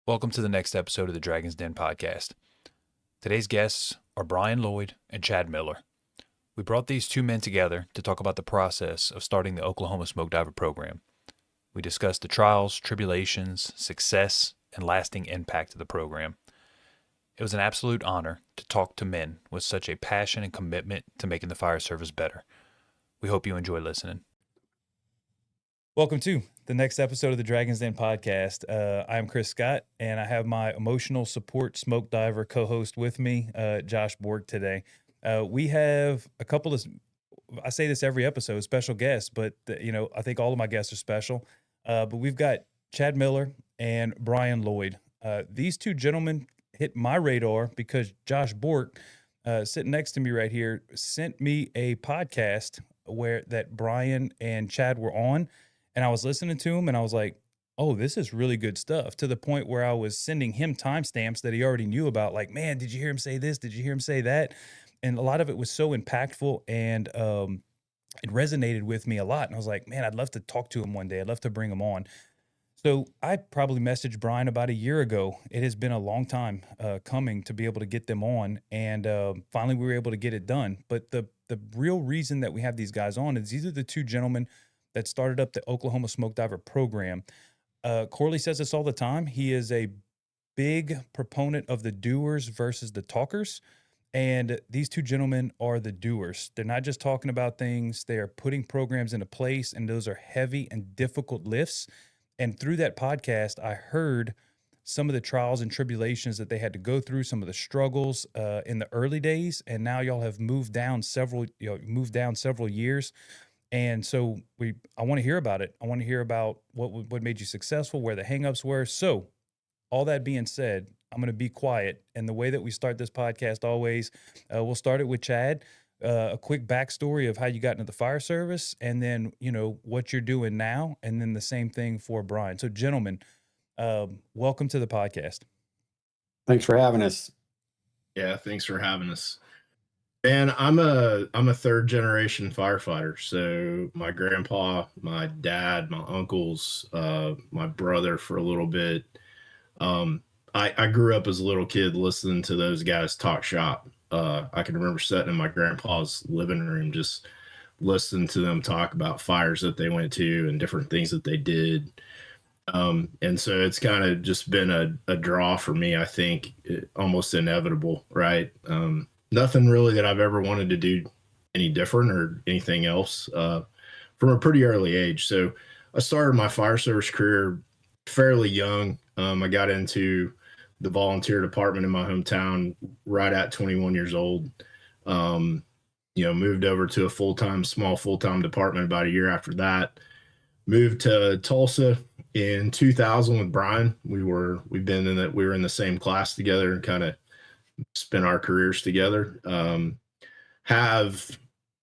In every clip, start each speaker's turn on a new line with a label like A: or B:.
A: Welcome to the next episode of the Dragon's Den podcast. Today's guests are Bryan, Lloyd, and Chad Miller. We brought these two men together to talk about the process of starting the Oklahoma Smoke Diver program. We discussed the trials, tribulations, success, and lasting impact of the program. It was an absolute honor to talk to men with such a passion and commitment to making the fire service better. We hope you enjoy listening. Welcome to the next episode of the Dragon's Den podcast. I'm Chris Scott, and I have my emotional support smoke diver co-host with me, Josh Borg, today. We have a couple of, I say this every episode, special guests, but I think all of my guests are special. But we've got Chad Miller and Bryan Lloyd. These two gentlemen hit my radar because Josh Borg, sitting next to me right here, sent me a podcast that Bryan and Chad were on. And I was listening to him and I was like, oh, this is really good stuff, to the point where I was sending him timestamps that he already knew about. Like, man, did you hear him say this? Did you hear him say that? And a lot of it was so impactful and it resonated with me a lot. And I was like, man, I'd love to talk to him one day. I'd love to bring him on. So I probably messaged Bryan about a year ago. It has been a long time coming to be able to get them on. And finally, we were able to get it done. But the real reason that we have these guys on is these are the two gentlemen that started up the Oklahoma Smoke Diver program. Corley says this all the time. He is a big proponent of the doers versus the talkers. And these two gentlemen are the doers. They're not just talking about things. They are putting programs into place, and those are heavy and difficult lifts. And through that podcast, I heard some of the trials and tribulations that they had to go through, some of the struggles in the early days. And now y'all have moved down several years. And so I want to hear about it. I want to hear about what made you successful, where the hangups were. So all that being said, I'm going to be quiet. And the way that we start this podcast always, we'll start it with Chad, a quick backstory of how you got into the fire service, and then, what you're doing now. And then the same thing for Bryan. So gentlemen, welcome to the podcast.
B: Thanks for having us.
C: Yeah, thanks for having us. And I'm a third generation firefighter. So my grandpa, my dad, my uncles, my brother for a little bit. I grew up as a little kid listening to those guys talk shop. I can remember sitting in my grandpa's living room just listening to them talk about fires that they went to and different things that they did. And so it's kind of just been a draw for me, I think, almost inevitable, right? Nothing really that I've ever wanted to do any different or anything else from a pretty early age. So I started my fire service career fairly young. I got into the volunteer department in my hometown right at 21 years old. Moved over to a small full-time department about a year after that. Moved to Tulsa in 2000 with Bryan. We were in the same class together and kind of spent our careers together. I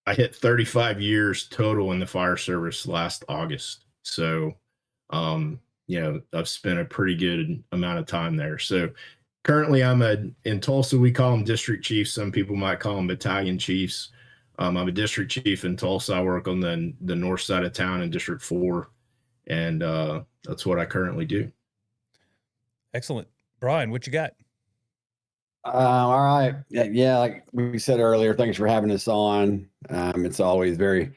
C: hit 35 years total in the fire service last August. So, I've spent a pretty good amount of time there. So currently in Tulsa, we call them district chiefs. Some people might call them battalion chiefs. I'm a district chief in Tulsa. I work on the north side of town in District 4. And that's what I currently do.
A: Excellent. Bryan, what you got?
B: All right. Yeah, like we said earlier, thanks for having us on. It's always very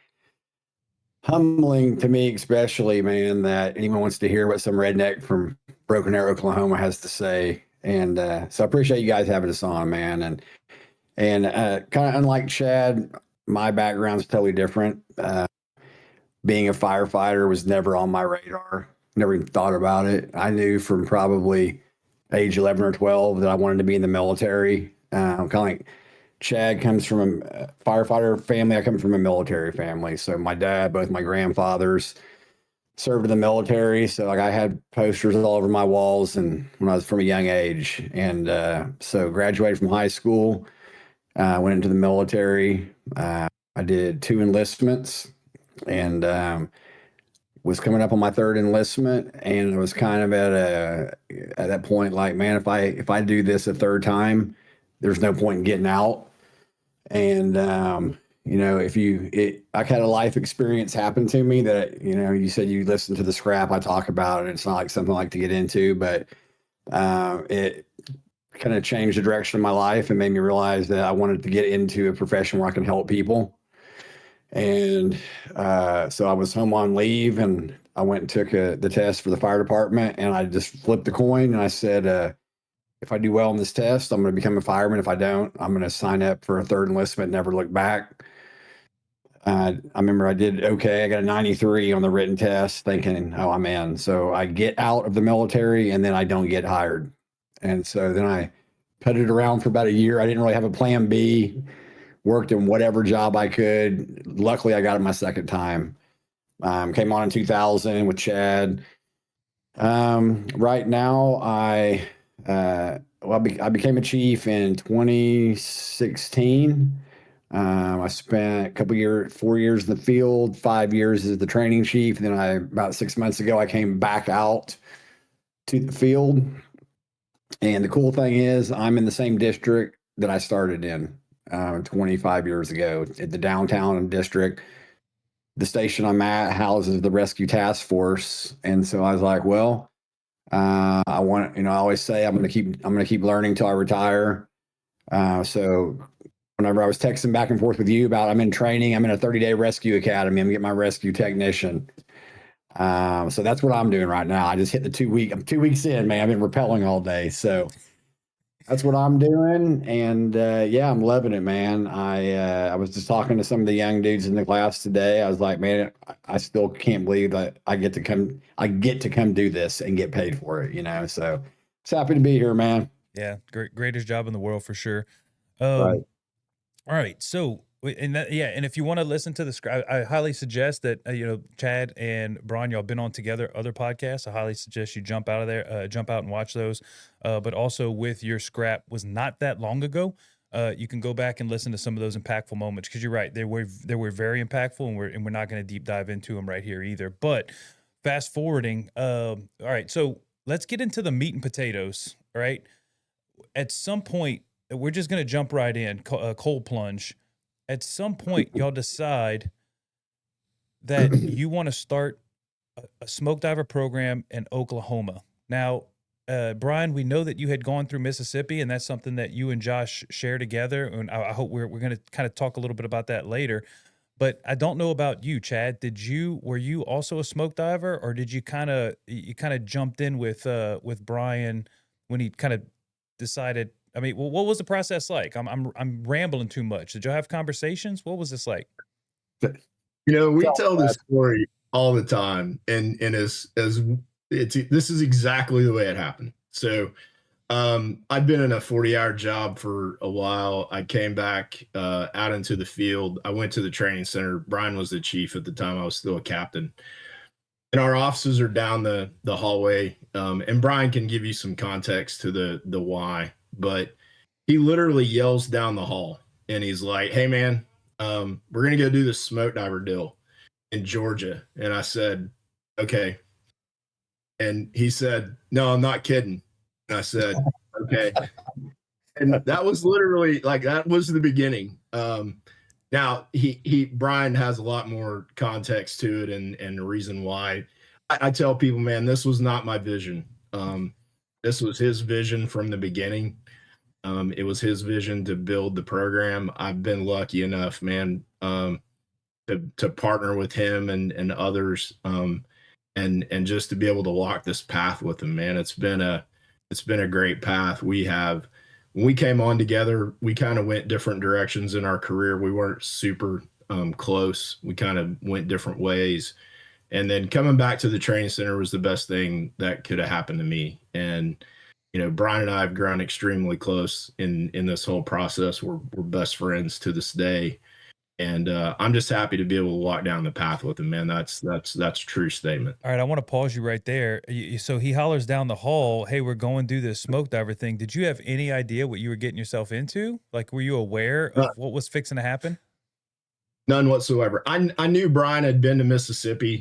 B: humbling to me, especially, man, that anyone wants to hear what some redneck from Broken Arrow, Oklahoma has to say. And so I appreciate you guys having us on, man. And kind of unlike Chad, my background is totally different. Being a firefighter was never on my radar. Never even thought about it. I knew from probably age 11 or 12 that I wanted to be in the military. Kind of like Chad comes from a firefighter family. I come from a military family. So my dad, both my grandfathers served in the military. So like I had posters all over my walls and when I was from a young age. And so graduated from high school, went into the military. I did 2 enlistments and was coming up on my 3rd enlistment, and I was kind of at that point, like, man, if I do this a 3rd time, there's no point in getting out. And I had a life experience happen to me that you said you listened to the scrap I talk about it. It's not like something I like to get into, but It kind of changed the direction of my life and made me realize that I wanted to get into a profession where I can help people. And so I was home on leave, and I went and took the test for the fire department, and I just flipped the coin, and I said, if I do well in this test, I'm going to become a fireman. If I don't, I'm going to sign up for a third enlistment, never look back. I remember I did okay. I got a 93 on the written test, thinking, oh, I'm in. So I get out of the military, and then I don't get hired. And so then I putted around for about a year. I didn't really have a plan B, worked in whatever job I could. Luckily, I got it my second time. Came on in 2000 with Chad. Right now, I became a chief in 2016. I spent a couple years, 4 years in the field, 5 years as the training chief. And then about 6 months ago, I came back out to the field. And the cool thing is, I'm in the same district that I started in 25 years ago, at the downtown district. The station I'm at houses the rescue task force. And so I was like, well, I always say I'm going to keep learning till I retire. So whenever I was texting back and forth with you about I'm in training, I'm in a 30-day rescue academy. I'm getting my rescue technician. So that's what I'm doing right now. I just hit the 2 week. I'm 2 weeks in, man. I've been rappelling all day. So that's what I'm doing. And yeah, I'm loving it, man. I was just talking to some of the young dudes in the class today. I was like, man, I still can't believe that I get to come do this and get paid for it, So it's happy to be here, man.
A: Yeah, greatest job in the world for sure.
B: Right.
A: All right, so and if you want to listen to the script, I highly suggest that Chad and Bryan, y'all been on together other podcasts. I highly suggest you jump out and watch those. But also with your scrap was not that long ago. You can go back and listen to some of those impactful moments, because you're right, they were very impactful, and we're not going to deep dive into them right here either. But fast forwarding, all right, so let's get into the meat and potatoes. All right, at some point, we're just going to jump right in, cold plunge. At some point, y'all decide that you want to start a smoke diver program in Oklahoma. Now, Bryan, we know that you had gone through Mississippi, and that's something that you and Josh share together. And I hope we're going to kind of talk a little bit about that later. But I don't know about you, Chad. Were you also a smoke diver, or did you kind of jumped in with Bryan when he kind of decided? I mean, what was the process like? I'm rambling too much. Did y'all have conversations? What was this like?
C: We tell this story all the time, and this is exactly the way it happened. So, I'd been in a 40-hour job for a while. I came back out into the field. I went to the training center. Bryan was the chief at the time. I was still a captain. And our offices are down the hallway. And Bryan can give you some context to the why. But he literally yells down the hall, and he's like, "Hey, man, we're going to go do this smoke diver deal in Georgia." And I said, "Okay." And he said, "No, I'm not kidding." And I said, "Okay." And that was literally that was the beginning. Now Bryan has a lot more context to it and the reason why. I tell people, man, this was not my vision. This was his vision from the beginning. It was his vision to build the program. I've been lucky enough, man, to partner with him and others, and just to be able to walk this path with him, man. It's been a great path. When we came on together, we kind of went different directions in our career. We weren't super close. We kind of went different ways. And then coming back to the training center was the best thing that could have happened to me. And Bryan and I have grown extremely close in this whole process. We're best friends to this day, and I'm just happy to be able to walk down the path with him, man. That's a true statement.
A: All right, I want to pause you right there. So he hollers down the hall, "Hey, we're going to do this smoke diver thing." Did you have any idea what you were getting yourself into? Like, were you aware of what was fixing to happen?
C: None whatsoever. I knew Bryan had been to Mississippi.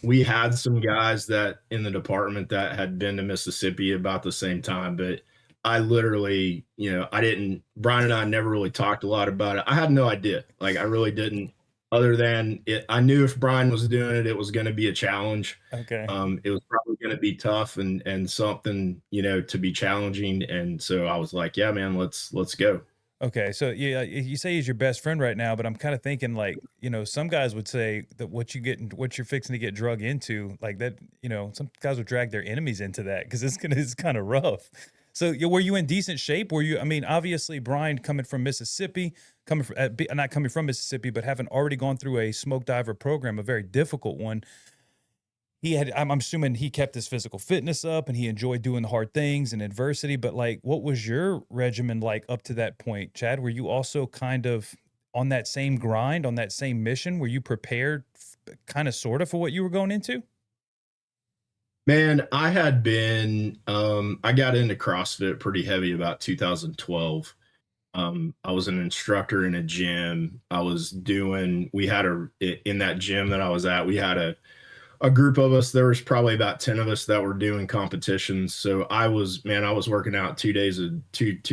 C: We had some guys that in the department that had been to Mississippi about the same time, but I literally, Bryan and I never really talked a lot about it. I had no idea. I really didn't. other than it. I knew if Bryan was doing it, it was going to be a challenge.
A: Okay.
C: It was probably going to be tough and something, to be challenging. And so I was like, yeah, man, let's go.
A: Okay, so yeah, you say he's your best friend right now, but I'm kind of thinking like, some guys would say that what you're fixing to get drug into, like that, some guys would drag their enemies into that because it's kind of rough. So were you in decent shape? Were you? I mean, obviously, Bryan coming from Mississippi, not coming from Mississippi, but having already gone through a smoke diver program, a very difficult one. I'm assuming he kept his physical fitness up and he enjoyed doing the hard things and adversity. But like, what was your regimen like up to that point, Chad? Were you also kind of on that same grind, on that same mission? Were you prepared kind of sort of for what you were going into?
C: Man, I had been, I got into CrossFit pretty heavy about 2012. I was an instructor in a gym. In that gym that I was at, we had a group of us. There was probably about 10 of us that were doing competitions. So I was working out two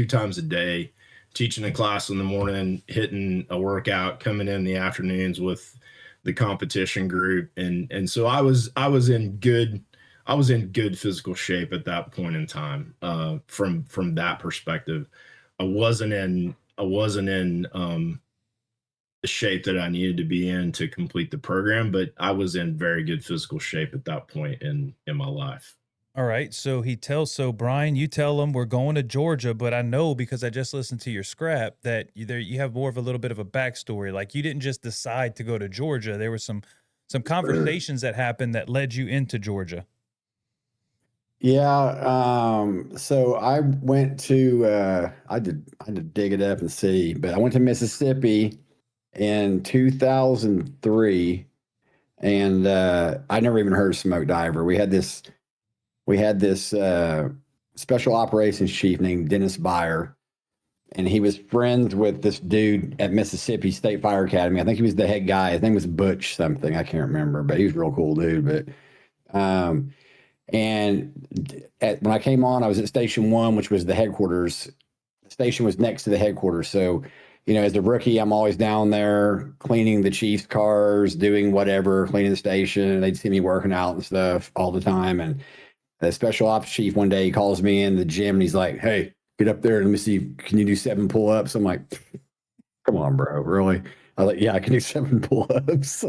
C: times a day, teaching a class in the morning, hitting a workout, coming in the afternoons with the competition group. And so I was in good physical shape at that point in time. From that perspective, I wasn't in the shape that I needed to be in to complete the program, but I was in very good physical shape at that point in my life.
A: All right. So Bryan, you tell him we're going to Georgia, but I know because I just listened to your scrap that you have more of a little bit of a backstory. Like you didn't just decide to go to Georgia. There were some conversations that happened that led you into Georgia.
B: Yeah. So I went to I had to dig it up and see, but I went to Mississippi in 2003, and I never even heard of smoke diver. We had this special operations chief named Dennis Byer, and he was friends with this dude at Mississippi State Fire Academy. I think he was the head guy. His name was Butch something. I can't remember, but he was a real cool dude. But when I came on, I was at Station One, which was the headquarters. The station was next to the headquarters. So, as a rookie, I'm always down there cleaning the Chiefs cars, doing whatever, cleaning the station. They'd see me working out and stuff all the time. And the special ops chief one day, he calls me in the gym and he's like, "Hey, get up there and let me see. Can you do 7 pull-ups?" I'm like, "Come on, bro, really?" I was like, "Yeah, I can do 7 pull-ups."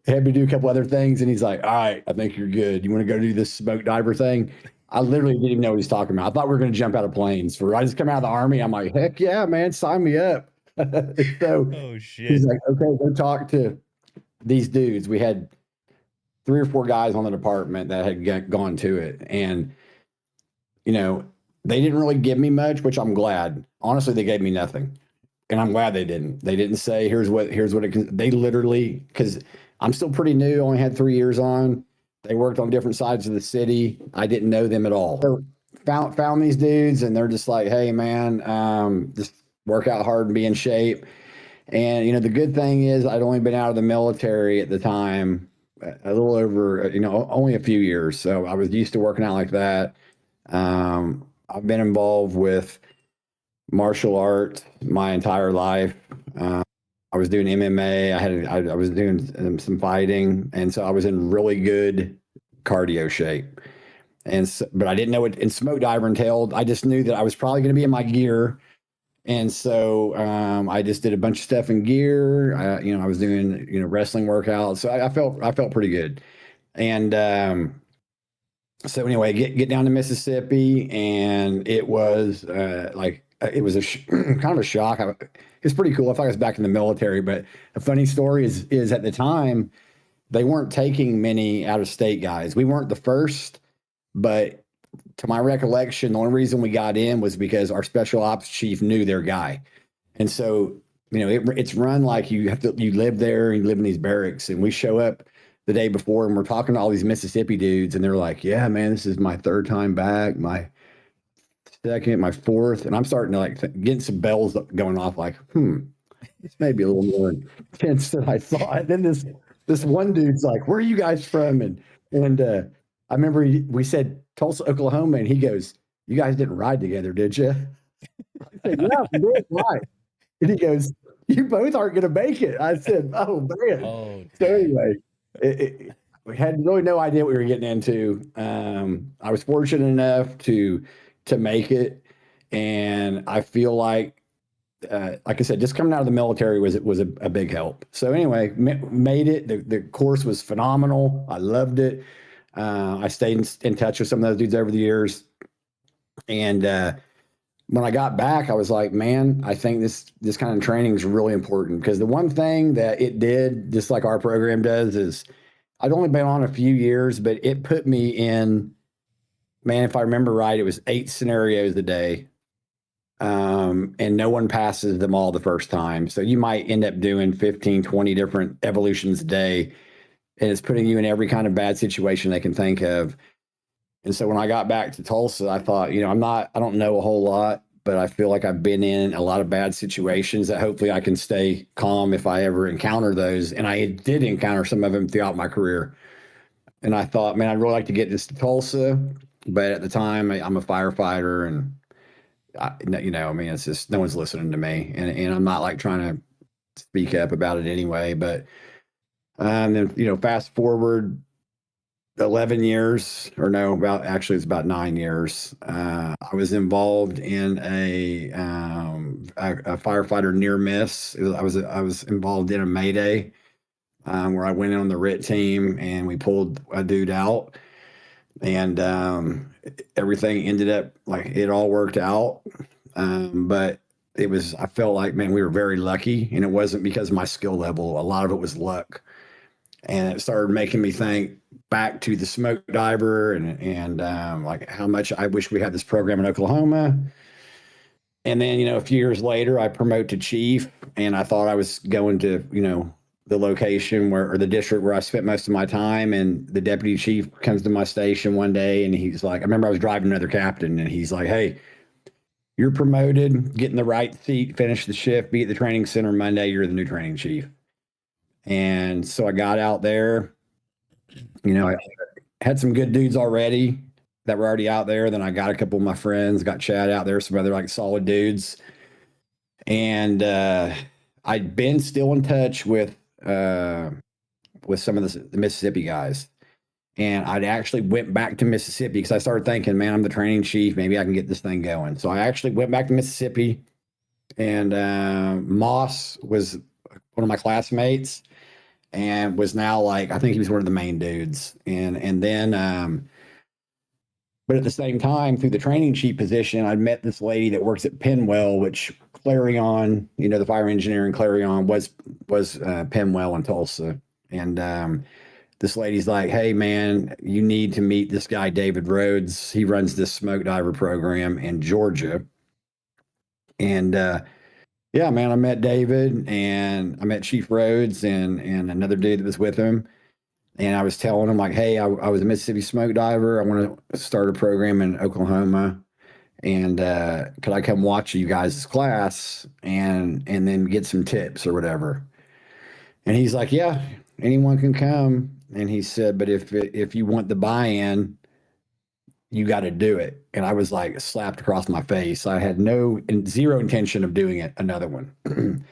B: Had me do a couple other things, and he's like, "All right, I think you're good. You want to go do this smoke diver thing?" I literally didn't even know what he's talking about. I thought we were going to jump out of planes. I just come out of the army. I'm like, "Heck yeah, man, sign me up." So
A: Oh
B: he's
A: shit.
B: like, "Okay, go talk to these dudes." We had 3 or 4 guys on the department that had gone to it, and you know, they didn't really give me much, which I'm glad. Honestly, they gave me nothing. And I'm glad they didn't. They didn't say, here's what it can. They literally, because I'm still pretty new, only had 3 years on. They worked on different sides of the city. I didn't know them at all. So found these dudes, and they're just like, "Hey, man, just work out hard and be in shape." And the good thing is, I'd only been out of the military at the time, a little over, only a few years. So I was used to working out like that. I've been involved with martial arts my entire life. I was doing MMA. I was doing some fighting, and so I was in really good cardio shape. And so, but I didn't know what in smoke diver entailed. I just knew that I was probably going to be in my gear, and so I just did a bunch of stuff in gear. I was doing wrestling workouts, so I felt pretty good. And so anyway, get down to Mississippi, and it was it was kind of a shock. It's pretty cool. I thought I was back in the military, but a funny story is at the time they weren't taking many out of state guys. We weren't the first, but to my recollection, the only reason we got in was because our special ops chief knew their guy, and so it's run like you live there and you live in these barracks, and we show up the day before and we're talking to all these Mississippi dudes, and they're like, "Yeah, man, this is my 3rd time back, my 2nd, my 4th," and I'm starting to getting some bells going off, like, this may be a little more intense than I thought. And then this one dude's like, "Where are you guys from?" And I remember we said Tulsa, Oklahoma, and he goes, "You guys didn't ride together, did you?" I said, "Yeah, we did. Why?" And he goes, you both aren't going to make it. I said, oh man.
D: Oh,
B: So
D: dang.
B: anyway, we had really no idea what we were getting into. I was fortunate enough to make it, and I feel like I said, just coming out of the military was a big help. So anyway, made it. The course was phenomenal. I loved it. I stayed in touch with some of those dudes over the years, and when I got back, I was like, man, I think this kind of training is really important, because the one thing that it did, just like our program does, is I'd only been on a few years, but it put me in, man, if I remember right, it was 8 scenarios a day. And no one passes them all the first time. So you might end up doing 15, 20 different evolutions a day. And it's putting you in every kind of bad situation they can think of. And so when I got back to Tulsa, I thought, I don't know a whole lot, but I feel like I've been in a lot of bad situations that hopefully I can stay calm if I ever encounter those. And I did encounter some of them throughout my career. And I thought, man, I'd really like to get this to Tulsa. But at the time, I'm a firefighter, and it's just no one's listening to me, and I'm not like trying to speak up about it anyway. But then fast forward 11 years, or no, it's about 9 years. I was involved in a firefighter near miss. I was involved in a Mayday, where I went in on the RIT team and we pulled a dude out, and everything ended up like it all worked out. But I felt like, man, we were very lucky, and it wasn't because of my skill level. A lot of it was luck. And it started making me think back to the smoke diver, and like how much I wish we had this program in Oklahoma. And then, a few years later, I promote to chief, and I thought I was going to, the location or the district where I spent most of my time. And the deputy chief comes to my station one day, and he's like, I remember I was driving another captain, and he's like, hey, you're promoted, get in the right seat, finish the shift, be at the training center Monday. You're the new training chief. And so I got out there, I had some good dudes already that were already out there. Then I got a couple of my friends, got Chad out there, some other like solid dudes. And I'd been still in touch with some of the Mississippi guys. And I'd actually went back to Mississippi because I started thinking, man, I'm the training chief. Maybe I can get this thing going. So I actually went back to Mississippi, and Moss was one of my classmates, and was now like, I think he was one of the main dudes. And then, but at the same time, through the training chief position, I'd met this lady that works at Penwell, which Clarion, the fire engineer in Clarion was Penwell in Tulsa. And this lady's like, hey, man, you need to meet this guy, David Rhodes. He runs this smoke diver program in Georgia. And yeah, man, I met David, and I met Chief Rhodes and another dude that was with him. And I was telling him, like, hey, I was a Mississippi smoke diver. I want to start a program in Oklahoma. And could I come watch you guys' class and then get some tips or whatever? And he's like, yeah, anyone can come. And he said, but if you want the buy-in, you got to do it. And I was like slapped across my face. I had zero intention of doing it, another one.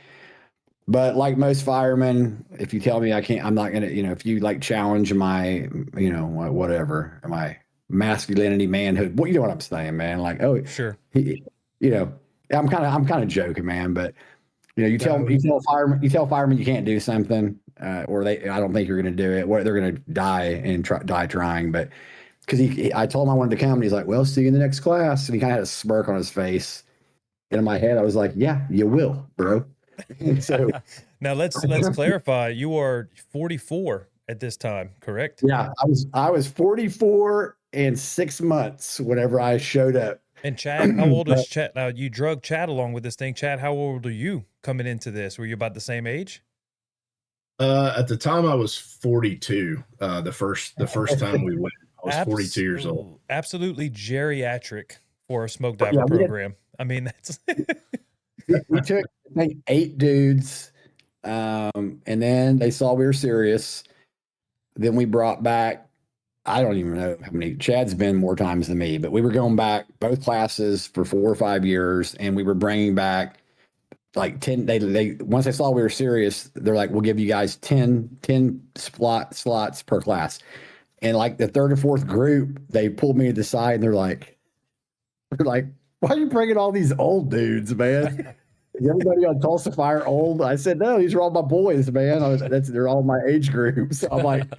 B: But like most firemen, if you tell me I can't, I'm not going to, if you like challenge my, whatever, my masculinity, manhood, you know what I'm saying, man? Like, oh,
A: Sure.
B: I'm kind of joking, man. But you tell firemen you can't do something, or I don't think you're going to do it. What, they're going to die trying. But because I told him I wanted to come, and he's like, well, see you in the next class. And he kind of had a smirk on his face. And in my head, I was like, yeah, you will, bro. And so
A: now let's clarify. You are 44 at this time, correct?
B: Yeah, I was 44 and 6 months whenever I showed up.
A: And Chad, how old is Chad? Now you drug Chad along with this thing. Chad, how old are you coming into this? Were you about the same age?
C: At the time I was 42. The first time we went, I was 42 years old.
A: Absolutely geriatric for a smoke diver program. I mean, that's
B: we took, I think, 8 dudes, and then they saw we were serious. Then we brought back, I don't even know how many. Chad's been more times than me, but we were going back both classes for 4 or 5 years, and we were bringing back like 10, they once they saw we were serious, they're like, we'll give you guys 10 slots per class. And like the third or fourth group, they pulled me to the side and they're like, why are you bringing all these old dudes, man? Is everybody on Tulsa Fire old? I said, no, these are all my boys, man. They're all my age group. So I'm like,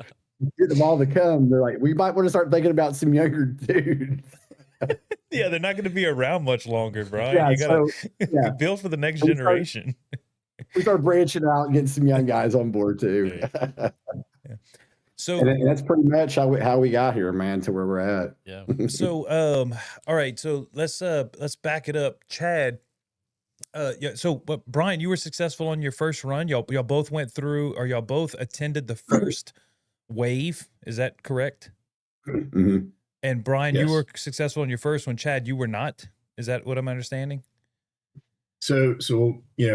B: get them all to come. They're like, we might want to start thinking about some younger dudes.
A: Yeah, they're not going to be around much longer, Brian.
B: Yeah,
A: You got
B: so
A: to build for the next
B: We start-
A: generation.
B: we start branching out and getting some young guys on board too.
A: So
B: And that's pretty much how we got here, man, to where we're at.
D: Yeah.
A: So all right, so let's back it up. Chad, yeah, so but Brian, you were successful on your first run. Y'all both went through, or y'all both attended the first wave. Is that correct?
B: Mhm.
A: And Brian, you
C: Yes.
A: were successful on your first one. Chad, you were not. Is that what I'm understanding?
C: So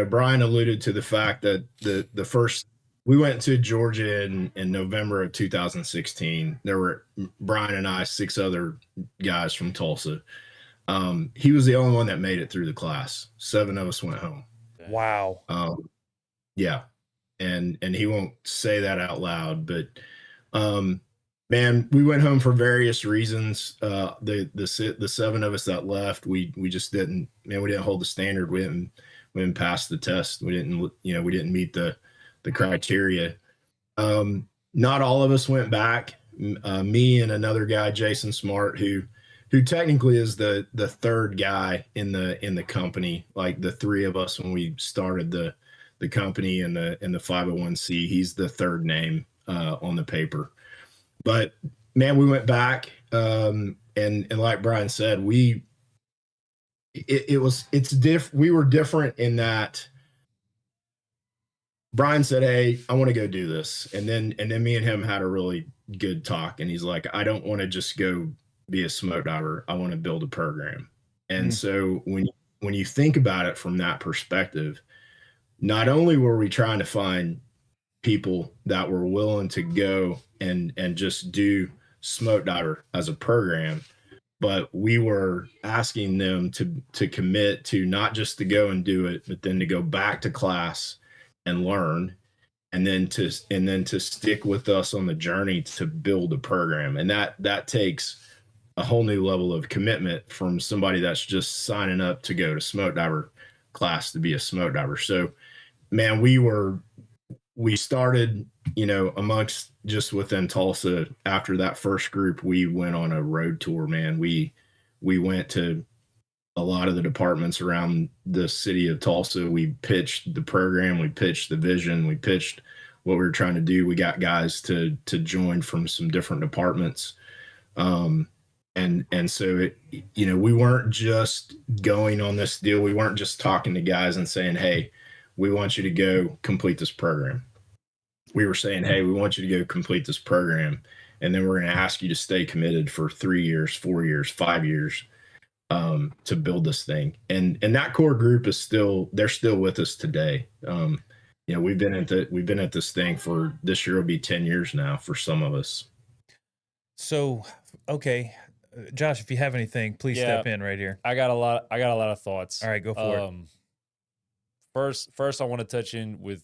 C: Brian alluded to the fact that the first we went to Georgia in November of 2016. There were Brian and I, 6 other guys from Tulsa. He was the only one that made it through the class. 7 of us went home.
A: Wow.
C: Yeah, and he won't say that out loud, but man, we went home for various reasons. The 7 of us that left, we just didn't hold the standard. We didn't pass the test. We didn't meet the criteria. Not all of us went back. Me and another guy, Jason Smart, who technically is the third guy in the company. Like the 3 of us when we started the company and the 501c, he's the third name on the paper. But man, we went back, and like Brian said, we were different in that Brian said, "Hey, I want to go do this," and then me and him had a really good talk, and he's like, "I don't want to just go be a smoke diver. I want to build a program." And so when you think about it from that perspective, not only were we trying to find people that were willing to go and just do smoke diver as a program, but we were asking them to commit to not just to go and do it, but then to go back to class and learn, and then to stick with us on the journey to build a program. And that takes a whole new level of commitment from somebody that's just signing up to go to smoke diver class to be a smoke diver. So man, we started, amongst just within Tulsa. After that first group, we went on a road tour, man. We went to a lot of the departments around the city of Tulsa. We pitched the program, we pitched the vision, we pitched what we were trying to do. We got guys to join from some different departments. And so we weren't just going on this deal. We weren't just talking to guys and saying, "Hey, we want you to go complete this program." We were saying, "Hey, we want you to go complete this program, and then we're going to ask you to stay committed for 3 years, 4 years, 5 years to build this thing." And that core group they're still with us today. We've been at this thing for this year will be 10 years now for some of us.
A: So, okay, Josh, if you have anything, please step in right here.
D: I got a lot of thoughts.
A: All right, go for it.
D: First, I want to touch in with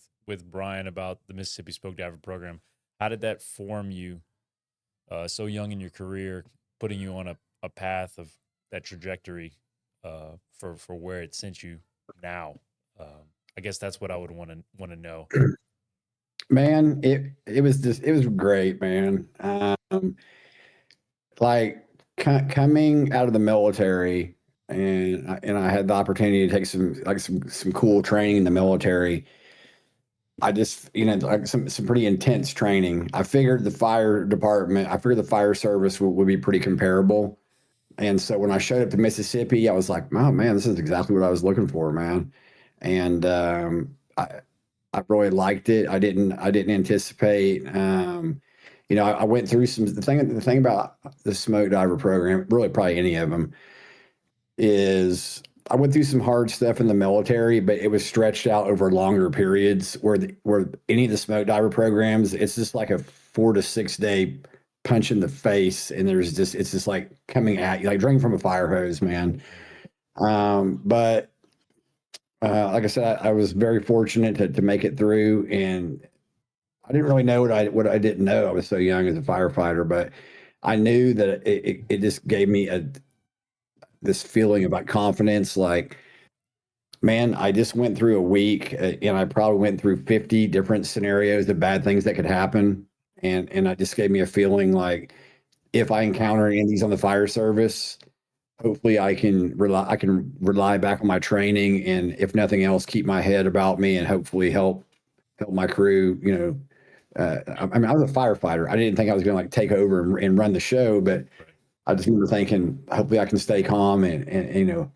D: Brian about the Mississippi Spoke Diver program. How did that form you so young in your career, putting you on a path of that trajectory for where it sent you now? I guess that's what I would want to know.
B: Man, it was great, man. Like coming out of the military, and I had the opportunity to take some cool training in the military. I just, like some pretty intense training. I figured the fire service would be pretty comparable. And so when I showed up to Mississippi, I was like, "Oh man, this is exactly what I was looking for, man." And I really liked it. I didn't anticipate. I went through the thing about the smoke diver program, really probably any of them, is I went through some hard stuff in the military, but it was stretched out over longer periods. Where any of the smoke diver programs, it's just like a 4 to 6 day punch in the face, and it's just like coming at you, like drinking from a fire hose, man. But Like I said, I was very fortunate to make it through, and I didn't really know what I didn't know. I was so young as a firefighter, but I knew that it just gave me this feeling about confidence. Like, man, I just went through a week, and I probably went through 50 different scenarios of bad things that could happen, and it just gave me a feeling like if I encounter any of these on the fire service, hopefully I can rely back on my training, and if nothing else, keep my head about me and hopefully help my crew. I mean, I was a firefighter. I didn't think I was going to like take over and run the show, but
D: Right.
B: I just remember thinking, hopefully I can stay calm, and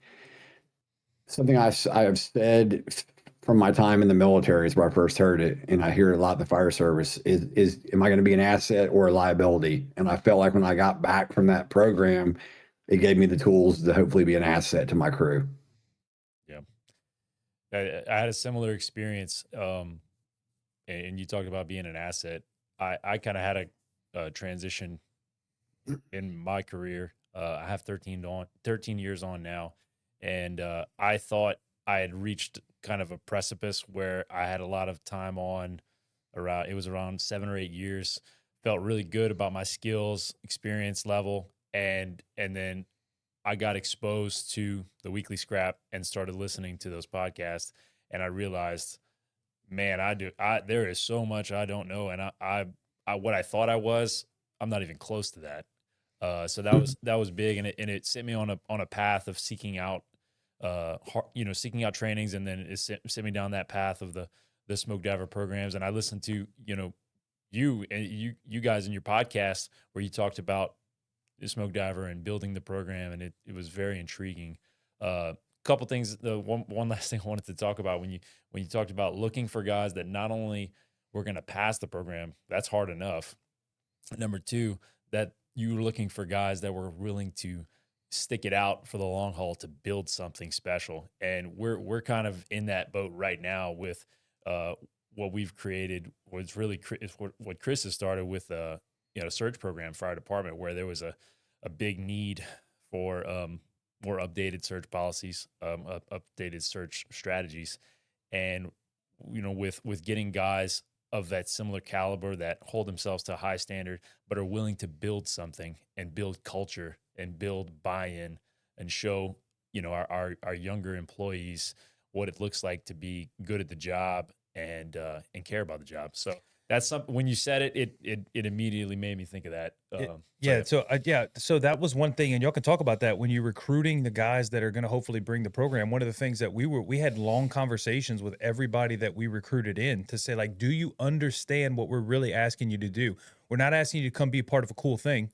B: something I have said from my time in the military is where I first heard it, and I hear it a lot in the fire service is am I going to be an asset or a liability? And I felt like when I got back from that program, it gave me the tools to hopefully be an asset to my crew.
D: Yeah. I had a similar experience. And you talked about being an asset. I kind of had a transition in my career. I have 13 years on now. And I thought I had reached kind of a precipice where I had a lot of time on it was around 7 or 8 years. Felt really good about my skills, experience level. And then I got exposed to the weekly scrap and started listening to those podcasts. And I realized, man, there is so much I don't know. And I what I thought I was, I'm not even close to that. So that was big, and it set me on a path of seeking out, seeking out trainings, and then it set me down that path of the smoke diver programs. And I listened to you guys in your podcast where you talked about the smoke diver and building the program, and it was very intriguing. Couple things. The one last thing I wanted to talk about when you talked about looking for guys that not only were going to pass the program, that's hard enough. Number two, that you were looking for guys that were willing to stick it out for the long haul to build something special. And we're kind of in that boat right now with what we've created. What's really what Chris has started with search program, fire department, where there was a big need for more updated search policies, updated search strategies, and with getting guys of that similar caliber that hold themselves to a high standard, but are willing to build something and build culture and build buy-in and show, our younger employees what it looks like to be good at the job and care about the job. So that's something, when you said it immediately made me think of that.
A: So that was one thing, and y'all can talk about that when you're recruiting the guys that are going to hopefully bring the program. One of the things that we had long conversations with everybody that we recruited in to say, like, do you understand what we're really asking you to do? We're not asking you to come be a part of a cool thing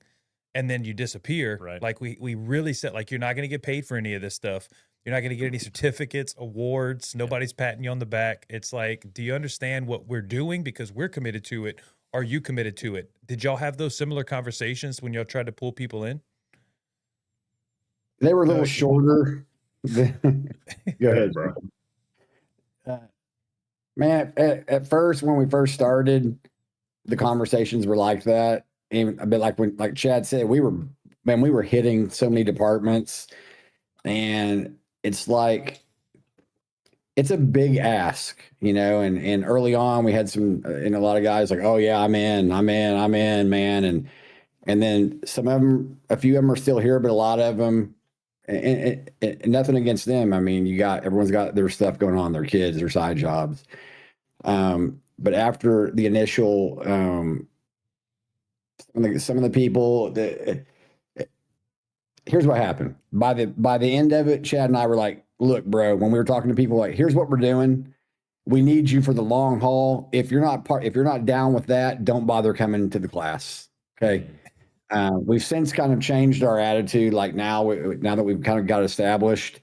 A: and then you disappear.
D: Right.
A: Like we really said, like, you're not going to get paid for any of this stuff. You're not going to get any certificates, awards. Nobody's patting you on the back. It's like, do you understand what we're doing? Because we're committed to it. Are you committed to it? Did y'all have those similar conversations when y'all tried to pull people in?
B: They were a little shorter. Go ahead,
C: bro.
B: Man, at first, when we first started, the conversations were like that. Even a bit like Chad said, we were hitting so many departments, and it's like, it's a big ask, and early on we had a lot of guys like, oh yeah, I'm in, man. And then a few of them are still here, but a lot of them, and nothing against them. I mean, everyone's got their stuff going on, their kids, their side jobs. But after the initial, some of the people here's what happened. By the end of it, Chad and I were like, look, bro, when we were talking to people, like, here's what we're doing. We need you for the long haul. If you're not down with that, don't bother coming to the class. Okay. We've since kind of changed our attitude. Like now that we've kind of got established,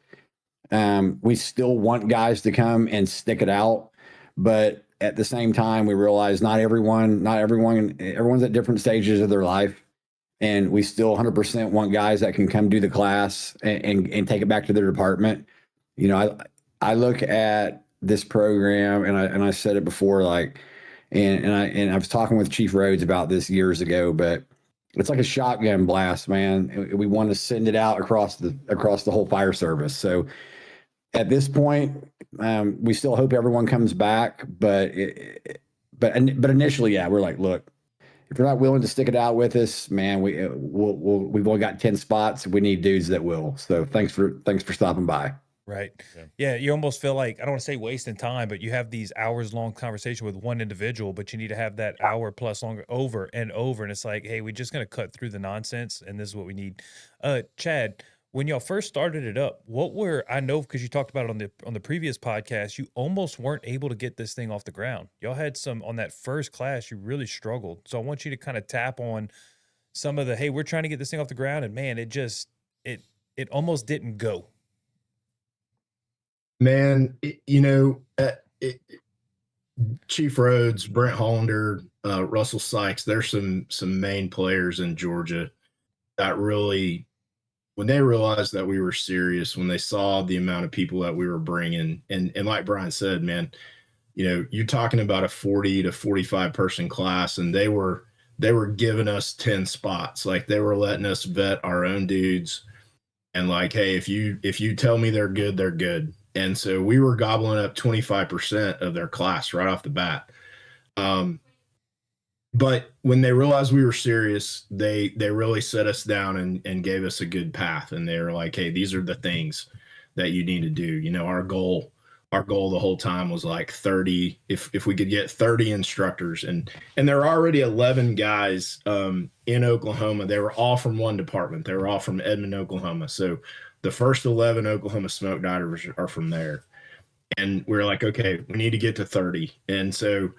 B: we still want guys to come and stick it out. But at the same time, we realize everyone's at different stages of their life. And we still 100% want guys that can come do the class and take it back to their department. I look at this program, and I said it before, like, and I was talking with Chief Rhodes about this years ago, but it's like a shotgun blast, man. We want to send it out across the whole fire service. So at this point, we still hope everyone comes back, but initially, yeah, we're like, look, if you're not willing to stick it out with us, man, we've only got 10 spots. We need dudes that will. So thanks for stopping by.
A: Right. Yeah. You almost feel like, I don't want to say wasting time, but you have these hours long conversation with one individual, but you need to have that hour plus longer over and over. And it's like, hey, we're just going to cut through the nonsense. And this is what we need. Chad, when y'all first started it up, I know, because you talked about it on the previous podcast, you almost weren't able to get this thing off the ground. Y'all had on that first class, you really struggled. So I want you to kind of tap on some of the, hey, we're trying to get this thing off the ground. And man, it almost didn't go.
C: Man, Chief Rhodes, Brent Hollander, Russell Sykes, there's some main players in Georgia that really, when they realized that we were serious, when they saw the amount of people that we were bringing, and like Bryan said, man, you're talking about a 40 to 45 person class, and they were giving us 10 spots. Like, they were letting us vet our own dudes, and like, hey, if you tell me they're good, they're good. And so we were gobbling up 25% of their class right off the bat. But when they realized we were serious, they really set us down and gave us a good path. And they were like, hey, these are the things that you need to do. Our goal the whole time was like 30, if we could get 30 instructors, and there are already 11 guys in Oklahoma. They were all from one department. They were all from Edmond, Oklahoma. So the first 11 Oklahoma smoke divers are from there. And we're like, okay, we need to get to 30. And so,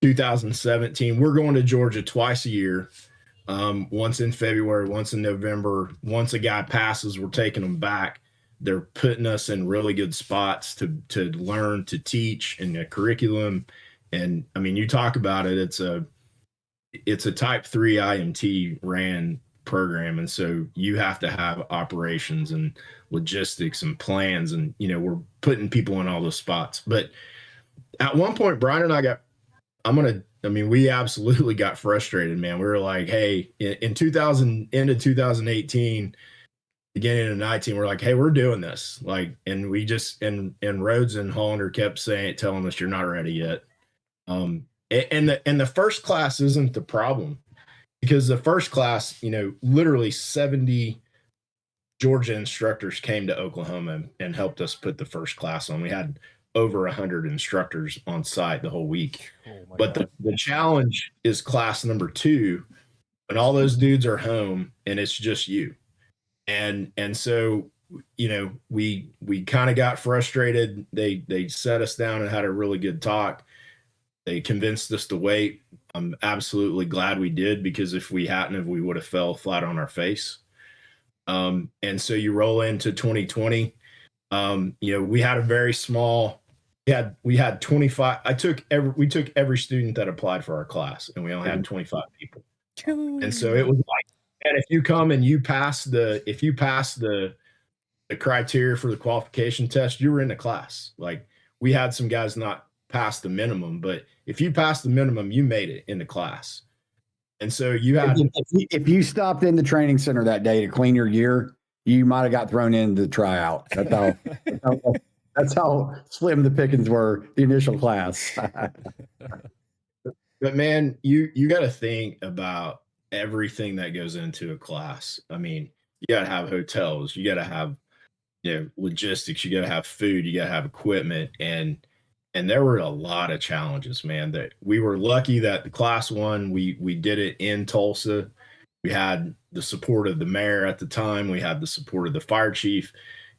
C: 2017, we're going to Georgia twice a year, once in February, once in November. Once a guy passes, we're taking them back. They're putting us in really good spots to learn, to teach in the curriculum. And I mean, you talk about it, it's a type 3 IMT ran program. And so you have to have operations and logistics and plans, and, we're putting people in all those spots. But at one point, Bryan and I we absolutely got frustrated, man. We were like, hey, in 2018, beginning of 19, we're like, hey, we're doing this. Like, and we just, and Rhodes and Hollander kept telling us, you're not ready yet. And the first class isn't the problem, because the first class, literally 70 Georgia instructors came to Oklahoma and helped us put the first class on. We had over 100 instructors on site the whole week. But the challenge is class number 2, when all those dudes are home and it's just you. And so, we kind of got frustrated. They set us down and had a really good talk. They convinced us to wait. I'm absolutely glad we did, because if we hadn't, we would have fell flat on our face. And so you roll into 2020. We had a very small, we had 25. We took every student that applied for our class, and we only had 25 people. And so it was like, and if you come and you pass the criteria for the qualification test, you were in the class. Like, we had some guys not pass the minimum, but if you passed the minimum, you made it in the class. And so you had,
B: if you stopped in the training center that day to clean your gear, you might have got thrown into the tryout. That's how slim the pickings were, the initial class.
C: But man, you got to think about everything that goes into a class. I mean, you got to have hotels, you got to have, logistics, you got to have food, you got to have equipment. And there were a lot of challenges, man. That we were lucky that the class 1, we did it in Tulsa. We had the support of the mayor at the time. We had the support of the fire chief.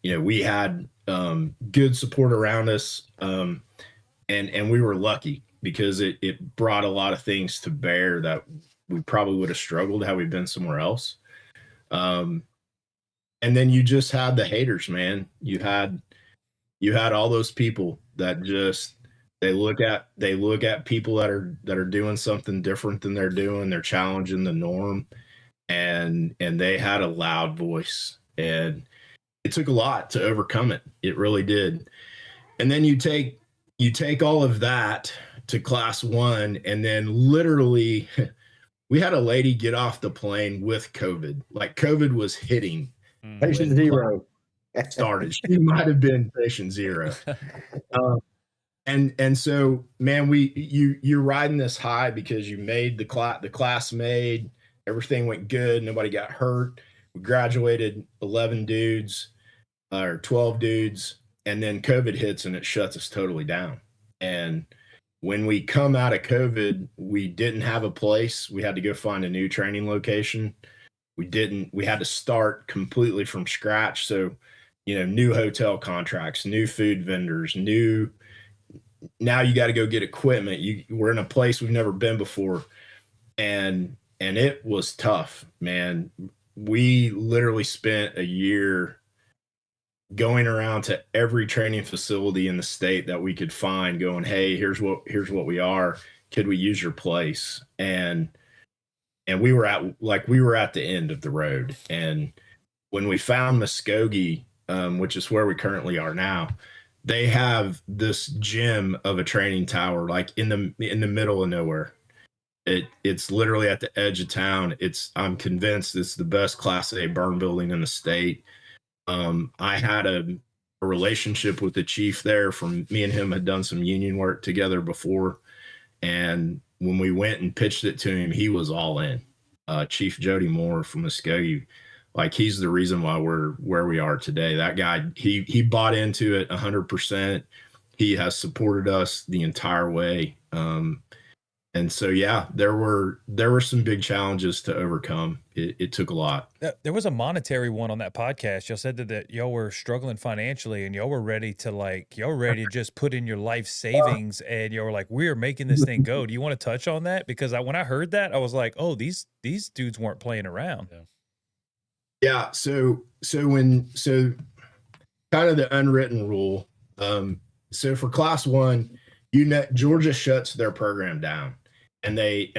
C: We had good support around us. And we were lucky, because it brought a lot of things to bear that we probably would have struggled had we been somewhere else. And then you just had the haters, man. You had all those people that just, they look at people that are doing something different than they're doing. They're challenging the norm, and they had a loud voice, and it took a lot to overcome it. It really did. And then you take all of that to class 1, and then literally we had a lady get off the plane with COVID. Like, COVID was hitting.
B: Patient 0.
C: started. She might have been patient zero. And so, man, you're riding this high because you made the class made, everything went good, nobody got hurt. We graduated 11 dudes or 12 dudes, and then COVID hits and it shuts us totally down. And when we come out of COVID, we didn't have a place. We had to go find a new training location. We had to start completely from scratch. So, new hotel contracts, new food vendors, now you got to go get equipment. We're in a place we've never been before. And it was tough, man. We literally spent a year going around to every training facility in the state that we could find, going, hey, here's what we are. Could we use your place? And we were at the end of the road. And when we found Muskogee, which is where we currently are now, they have this gem of a training tower, like in the middle of nowhere. It's literally at the edge of town. I'm convinced it's the best Class A burn building in the state. I had a relationship with the chief there. From me and him had done some union work together before, and when we went and pitched it to him, he was all in. Chief Jody Moore from Muskogee, like, he's the reason why we're where we are today. That guy, he bought into it 100%. He has supported us the entire way. And so, yeah, there were some big challenges to overcome. It took a lot.
A: There was a monetary one on that podcast. Y'all said that y'all were struggling financially and y'all were ready to just put in your life savings, and y'all were like, we're making this thing go. Do you want to touch on that? Because when I heard that, I was like, oh, these dudes weren't playing around.
C: Yeah. So kind of the unwritten rule. So for Class 1, Georgia shuts their program down. And they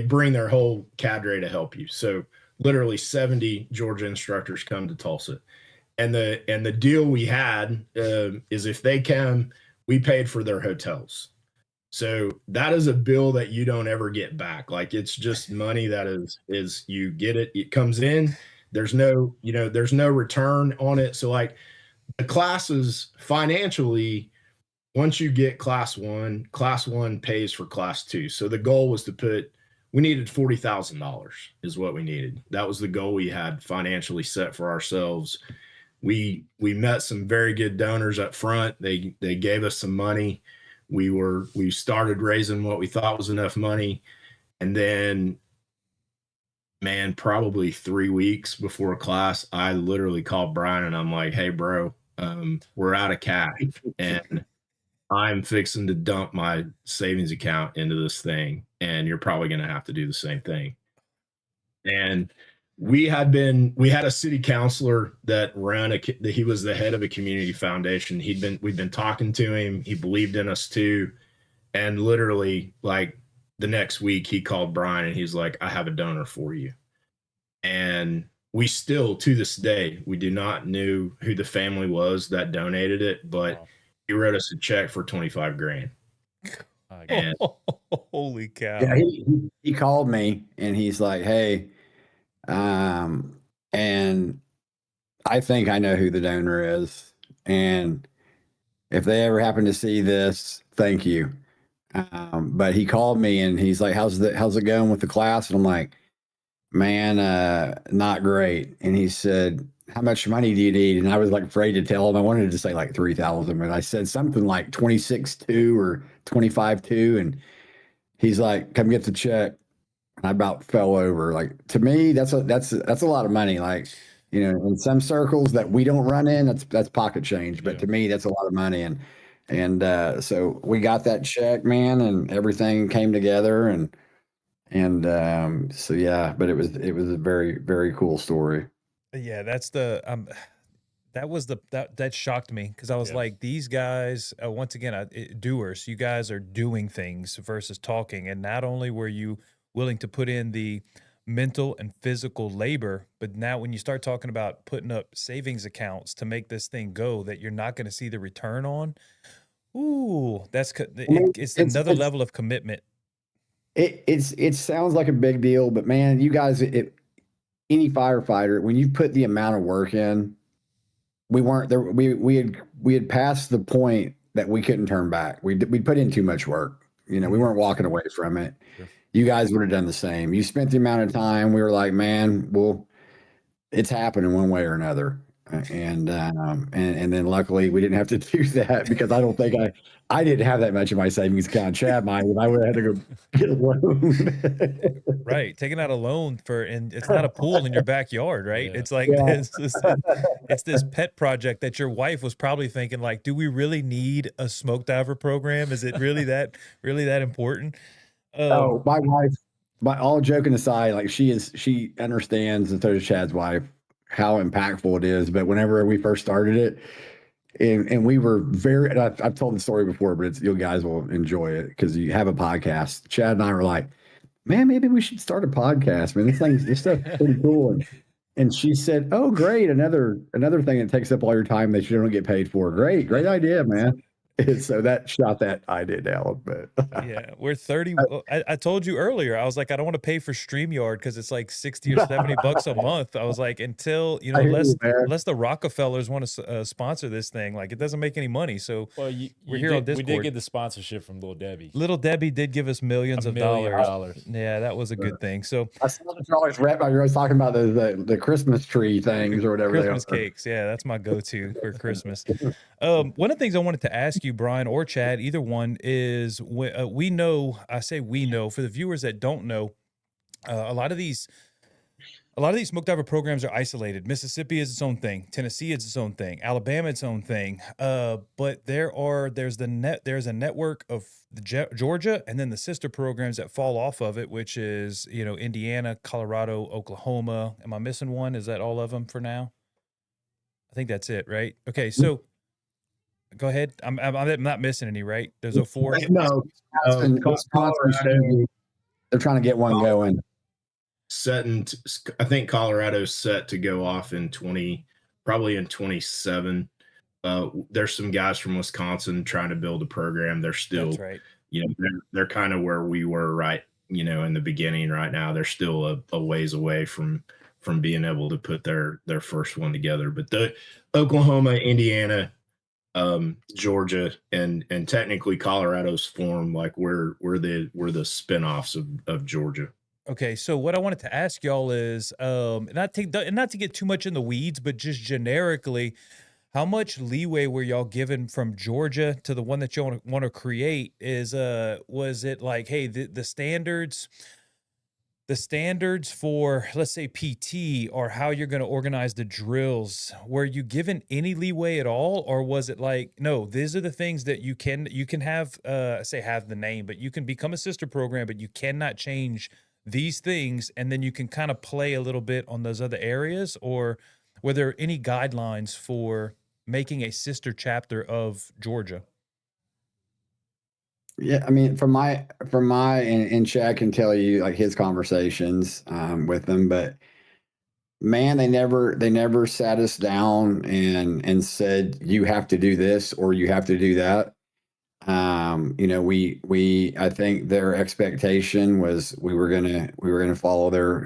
C: bring their whole cadre to help you. So literally 70 Georgia instructors come to Tulsa. And the deal we had is if they come, we paid for their hotels. So that is a bill that you don't ever get back. Like, it's just money that is you get it. It comes in. There's no return on it. So, like, the classes financially, once you get Class 1 pays for Class 2. So the goal was we needed $40,000 is what we needed. That was the goal we had financially set for ourselves. We met some very good donors up front. They gave us some money. We started raising what we thought was enough money. And then, man, probably 3 weeks before class, I literally called Bryan and I'm like, hey, bro, we're out of cash. And I'm fixing to dump my savings account into this thing, and you're probably going to have to do the same thing. And we had a city councilor that he was the head of a community foundation. We'd been talking to him. He believed in us too. And literally, like, the next week he called Bryan and he's like, I have a donor for you. And we still, to this day, we do not know who the family was that donated it, but wow. He wrote us a check for $25,000. And
A: holy cow.
B: Yeah, he called me and he's like, hey, and I think I know who the donor is. And if they ever happen to see this, thank you. But he called me and he's like, how's it going with the class? And I'm like, man, not great. And he said, how much money do you need? And I was like afraid to tell him. I wanted to say like 3,000, but I said something like 26.2 or 25.2. And he's like, come get the check. And I about fell over. Like, to me, that's a lot of money. Like, in some circles that we don't run in, that's pocket change. But to me, that's a lot of money. And so we got that check, man, and everything came together. And so, yeah, but it was a very, very cool story.
A: Yeah, that's that shocked me, because I was like, these guys, once again, doers, you guys are doing things versus talking. And not only were you willing to put in the mental and physical labor, but now when you start talking about putting up savings accounts to make this thing go that you're not going to see the return on, it's another level of commitment.
B: It sounds like a big deal, but man, you guys, any firefighter, when you put the amount of work in, we weren't there. We had passed the point that we couldn't turn back. We'd put in too much work. You know, we weren't walking away from it.
D: Sure.
B: You guys would have done the same. You spent the amount of time. We were like, man, well, it's happening one way or another. And then luckily we didn't have to do that because I don't think I didn't have that much of my savings account. Chad might, and I would have had to go get a loan.
A: Right. Taking out a loan and it's not a pool in your backyard, right?
D: Yeah.
A: It's like
B: Yeah.
A: it's this pet project that your wife was probably thinking like, do we really need a smoke diver program? Is it really that important?
B: Oh, my wife, all joking aside, like she understands, and so does Chad's wife, how impactful it is. But whenever we first started it, and we were very, and I've told the story before, but you guys will enjoy it because you have a podcast. Chad and I were like, man, maybe we should start a podcast. Man, this stuff's pretty cool. And she said, oh, great. Another thing that takes up all your time that you don't get paid for. Great idea, man. And so that shot that idea down. But
A: Yeah, we're 30. I told you earlier, I was like, I don't want to pay for StreamYard because it's like 60 or 70 bucks a month. I was like, until,
B: I hear you, man.
A: unless the Rockefellers want to sponsor this thing, like it doesn't make any money. So
D: Well,
A: we're here on
D: we did
A: Discord.
D: get the sponsorship from Little Debbie.
A: Little Debbie did give us millions
D: $1
A: of
D: million
A: dollars. Yeah, that was a good thing. So
B: I saw that you're always rap. You're always talking about the Christmas tree things or whatever.
A: Christmas
B: they are.
A: cakes. Yeah, that's my go-to for Christmas. One of the things I wanted to ask you, Bryan or Chad, either one, is we know, I say we know, for the viewers that don't know, a lot of these smoke diver programs are isolated. Mississippi is its own thing. Tennessee is its own thing. Alabama its own thing. But there's a network of Georgia, and then the sister programs that fall off of it, which is Indiana, Colorado, Oklahoma. Am I missing one? Is that all of them for now? I think that's it, right? Okay, so go ahead. I'm not missing any, right? There's 04.
C: No,
B: Wisconsin, they're trying to get one going.
C: I think Colorado's set to go off probably in 27. There's some guys from Wisconsin trying to build a program. They're still,
A: That's right.
C: They're kind of where we were right, in the beginning. Right now, they're still a ways away from being able to put their first one together. But the Oklahoma, Indiana, Georgia, and technically Colorado's formed, like we're the spinoffs of Georgia.
A: Okay, so what I wanted to ask y'all is, not to get too much in the weeds, but just generically, how much leeway were y'all given from Georgia to the one that you want to create? Was it like, hey, the standards for, let's say, PT, or how you're going to organize the drills, were you given any leeway at all? Or was it like, no, these are the things that you can have, have the name, but you can become a sister program, but you cannot change these things, and then you can kind of play a little bit on those other areas? Or were there any guidelines for making a sister chapter of Georgia?
B: Yeah, I mean, and Chad can tell you like his conversations with them, but man, they never sat us down and said you have to do this or you have to do that. I think their expectation was we were gonna follow their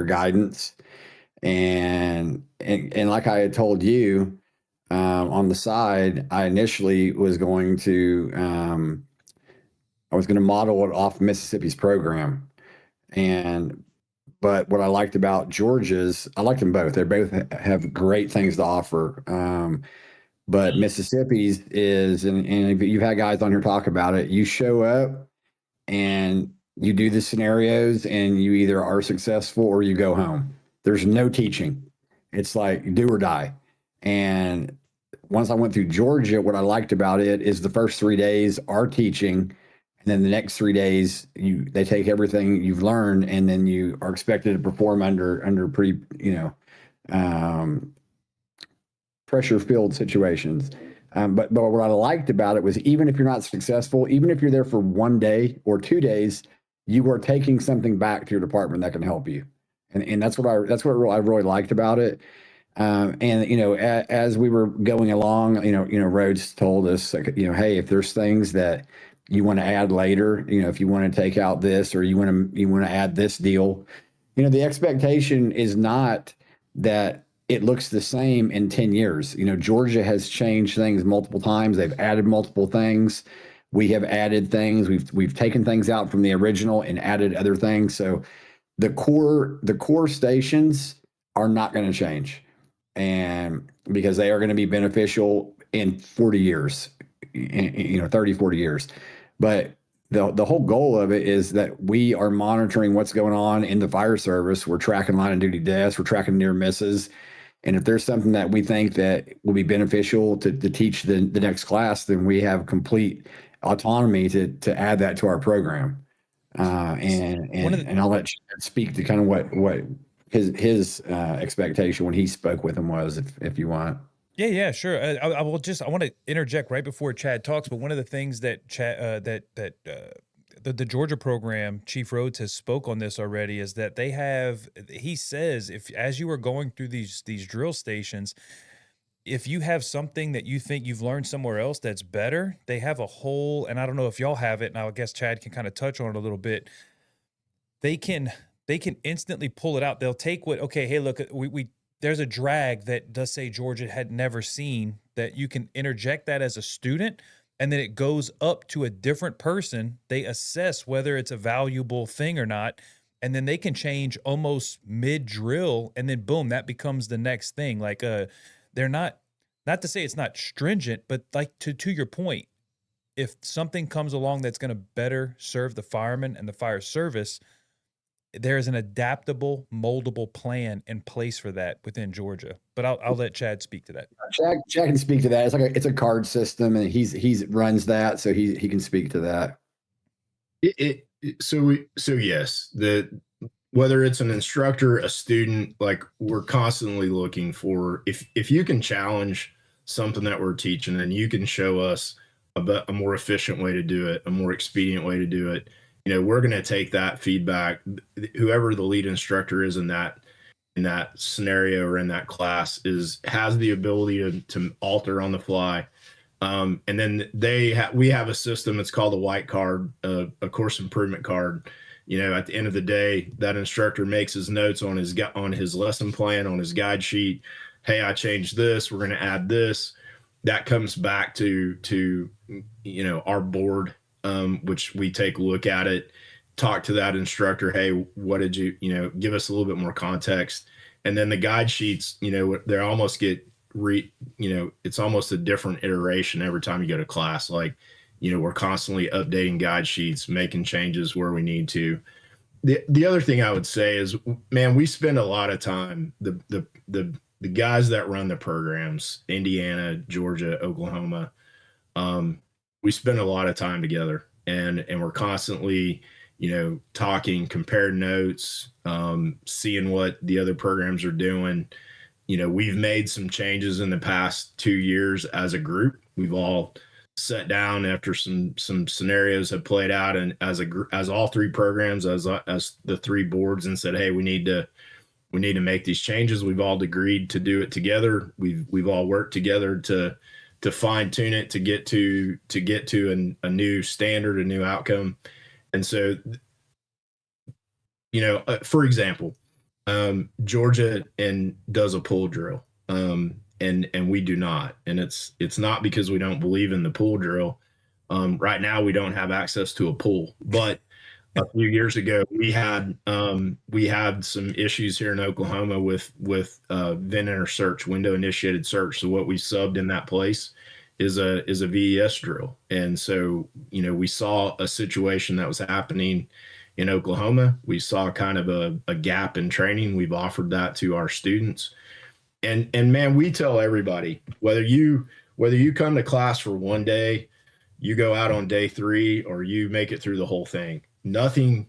B: guidance, and like I had told you, on the side, I initially was going to model it off Mississippi's program, but what I liked about Georgia's, I liked them both. They both have great things to offer. But Mississippi's is, and you've had guys on here talk about it, you show up and you do the scenarios and you either are successful or you go home. There's no teaching. It's like do or die. And once I went through Georgia, what I liked about it is the first 3 days are teaching. And then the next 3 days, they take everything you've learned, and then you are expected to perform under pretty, pressure-filled situations. But what I liked about it was even if you're not successful, even if you're there for 1 day or 2 days, you are taking something back to your department that can help you. And that's what I really liked about it. As we were going along, Rhodes told us, like, hey, if there's things that you want to add later, if you want to take out this or you want to add this deal, the expectation is not that it looks the same in 10 years. You know, Georgia has changed things multiple times. They've added multiple things. We have added things. We've taken things out from the original and added other things. So the core stations are not going to change, and because they are going to be beneficial in 40 years, 30, 40 years. But the whole goal of it is that we are monitoring what's going on in the fire service. We're tracking line of duty deaths, we're tracking near misses. And if there's something that we think that will be beneficial to teach the next class, then we have complete autonomy to add that to our program. And I'll let Chad speak to kind of what his expectation when he spoke with him was, if you want.
A: Yeah, sure. I want to interject right before Chad talks, but one of the things that Chad, the Georgia program, Chief Rhodes has spoke on this already, is that he says, if as you are going through these drill stations, if you have something that you think you've learned somewhere else that's better, they have a whole, and I don't know if y'all have it, and I guess Chad can kind of touch on it a little bit. They can instantly pull it out. They'll take okay, hey, look, there's a drag that does say Georgia had never seen, that you can interject that as a student, and then it goes up to a different person. They assess whether it's a valuable thing or not, and then they can change almost mid-drill, and then boom, that becomes the next thing. Like they're not to say it's not stringent, but like to your point, if something comes along that's going to better serve the firemen and the fire service, there is an adaptable, moldable plan in place for that within Georgia. But I'll let Chad speak to that.
B: Chad can speak to that. It's a card system, and he's runs that, so he can speak to that.
C: So yes, whether it's an instructor, a student, like we're constantly looking for, if you can challenge something that we're teaching and you can show us a more efficient way to do it, a more expedient way to do it, we're going to take that feedback. Whoever the lead instructor is in that scenario or in that class has the ability to alter on the fly. And then we have a system. It's called a white card, a course improvement card. At the end of the day, that instructor makes his notes on his lesson plan, on his guide sheet. Hey, I changed this. We're going to add this. That comes back to our board, which we take a look at it, talk to that instructor. Hey, what did you give us a little bit more context? And then the guide sheets, they almost get it's almost a different iteration every time you go to class. Like, we're constantly updating guide sheets, making changes where we need to. The other thing I would say is, man, we spend a lot of time, the guys that run the programs, Indiana, Georgia, Oklahoma, we spend a lot of time together, and we're constantly, talking, comparing notes, seeing what the other programs are doing. We've made some changes in the past 2 years as a group. We've all sat down after some scenarios have played out, and as all three programs, as the three boards, and said, hey, we need to make these changes. We've all agreed to do it together. We've all worked together to fine tune it, to get to a new standard, a new outcome. And so, for example, Georgia does a pull drill, and we do not, and it's not because we don't believe in the pull drill. Right now, we don't have access to a pool, but a few years ago, we had some issues here in Oklahoma with vent enter search, window initiated search. So what we subbed in that place is a VES drill, and so we saw a situation that was happening in Oklahoma. We saw kind of a gap in training. We've offered that to our students, and man, we tell everybody, whether you come to class for one day, you go out on day 3, or you make it through the whole thing, nothing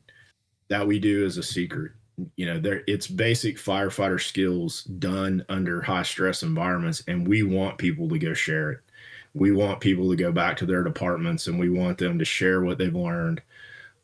C: that we do is a secret. It's basic firefighter skills done under high stress environments, and we want people to go share it. We want people to go back to their departments, and we want them to share what they've learned,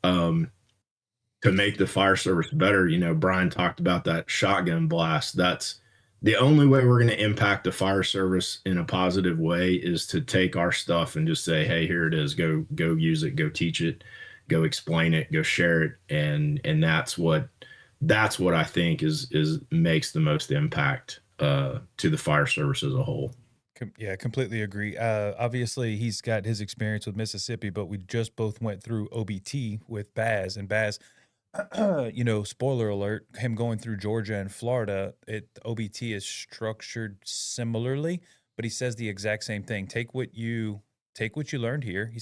C: to make the fire service better. Bryan talked about that shotgun blast. That's the only way we're going to impact the fire service in a positive way, is to take our stuff and just say, hey, here it is. Go use it, go teach it, go explain it, go share it. And that's what I think is makes the most impact to the fire service as a whole.
A: Yeah, completely agree. Obviously, he's got his experience with Mississippi, but we just both went through OBT with Baz, and Baz, spoiler alert, him going through Georgia and Florida, OBT is structured similarly, but he says the exact same thing. Take what you learned here. He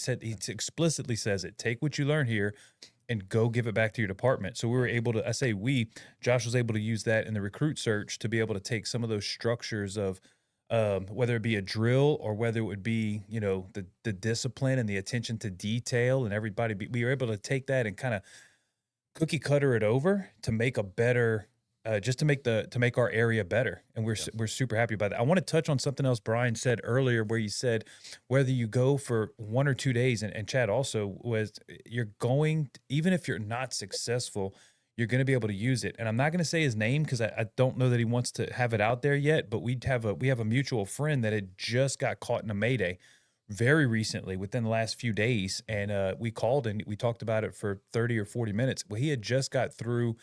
A: explicitly says it. Take what you learned here and go give it back to your department. So we were able to, Josh was able to use that in the recruit search to be able to take some of those structures of whether it be a drill or whether it would be, the discipline and the attention to detail and we were able to take that and kind of cookie cutter it over to make a better, just to make our area better. And we're super happy about that. I want to touch on something else Bryan said earlier, where you said whether you go for 1 or 2 days, and Chad also was, even if you're not successful, you're going to be able to use it. And I'm not going to say his name because I don't know that he wants to have it out there yet, but we have a mutual friend that had just got caught in a Mayday very recently within the last few days. And we called and we talked about it for 30 or 40 minutes. Well, he had just got through,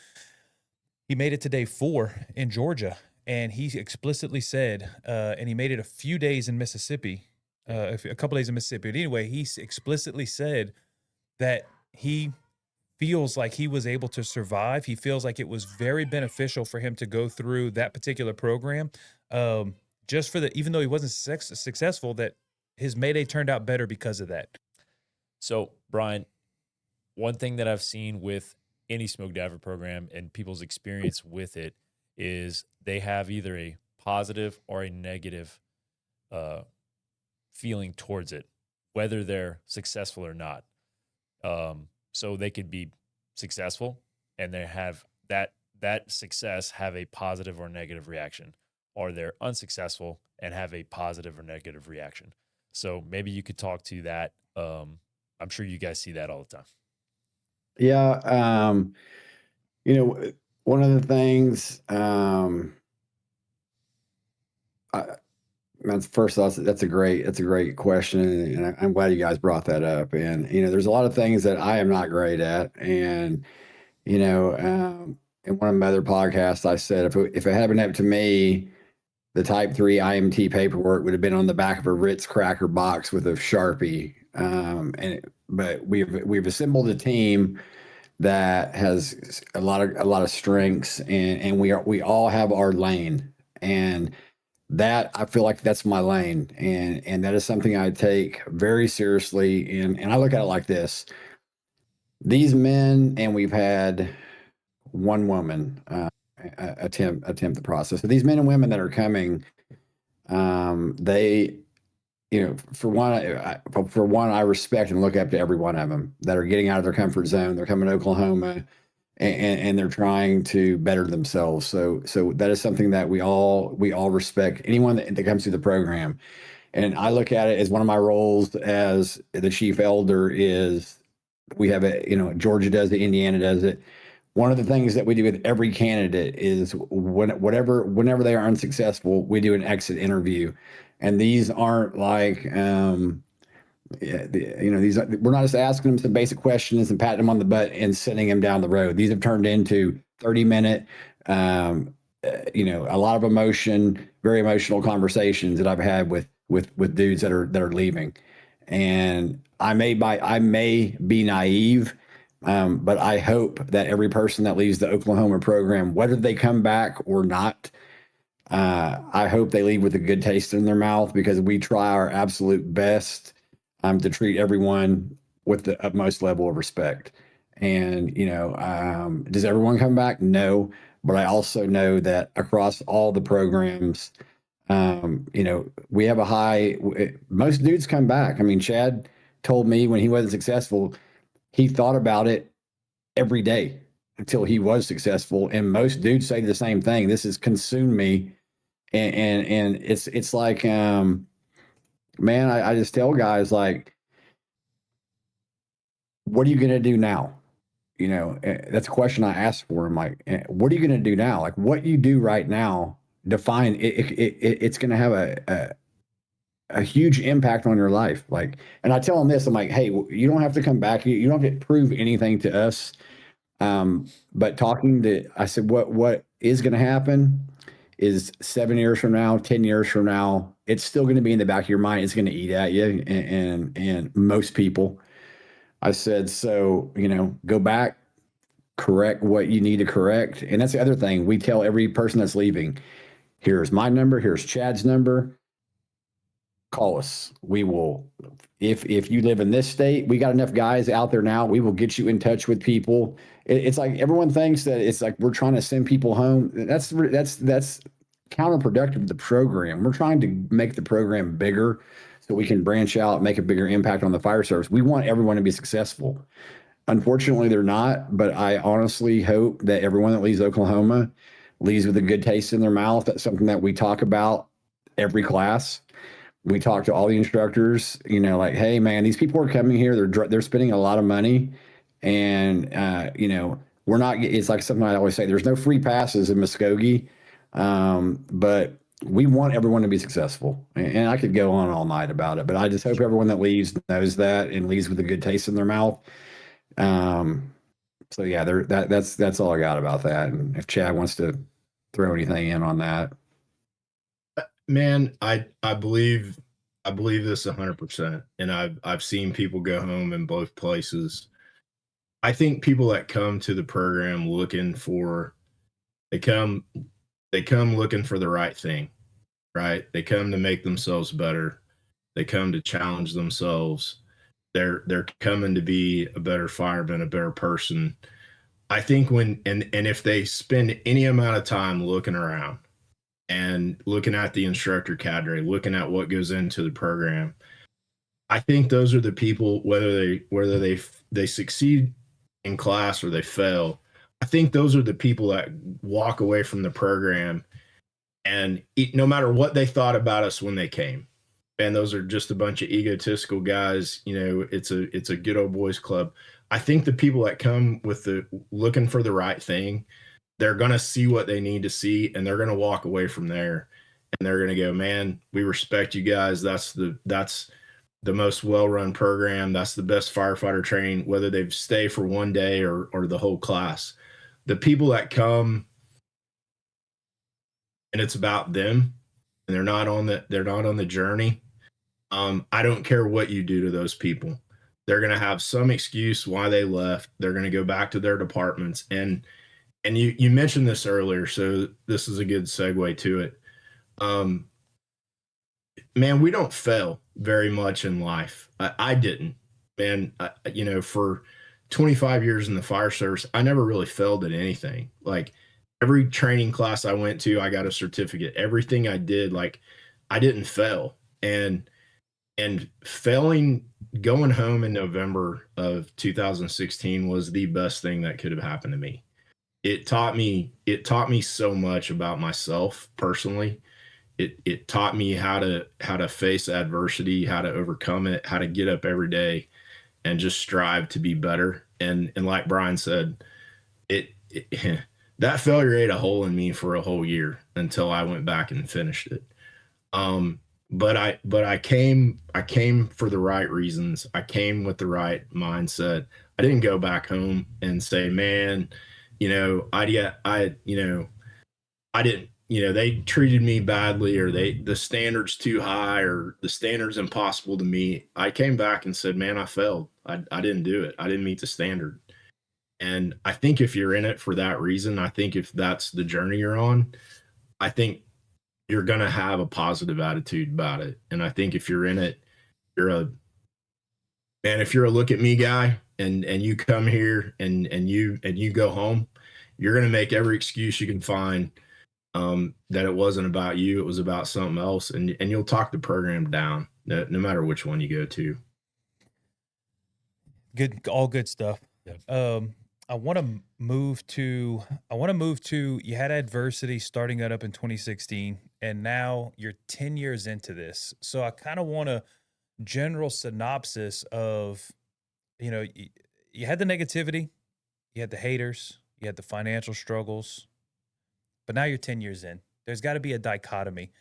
A: he made it to day 4 in Georgia, and he explicitly said, and he made it a few days in Mississippi, a couple days in Mississippi. But anyway, he explicitly said that he feels like he was able to survive. He feels like it was very beneficial for him to go through that particular program. Just for even though he wasn't successful, that his Mayday turned out better because of that.
D: So, Bryan, one thing that I've seen with any smoke diver program and people's experience with it is they have either a positive or a negative feeling towards it, whether they're successful or not. So they could be successful and they have that success have a positive or negative reaction, or they're unsuccessful and have a positive or negative reaction. So maybe you could talk to that. I'm sure you guys see that all the time.
B: Yeah. One of the things, that's a great question. And I'm glad you guys brought that up. And, there's a lot of things that I am not great at. And, in one of my other podcasts, I said, if it had been up to me, the type 3 IMT paperwork would have been on the back of a Ritz cracker box with a Sharpie. But we've assembled a team that has a lot of strengths, and we all have our lane, and that I feel like that's my lane, and that is something I take very seriously. And I look at it like this: these men, and we've had one woman attempt the process. So these men and women that are coming, they, for one, I respect and look up to every one of them that are getting out of their comfort zone. They're coming to Oklahoma, and they're trying to better themselves. So that is something that we all respect. Anyone that comes through the program, and I look at it as one of my roles as the chief elder is, we have Georgia does it, Indiana does it. One of the things that we do with every candidate is whenever they are unsuccessful, we do an exit interview. And these aren't like, we're not just asking them some basic questions and patting them on the butt and sending them down the road. These have turned into 30-minute, a lot of emotion, very emotional conversations that I've had with dudes that are leaving. And I may be naive, but I hope that every person that leaves the Oklahoma program, whether they come back or not, I hope they leave with a good taste in their mouth, because we try our absolute best to treat everyone with the utmost level of respect. And, does everyone come back? No. But I also know that across all the programs, we have most dudes come back. I mean, Chad told me when he wasn't successful, he thought about it every day until he was successful. And most dudes say the same thing. This has consumed me. And it's like, man, I just tell guys, like, what are you going to do now? That's a question I ask for him. Like, what are you going to do now? Like, what you do right now, define it's going to have a huge impact on your life. Like, and I tell them this, I'm like, hey, you don't have to come back. You don't have to prove anything to us. But I said, what is going to happen is 7 years from now, 10 years from now, it's still going to be in the back of your mind. It's going to eat at you. And most people, I said, so, go back, correct what you need to correct. And that's the other thing. We tell every person that's leaving, here's my number, here's Chad's number. Call us. We will, if you live in this state, we got enough guys out there now. We will get you in touch with people. It's like everyone thinks that it's like we're trying to send people home. That's counterproductive to the program. We're trying to make the program bigger so we can branch out, make a bigger impact on the fire service. We want everyone to be successful. Unfortunately, they're not, but I honestly hope that everyone that leaves Oklahoma leaves with a good taste in their mouth. That's something that we talk about every class. We talk to all the instructors, like, hey, man, these people are coming here. They're spending a lot of money. And, we're not, it's like something I always say, there's no free passes in Muskogee. But we want everyone to be successful. And I could go on all night about it, but I just hope everyone that leaves knows that and leaves with a good taste in their mouth. So yeah, that's all I got about that. And if Chad wants to throw anything in on that.
C: Man, I believe this 100%, and I've seen people go home in both places. I think people that come to the program they come looking for the right thing, right? They come to make themselves better. They come to challenge themselves. They're coming to be a better fireman, a better person. I think and if they spend any amount of time looking around and looking at the instructor cadre, looking at what goes into the program, I think those are the people, whether they succeed in class or they fail, I think those are the people that walk away from the program and no matter what they thought about us when they came, and those are just a bunch of egotistical guys, it's a good old boys club. I think the people that come with the looking for the right thing, they're going to see what they need to see, and they're going to walk away from there, and they're going to go, man, we respect you guys. That's the most well-run program. That's the best firefighter training, whether they stay for one day or the whole class. The people that come and it's about them and they're not on the journey, I don't care what you do to those people. They're going to have some excuse why they left. They're going to go back to their departments. And you mentioned this earlier, so this is a good segue to it. Man, we don't fail very much in life. I didn't, man. For 25 years in the fire service, I never really failed at anything. Like every training class I went to, I got a certificate. Everything I did, like I didn't fail. And failing, going home in November of 2016 was the best thing that could have happened to me. It taught me so much about myself personally. It taught me how to face adversity, how to overcome it, how to get up every day and just strive to be better. And like Bryan said, that failure ate a hole in me for a whole year until I went back and finished it. But I came for the right reasons. I came with the right mindset. I didn't go back home and say, man, I didn't, they treated me badly, or the standard's too high, or the standard's impossible to meet. I came back and said, man, I failed. I didn't do it. I didn't meet the standard. And I think if you're in it for that reason, I think if that's the journey you're on, I think you're going to have a positive attitude about it. And I think if you're in it, if you're a look at me guy and you come here and you go home, you're going to make every excuse you can find that it wasn't about you, it was about something else, and you'll talk the program down no matter which one you go to.
A: Good, all good stuff.
D: Yeah.
A: I want to move to you had adversity starting that up in 2016, and now you're 10 years into this. So I kind of want a general synopsis of, you had the negativity, you had the haters, you had the financial struggles, but now you're 10 years in. There's got to be a dichotomy.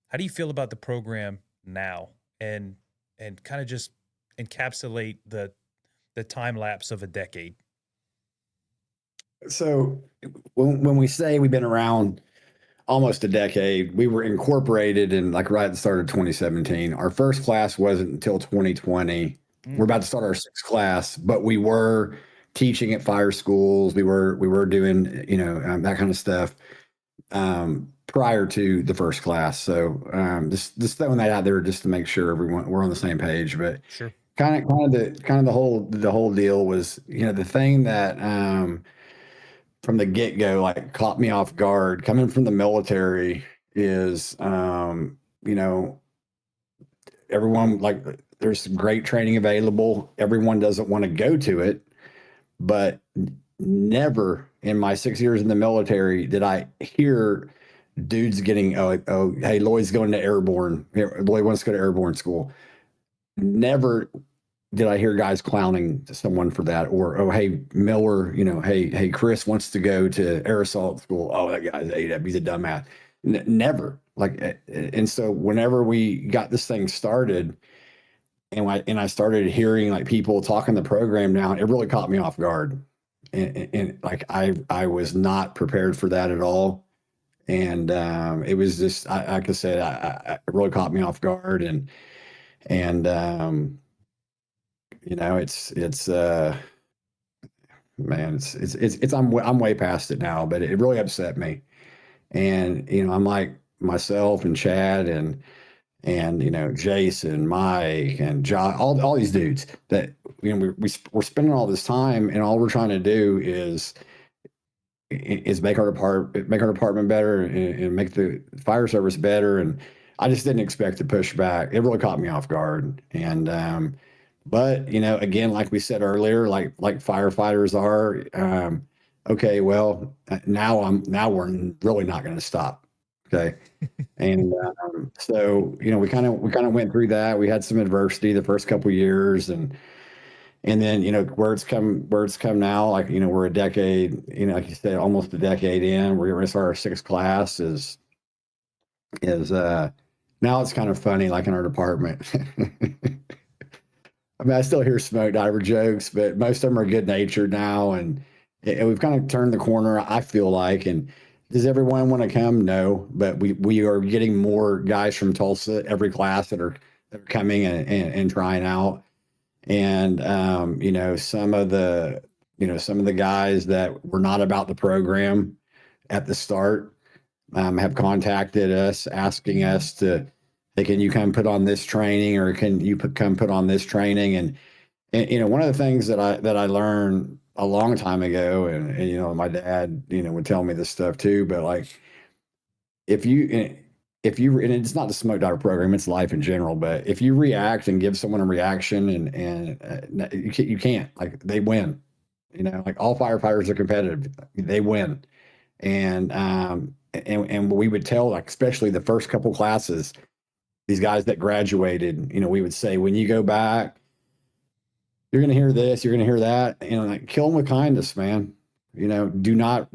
A: How do you feel about the program now, and kind of just encapsulate the time lapse of a decade?
B: So when we say we've been around almost a decade. We were incorporated in like right at the start of 2017. Our first class wasn't until 2020. We're about to start our sixth class, but we were teaching at fire schools. We were doing, you know, that kind of stuff prior to the first class. So just throwing that out there just to make sure we're on the same page. But
D: Sure.
B: kind of the whole deal was, you know, the thing that from the get-go like caught me off guard coming from the military is you know, everyone, like, there's great training available. Everyone doesn't want to go to it, but never in my 6 years in the military did I hear dudes getting, oh, hey, Lloyd's going to airborne. Lloyd wants to go to airborne school. Never did I hear guys clowning someone for that, or, oh, hey, Miller, you know, hey, Chris wants to go to air assault school. Oh, that guy's ADAP. He's a dumbass. Never. Like, and so whenever we got this thing started, and I started hearing like people talking the program down, it really caught me off guard. And like I was not prepared for that at all. And it was just, like I said, it really caught me off guard. And you know, man, I'm way past it now, but it really upset me. And, you know, I'm like myself and Chad and you know, Jason, Mike, and John, all these dudes that, you know, we're spending all this time, and all we're trying to do is make our department better, and make the fire service better. And I just didn't expect to push back. It really caught me off guard. And but, you know, again, like we said earlier, like firefighters are, okay, well, now we're really not going to stop. Okay. And so, you know, we kind of went through that. We had some adversity the first couple of years, and then, you know, where it's come now, like, you know, we're a decade, you know, like you said, almost a decade in. We're going to start our sixth class is now it's kind of funny, like in our department. I mean, I still hear smoke diver jokes, but most of them are good natured now, and we've kind of turned the corner, I feel like. And does everyone want to come? No, but we are getting more guys from Tulsa every class that are coming and trying out. And you know, some of the guys that were not about the program at the start have contacted us asking us to, hey, can you come put on this training, or can you come put on this training? And you know, one of the things that I learned a long time ago, and you know, my dad, you know, would tell me this stuff too, but like, if you and it's not the smoke diver program, it's life in general, but if you react and give someone a reaction, and you can't, like, they win, you know, like, all firefighters are competitive, they win. And we would tell, like, especially the first couple classes, these guys that graduated, you know, we would say, when you go back, you're going to hear this, you're going to hear that, you know, like, kill them with kindness, man. You know, do not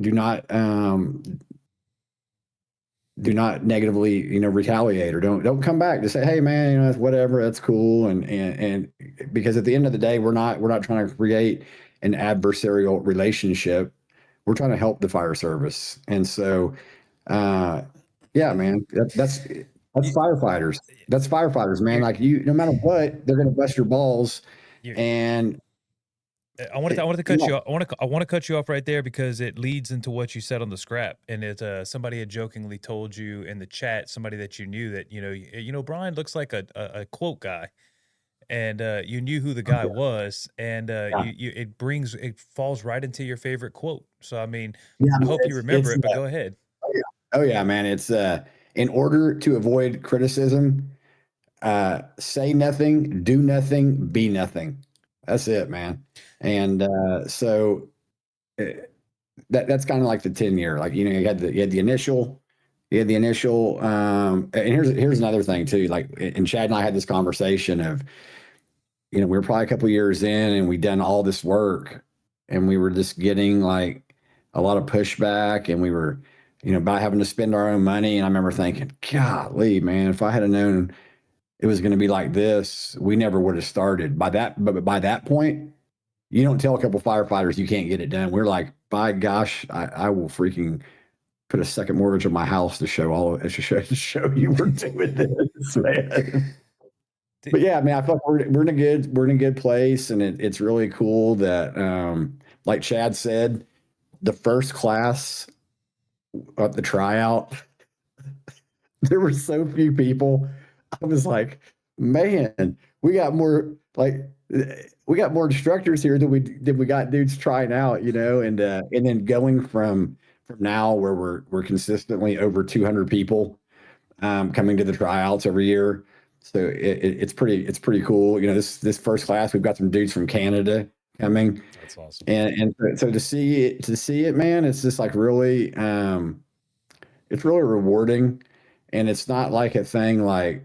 B: negatively, you know, retaliate, or don't come back to say, hey, man, you know, whatever, that's cool. And because at the end of the day, we're not trying to create an adversarial relationship. We're trying to help the fire service. And so, yeah, man, that's firefighters. That's firefighters, man. Like, you, no matter what, they're going to bust your balls. And
A: I wanted to cut you off. I want to cut you off right there, because it leads into what you said on the scrap. And it's somebody had jokingly told you in the chat, somebody that you knew, that, you know, Bryan looks like a quote guy, and you knew who the guy was, and it falls right into your favorite quote. So I mean, I hope you remember it, but go ahead.
B: Oh yeah, man. It's in order to avoid criticism, say nothing, do nothing, be nothing. That's it, man. And so that's kind of like the 10-year. Like, you know, you had the initial, and here's another thing too. Like, and Chad and I had this conversation of, you know, we were probably a couple years in, and we'd done all this work, and we were just getting like a lot of pushback, and we were, you know, about having to spend our own money. And I remember thinking, golly, man, if I had known it was going to be like this, we never would have started. But by that point, you don't tell a couple firefighters you can't get it done. We're like, by gosh, I will freaking put a second mortgage on my house to show all of it, to show you we're doing this, man. But yeah, I mean, I feel like we're in a good place, and it's really cool that, like Chad said, the first class at the tryout, there were so few people. I was like, man, we got more instructors here than we got dudes trying out, and then going from now where we're consistently over 200 people coming to the tryouts every year. So it's pretty cool. This first class, we've got some dudes from Canada coming,
D: That's awesome.
B: and so to see it, man, it's just like really, it's really rewarding, and it's not like a thing like,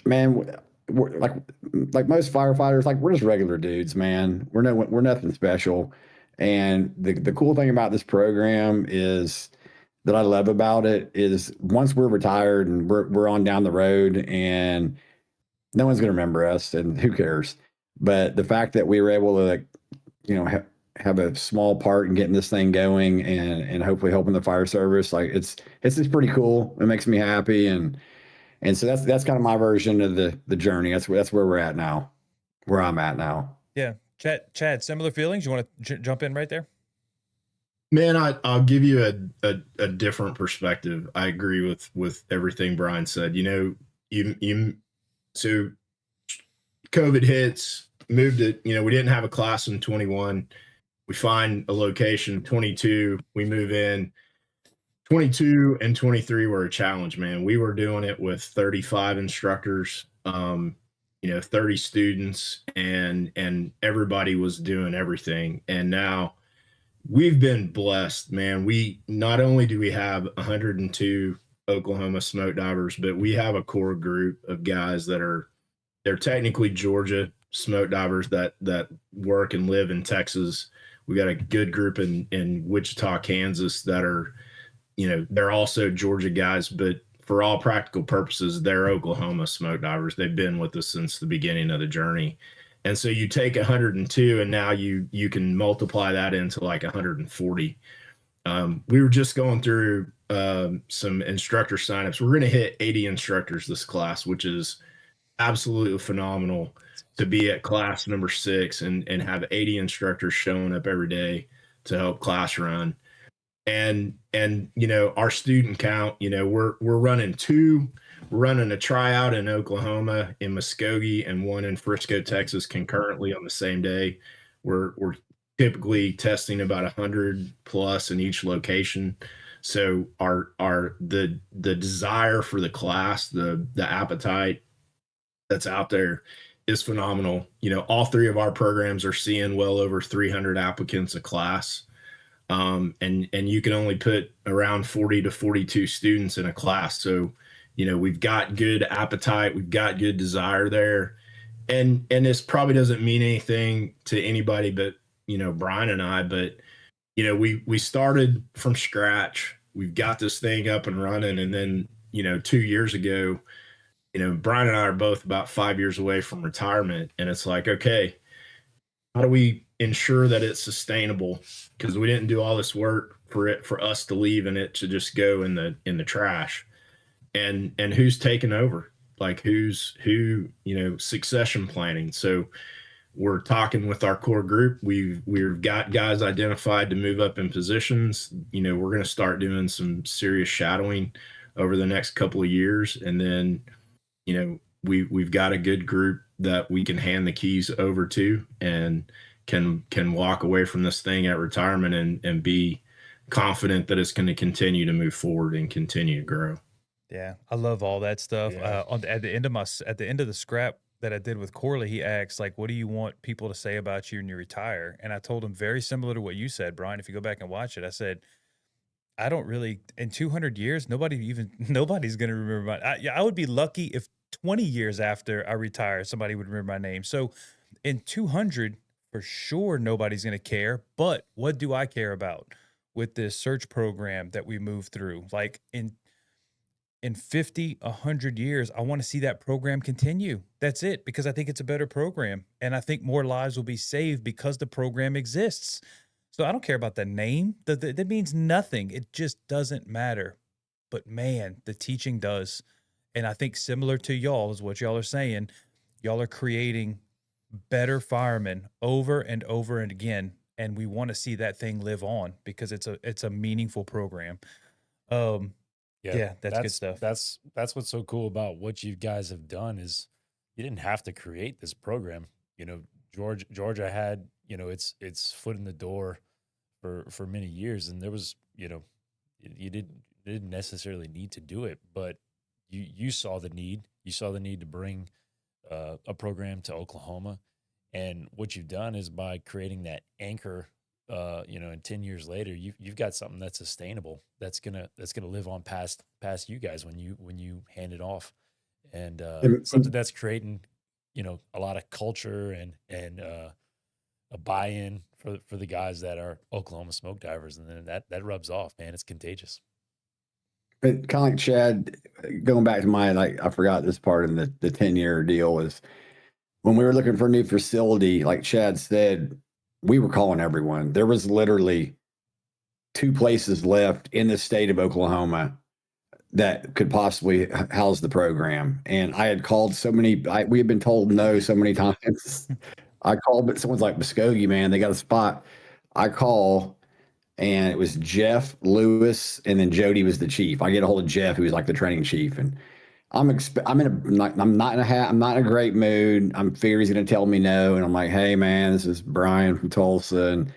B: man, we're like most firefighters, like we're just regular dudes, man. We're nothing special. And the cool thing about this program is that I love about it is once we're retired and we're on down the road and no one's going to remember us, and who cares? But the fact that we were able to, like, have a small part in getting this thing going and hopefully helping the fire service, like it's just pretty cool. It makes me happy, and so that's kind of my version of the journey. That's where we're at now, where I'm at now.
A: Yeah, Chad, similar feelings. You want to jump in right there?
C: Man, I'll give you a different perspective. I agree with everything Bryan said. So COVID hits, moved it. We didn't have a class in 21. We find a location, 22. We move in. 22 and 23 were a challenge, man. We were doing it with 35 instructors, 30 students, and everybody was doing everything. And now we've been blessed, man. We not only do we have 102 Oklahoma smoke divers, but we have a core group of guys they're technically Georgia smoke divers that work and live in Texas. We got a good group in Wichita, Kansas that are, they're also Georgia guys, but for all practical purposes, they're Oklahoma smoke divers. They've been with us since the beginning of the journey. And so you take 102 and now you can multiply that into like 140. We were just going through some instructor signups. We're going to hit 80 instructors this class, which is absolutely phenomenal to be at class number 6 and have 80 instructors showing up every day to help class run. And our student count, we're running a tryout in Oklahoma, in Muskogee, and one in Frisco, Texas concurrently on the same day. We're typically testing about 100 plus in each location. So the desire for the class, the appetite that's out there is phenomenal. All 3 of our programs are seeing well over 300 applicants a class. And you can only put around 40 to 42 students in a class. So, we've got good appetite, we've got good desire there. And this probably doesn't mean anything to anybody but, Bryan and I, but, we started from scratch. We've got this thing up and running. And then, 2 years ago, Bryan and I are both about 5 years away from retirement. And it's like, okay, how do we ensure that it's sustainable? Because we didn't do all this work for us to leave and it to just go in the trash. And who's taking over? Like who, succession planning. So we're talking with our core group. We've got guys identified to move up in positions. We're going to start doing some serious shadowing over the next couple of years. And then, we've got a good group that we can hand the keys over to and can walk away from this thing at retirement and be confident that it's going to continue to move forward and continue to grow.
A: Yeah, I love all that stuff.
D: Yeah.
A: At the end of the scrap that I did with Corley, he asked, like, what do you want people to say about you when you retire? And I told him very similar to what you said, Bryan. If you go back and watch it, I said, I don't really, in 200 years, nobody's going to remember I would be lucky if 20 years after I retire, somebody would remember my name. So in 200, for sure, nobody's going to care. But what do I care about with this search program that we move through? Like in 50, 100 years, I want to see that program continue. That's it, because I think it's a better program. And I think more lives will be saved because the program exists. So I don't care about the name. That means nothing. It just doesn't matter. But man, the teaching does. And I think similar to y'all is what y'all are saying. Y'all are creating better firemen over and over and again. And we want to see that thing live on because it's a meaningful program. Yeah, that's good stuff.
D: That's what's so cool about what you guys have done is you didn't have to create this program. You know, Georgia had, you know, its foot in the door for many years, and there was, you know, you didn't necessarily need to do it, but you saw the need. You saw the need to bring a program to Oklahoma, and what you've done is by creating that anchor. You know, and 10 years later, you've got something that's sustainable. That's gonna live on past you guys when you hand it off, and something that's creating, you know, a lot of culture and a buy-in for the guys that are Oklahoma smoke divers, and then that rubs off, man. It's contagious.
B: But kind of like Chad, going back to my, like, I forgot this part in the 10-year deal was when we were looking for a new facility, like Chad said, we were calling everyone. There was literally 2 places left in the state of Oklahoma that could possibly house the program. And I had called so many, we had been told no so many times. I called, but someone's like, Muskogee, man, they got a spot. I call, and it was Jeff, Lewis, and then Jody was the chief. I get a hold of Jeff, who was like the training chief, and I'm not in a great mood. I'm fear he's going to tell me no, and I'm like, hey man, this is Bryan from Tulsa, and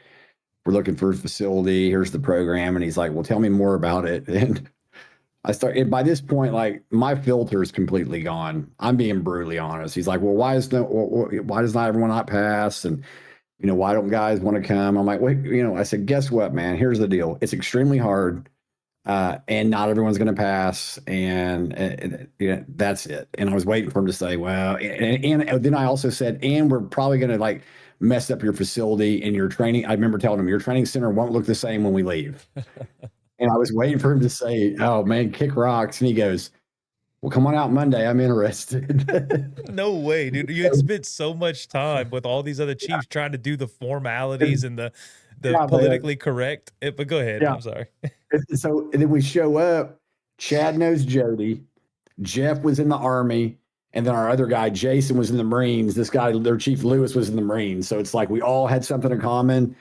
B: we're looking for a facility. Here's the program, and he's like, well, tell me more about it. And and by this point, like, my filter is completely gone. I'm being brutally honest. He's like, well, why does not everyone not pass? And, you know, why don't guys want to come? I'm like, wait, you know, I said, guess what, man? Here's the deal. It's extremely hard. And not everyone's going to pass. And you know, that's it. And I was waiting for him to say, well, and then I also said, and we're probably going to like mess up your facility and your training. I remember telling him your training center won't look the same when we leave. And I was waiting for him to say, oh man, kick rocks. And he goes, well, come on out Monday. I'm interested.
A: No way, dude. You had spent so much time with all these other chiefs trying to do the formalities and the politically correct. But go ahead.
B: Yeah.
A: I'm sorry.
B: So then we show up. Chad knows Jody. Jeff was in the Army. And then our other guy, Jason, was in the Marines. This guy, their chief, Lewis, was in the Marines. So it's like we all had something in common.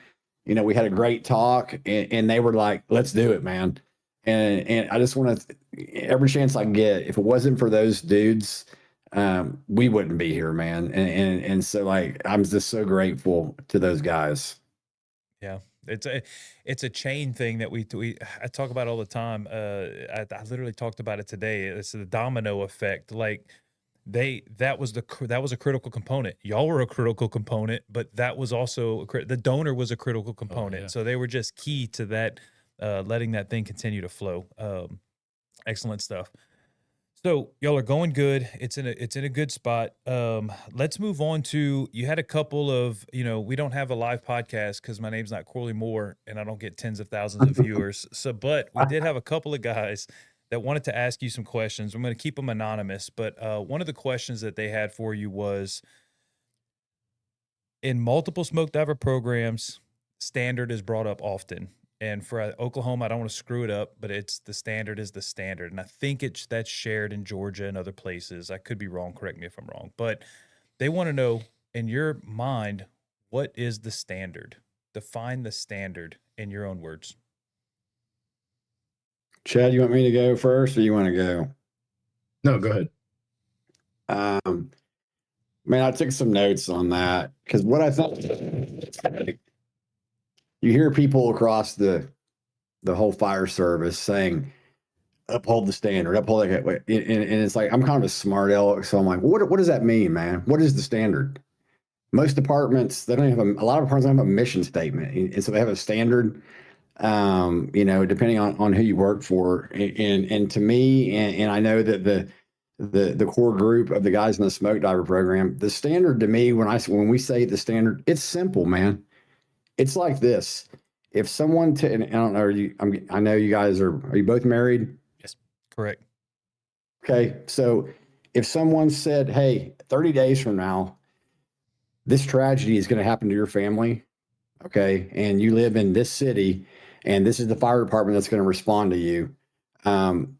B: You know, we had a great talk, and they were like, let's do it, man. And I just want to, every chance I get, if it wasn't for those dudes, we wouldn't be here, man. And so, like, I'm just so grateful to those guys.
A: Yeah. It's a chain thing that I talk about all the time. I literally talked about it today. It's the domino effect. Like, that was a critical component. Y'all were a critical component, but that was also the donor was a critical component.
D: yeah.
A: So they were just key to that, letting that thing continue to flow. Excellent stuff. So y'all are going good. It's in a good spot. Let's move on to, you had a couple of, you know, we don't have a live podcast because my name's not Corley Moore and I don't get tens of thousands of viewers. So, but we did have a couple of guys that wanted to ask you some questions. I'm going to keep them anonymous, but one of the questions that they had for you was, in multiple smoke diver programs, standard is brought up often. And for Oklahoma, I don't want to screw it up, but the standard is the standard. And I think that's shared in Georgia and other places. I could be wrong. Correct me if I'm wrong. But they want to know, in your mind, what is the standard? Define the standard in your own words.
B: Chad, you want me to go first or you want to go?
C: No, go ahead.
B: Man, I took some notes on that because what I thought, you hear people across the whole fire service saying, uphold the standard, uphold it. And it's like, I'm kind of a smart aleck. So I'm like, what does that mean, man? What is the standard? Most departments, they don't have a lot of departments don't have a mission statement. And so they have a standard, you know, depending on who you work for. And to me, and I know that the core group of the guys in the smoke diver program, the standard to me, when we say the standard, it's simple, man. It's like this. If someone, and I don't know, I know you guys are you both married?
A: Yes, correct.
B: Okay. So if someone said, hey, 30 days from now, this tragedy is going to happen to your family, okay, and you live in this city, and this is the fire department that's going to respond to you. Um,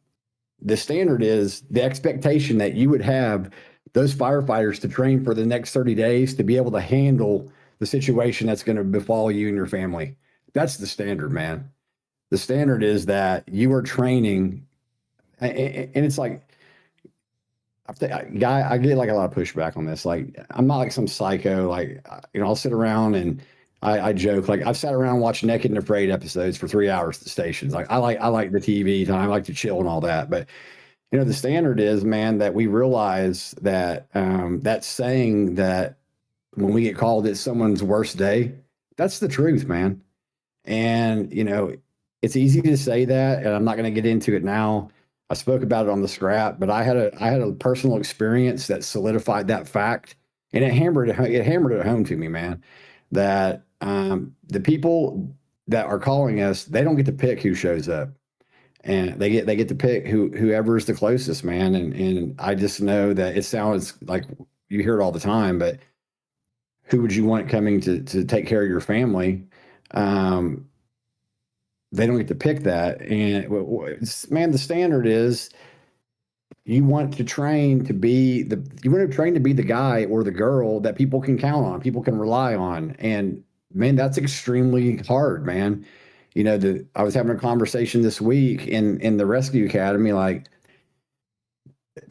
B: the standard is the expectation that you would have those firefighters to train for the next 30 days to be able to handle the situation that's going to befall you and your family. That's the standard, man. The standard is that you are training, and it's like, I get like a lot of pushback on this. Like, I'm not like some psycho. Like, I'll sit around and I joke. Like, I've sat around and watched Naked and Afraid episodes for 3 hours at the stations. Like, I like the TV time. I like to chill and all that. But the standard is, man, that we realize that that saying that when we get called it's someone's worst day, that's the truth, man. And it's easy to say that, and I'm not going to get into it now. I spoke about it on the scrap, but I had a personal experience that solidified that fact, and it hammered it home to me, man, that the people that are calling us, they don't get to pick who shows up, and they get to pick whoever's the closest, man. And I just know that it sounds like you hear it all the time, but who would you want coming to take care of your family? Um, they don't get to pick that. And man, the standard is you want to train to be the guy or the girl that people can count on, people can rely on. And man, that's extremely hard, man. I was having a conversation this week in the rescue academy, like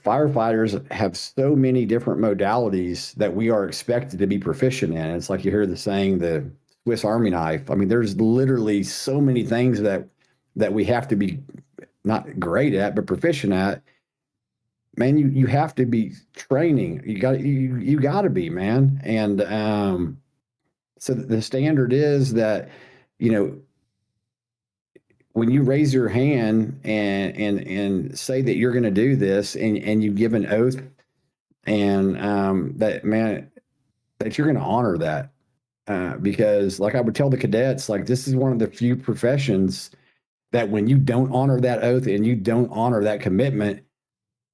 B: firefighters have so many different modalities that we are expected to be proficient in. It's like you hear the saying, the Swiss Army knife. I mean, there's literally so many things that we have to be not great at, but proficient at. Man, you have to be training. You got to be, man. And so the standard is that, you know, when you raise your hand and say that you're going to do this, and you give an oath, and that, man, that you're going to honor that, because like I would tell the cadets, like, this is one of the few professions that when you don't honor that oath and you don't honor that commitment,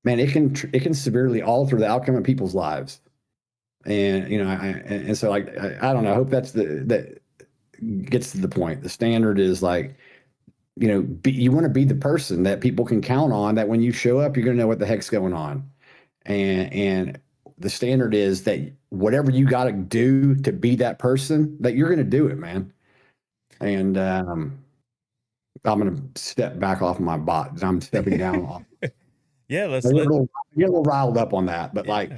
B: man, it can severely alter the outcome of people's lives. And and so, like, I don't know, I hope that gets to the point. The standard is like, you want to be the person that people can count on, that when you show up, you're going to know what the heck's going on. And the standard is that whatever you got to do to be that person, that you're going to do it, man. And I'm going to step back off my bot. I'm stepping down off.
D: Yeah,
B: I get a little riled up on that, but like,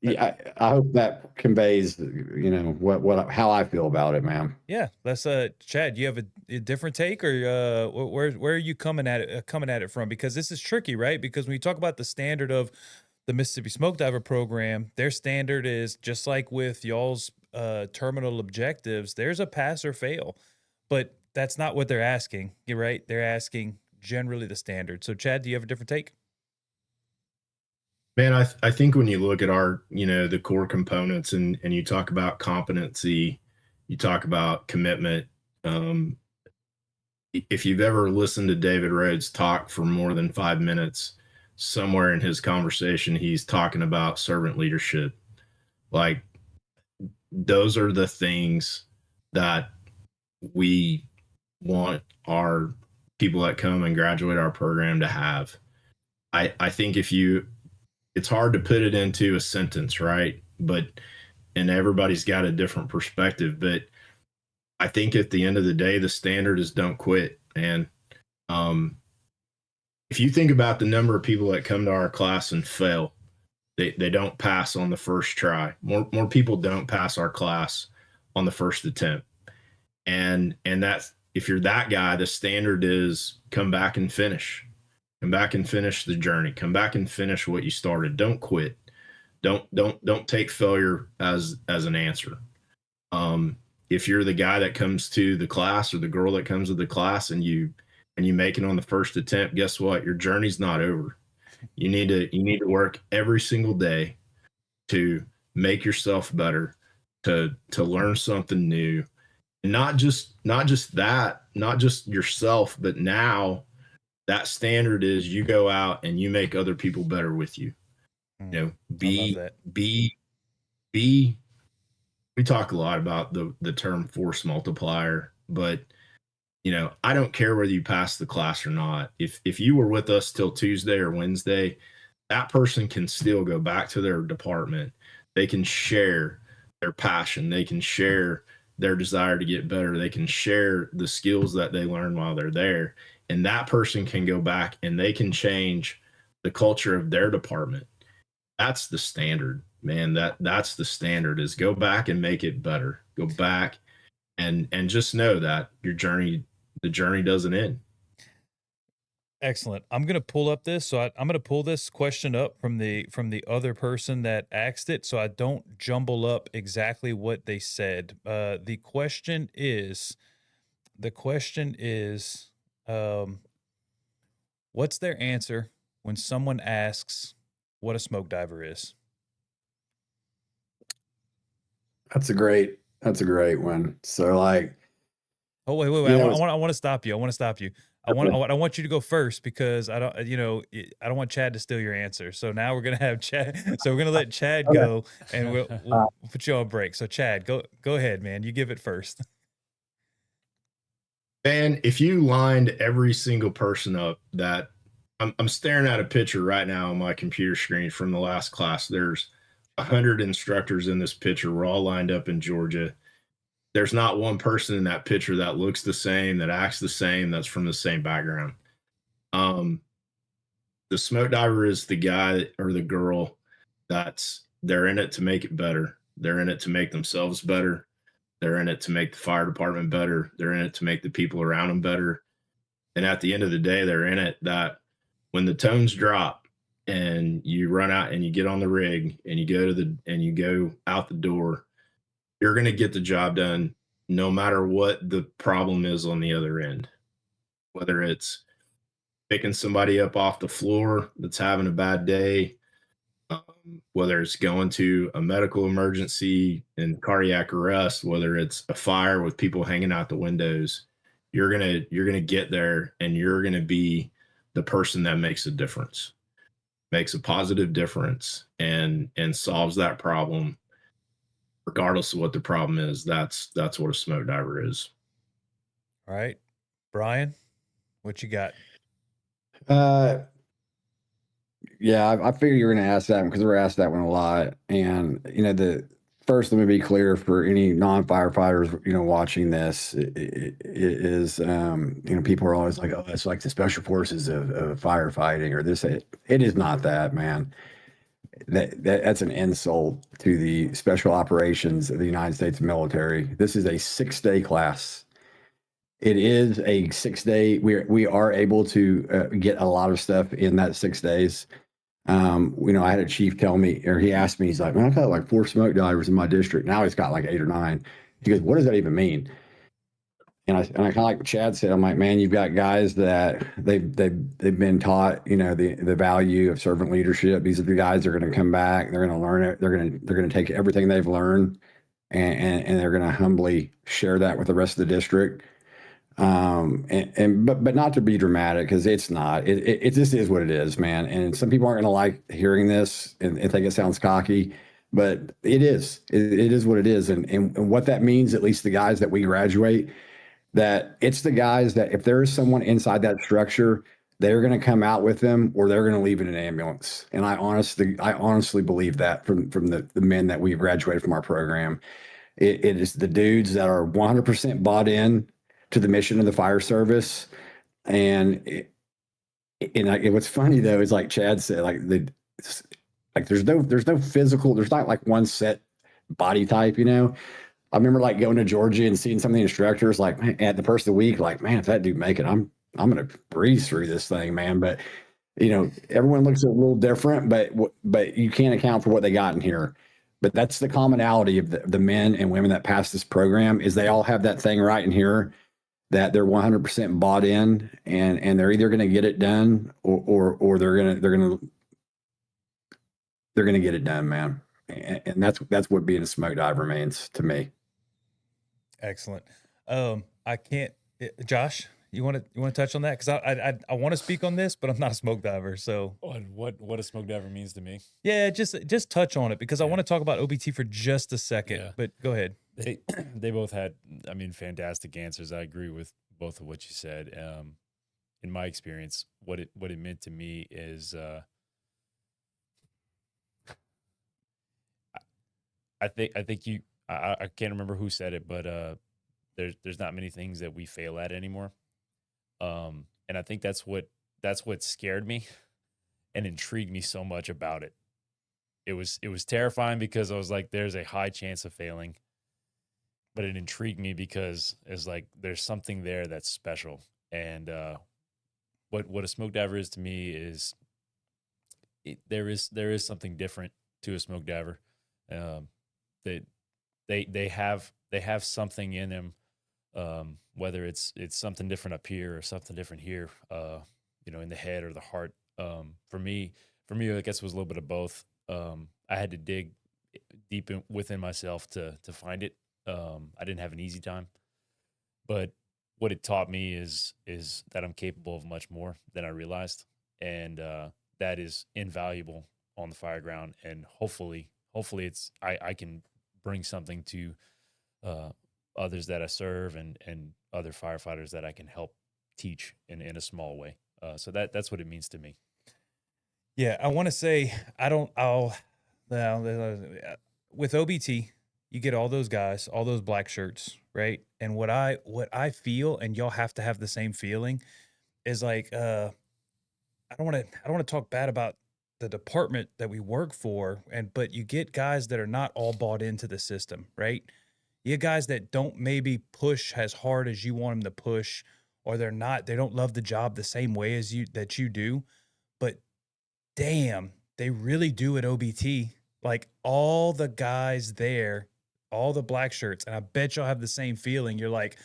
B: yeah, I hope that conveys, how I feel about it, man.
D: Yeah, let's Chad, you have a different take, or where are you coming at it from? Because this is tricky, right? Because when you talk about the standard of the Mississippi Smoke Diver program, their standard is just like with y'all's terminal objectives, there's a pass or fail. But that's not what they're asking. You're right. They're asking generally the standard. So Chad, do you have a different take?
C: Man, I think when you look at our, the core components, and you talk about competency, you talk about commitment. If you've ever listened to David Rhodes talk for more than 5 minutes, somewhere in his conversation, he's talking about servant leadership. Like, those are the things that we want our people that come and graduate our program to have. I think it's hard to put it into a sentence, right? And everybody's got a different perspective, but I think at the end of the day, the standard is don't quit. And if you think about the number of people that come to our class and fail, they don't pass on the first try. More people don't pass our class on the first attempt. And that's, if you're that guy, the standard is come back and finish. Come back and finish the journey. Come back and finish what you started. Don't quit. Don't take failure as an answer. If you're the guy that comes to the class, or the girl that comes to the class, and you make it on the first attempt, guess what? Your journey's not over. You need to work every single day to make yourself better, to learn something new. And not just that, not just yourself, but now that standard is you go out and you make other people better with you. Be we talk a lot about the term force multiplier, but I don't care whether you pass the class or not. If you were with us till Tuesday or Wednesday, that person can still go back to their department. They can share their passion. They can share their desire to get better. They can share the skills that they learn while they're there. And that person can go back and they can change the culture of their department. That's the standard, man. That's the standard, is go back and make it better. Go back and just know that the journey doesn't end.
A: Excellent. I'm going to pull up this. So I'm going to pull this question up from the other person that asked it, so I don't jumble up exactly what they said. The question is, what's their answer when someone asks what a smoke diver is?
B: That's a great one. So like,
A: Oh, wait. I want to stop you. I want you to go first, because I don't want Chad to steal your answer. So now we're going to have Chad. So we're going to let Chad go, and we'll put you on break. So Chad, go ahead, man. You give it first.
C: Man, if you lined every single person up that I'm staring at a picture right now on my computer screen from the last class. There's 100 instructors in this picture. We're all lined up in Georgia. There's not one person in that picture that looks the same, that acts the same, that's from the same background. The smoke diver is the guy or the girl they're in it to make it better. They're in it to make themselves better. They're in it to make the fire department better. They're in it to make the people around them better. And at the end of the day, they're in it that when the tones drop and you run out and you get on the rig and you go out the door, you're going to get the job done no matter what the problem is on the other end. Whether it's picking somebody up off the floor that's having a bad day, whether it's going to a medical emergency and cardiac arrest, whether it's a fire with people hanging out the windows, you're gonna get there and you're gonna be the person that makes a difference, makes a positive difference, and solves that problem, regardless of what the problem is. That's what a smoke diver is.
A: All right, Bryan, what you got?
B: Yeah, I figured you were going to ask that one because we're asked that one a lot. And, first, let me be clear for any non-firefighters, watching this, it is, people are always like, oh, it's like the special forces of firefighting or this. It is not that, man. That's an insult to the special operations of the United States military. This is a 6-day class. It is a 6-day. We are able to get a lot of stuff in that 6 days. I had a chief tell me, or he asked me, he's like, man, I've got like 4 smoke divers in my district. Now he's got like 8 or 9. He goes, what does that even mean? And I kind of like what Chad said. I'm like, man, you've got guys that they've been taught, the value of servant leadership. These are the guys that are going to come back. They're going to learn it. They're going to take everything they've learned and they're going to humbly share that with the rest of the district. But not to be dramatic, because it's not. It just is what it is, man. And some people aren't going to like hearing this and think it sounds cocky, but it is. It is what it is, and what that means, at least the guys that we graduate, that it's the guys that if there is someone inside that structure, they're going to come out with them or they're going to leave in an ambulance. And I honestly believe that from the men that we graduated from our program. It is the dudes that are 100% bought in to the mission of the fire service. And what's funny though is, like Chad said, there's no physical, there's not like one set body type. I remember like going to Georgia and seeing some of the instructors, like, man, at the first of the week, like, man, if that dude make it, I'm gonna breeze through this thing, man. But everyone looks a little different, but you can't account for what they got in here. But that's the commonality of the men and women that pass this program, is they all have that thing right in here, that they're 100% bought in, and they're either going to get it done or they're going to get it done, man. And that's what being a smoke diver means to me.
A: Excellent. I can't, Josh, You want to touch on that? Because I want to speak on this, but I'm not a smoke diver. So
D: What a smoke diver means to me.
A: yeah, just touch on it because I
D: Yeah.
A: want to talk about OBT for just a second.
D: Yeah.
A: But go ahead.
D: They both had, I mean, fantastic answers. I agree with both of what you said. In my experience, what it meant to me is I think you I can't remember who said it, but there's not many things that we fail at anymore. And I think that's what scared me and intrigued me so much about it. It was terrifying because I was like, there's a high chance of failing, but it intrigued me because it's like there's something there that's special. And what a smoke diver is to me is there is something different to a smoke diver. They have something in them, whether it's something different up here or something different here, in the head or the heart. For me, I guess it was a little bit of both. I had to dig deep within myself to find it. I didn't have an easy time, but what it taught me is that I'm capable of much more than I realized, and that is invaluable on the fire ground. And hopefully, it's I can bring something to others that I serve and other firefighters that I can help teach in a small way. So that's what it means to me.
A: Yeah, I want to say with OBT, you get all those guys, all those black shirts, right? And what I feel, and y'all have to have the same feeling, is like I don't want to talk bad about the department that we work for, but you get guys that are not all bought into the system, right? You get guys that don't maybe push as hard as you want them to push, or they don't love the job the same way as you do, but damn, they really do at OBT. Like all the guys there, all the black shirts, and I bet y'all have the same feeling. You're like,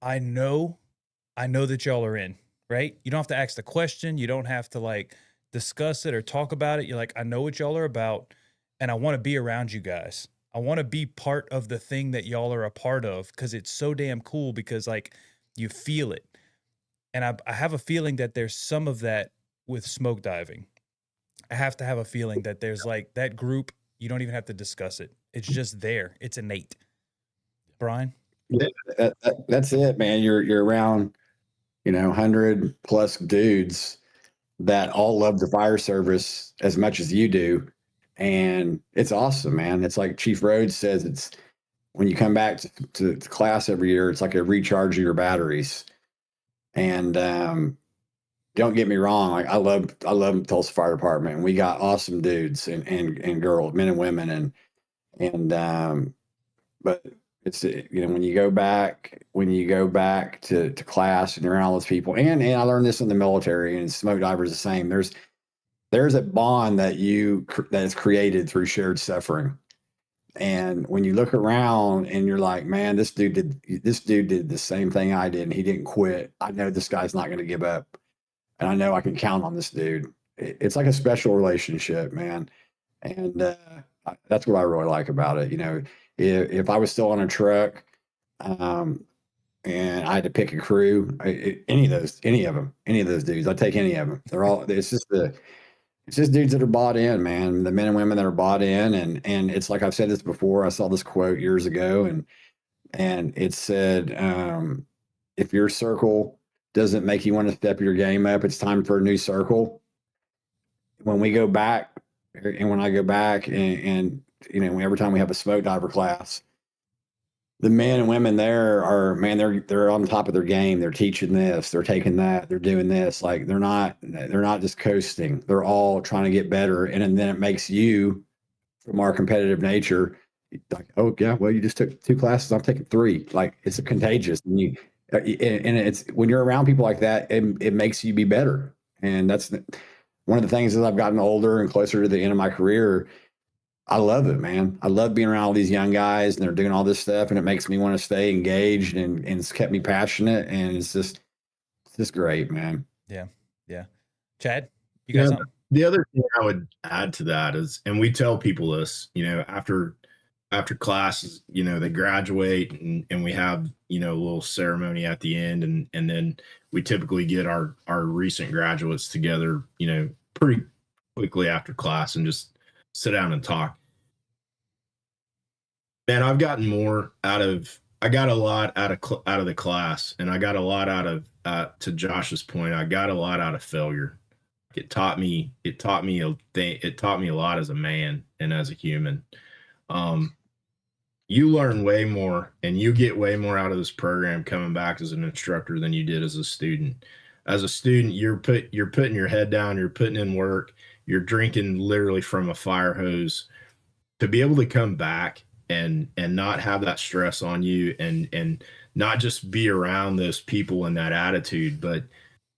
A: I know that y'all are in, right? You don't have to ask the question. You don't have to like discuss it or talk about it. You're like, I know what y'all are about, and I want to be around you guys. I want to be part of the thing that y'all are a part of because it's so damn cool because like you feel it. And I have a feeling that there's some of that with smoke diving. I have to have a feeling that there's like that group, you don't even have to discuss it. It's just there. It's innate. Bryan?
B: Yeah, that's it, man. You're around, 100+ dudes that all love the fire service as much as you do. And it's awesome, man. It's like Chief Rhodes says, it's when you come back to class every year, it's like a recharge of your batteries. And don't get me wrong, like I love Tulsa Fire Department, and we got awesome dudes and girls, men and women, and but it's when you go back to class and you're around all those people, and I learned this in the military, and smoke divers the same. There's a bond that is created through shared suffering. And when you look around and you're like, man, this dude did the same thing I did, and he didn't quit. I know this guy's not going to give up, and I know I can count on this dude. It's like a special relationship, man. And that's what I really like about it. If I was still on a truck, and I had to pick a crew, any of those dudes, I'd take any of them. It's just dudes that are bought in, man. The men and women that are bought in, and it's like I've said this before. I saw this quote years ago, and it said, "If your circle doesn't make you want to step your game up, it's time for a new circle." When we go back, and when I go back, and every time we have a smoke diver class, the men and women there are, man, they're on top of their game. They're teaching this, they're taking that, they're doing this. Like they're not just coasting. They're all trying to get better. And then it makes you, from our competitive nature, like, oh yeah, well, you just took 2 classes, I'm taking 3. Like it's contagious. And it's when you're around people like that, it makes you be better. And that's one of the things as I've gotten older and closer to the end of my career. I love it, man. I love being around all these young guys, and they're doing all this stuff, and it makes me want to stay engaged, and it's kept me passionate, and it's just great, man.
A: Yeah. Chad, you got something?
C: The other thing I would add to that is, and we tell people this, after after classes, they graduate and we have, a little ceremony at the end. And then we typically get our recent graduates together, pretty quickly after class and just sit down and talk. Man, I've gotten more I got a lot out of the class, and I got a lot out of, to Josh's point, I got a lot out of failure. It taught me a lot as a man and as a human. You learn way more and you get way more out of this program coming back as an instructor than you did as a student. As a student, you're putting your head down, you're putting in work, you're drinking literally from a fire hose. To be able to come back and not have that stress on you, and not just be around those people and that attitude, but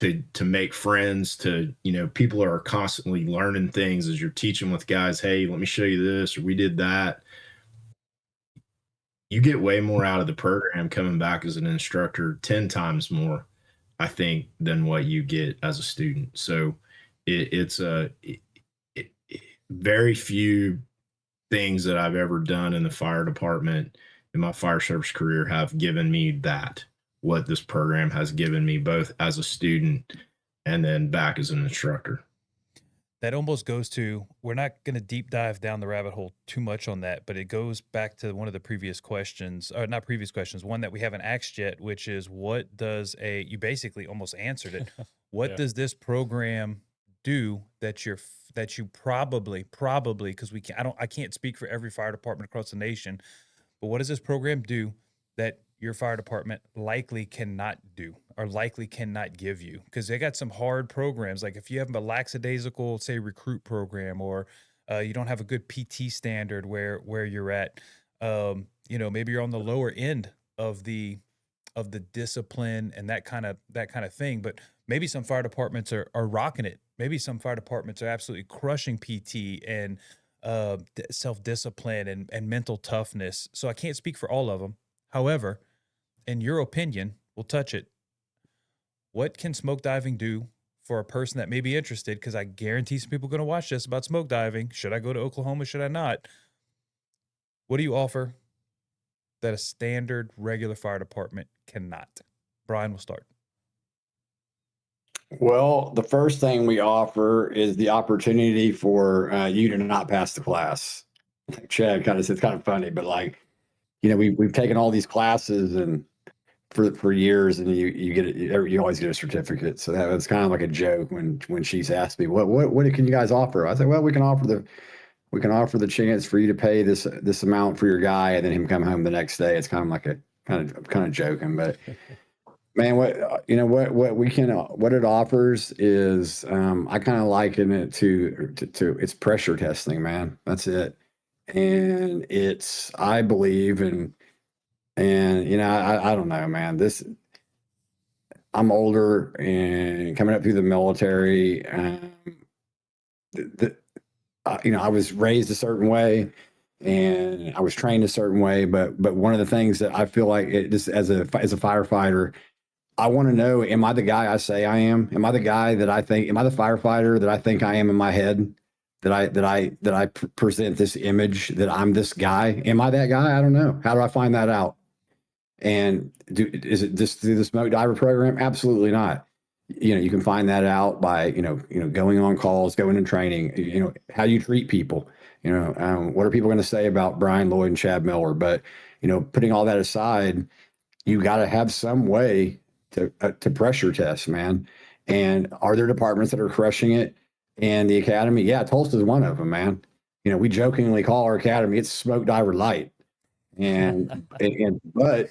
C: to make friends, to, people are constantly learning things as you're teaching with guys. Hey, let me show you this, or we did that. You get way more out of the program coming back as an instructor, 10 times more, I think, than what you get as a student. So it's very few things that I've ever done in the fire department in my fire service career have given me what this program has given me, both as a student and then back as an instructor.
A: That almost goes to, we're not going to deep dive down the rabbit hole too much on that, but it goes back to one of the previous questions, or not previous questions, one that we haven't asked yet, which is, what does you basically almost answered it. What does this program do that you probably, because I can't speak for every fire department across the nation, but what does this program do that your fire department likely cannot do, or likely cannot give you? Because they got some hard programs. Like if you have a lackadaisical, say, recruit program, or you don't have a good PT standard where you're at, maybe you're on the lower end of the discipline and that kind of thing. But maybe some fire departments are rocking it. Maybe some fire departments are absolutely crushing PT and self-discipline and mental toughness. So I can't speak for all of them. However, in your opinion, we'll touch it. What can smoke diving do for a person that may be interested? Because I guarantee some people are going to watch this about smoke diving. Should I go to Oklahoma? Should I not? What do you offer that a standard regular fire department cannot? Bryan will start.
B: Well, the first thing we offer is the opportunity for you to not pass the class. Like Chad kind of said, it's kind of funny, but we've taken all these classes and for years, and you always get a certificate. So that's kind of like a joke when she's asked me, what can you guys offer? I said, well, we can offer the chance for you to pay this amount for your guy, and then him come home the next day. It's kind of like kind of joking, but man, what it offers is, I kind of liken it to it's pressure testing, man. That's it. And I believe, and I don't know, man, I'm older and coming up through the military. I was raised a certain way and I was trained a certain way, but one of the things that I feel like just as a firefighter, I want to know, am I the guy I say I am? Am I the guy that am I the firefighter that I think I am in my head? That I present this image that I'm this guy? Am I that guy? I don't know. How do I find that out? And is it just through the smoke diver program? Absolutely not. You can find that out by, going on calls, going in training, how you treat people, what are people going to say about Bryan, Lloyd, and Chad Miller? But, putting all that aside, you got to have some way to pressure test, man. And are there departments that are crushing it? And the academy, yeah, Tulsa's one of them, man. We jokingly call our academy, it's Smoke Diver Light. But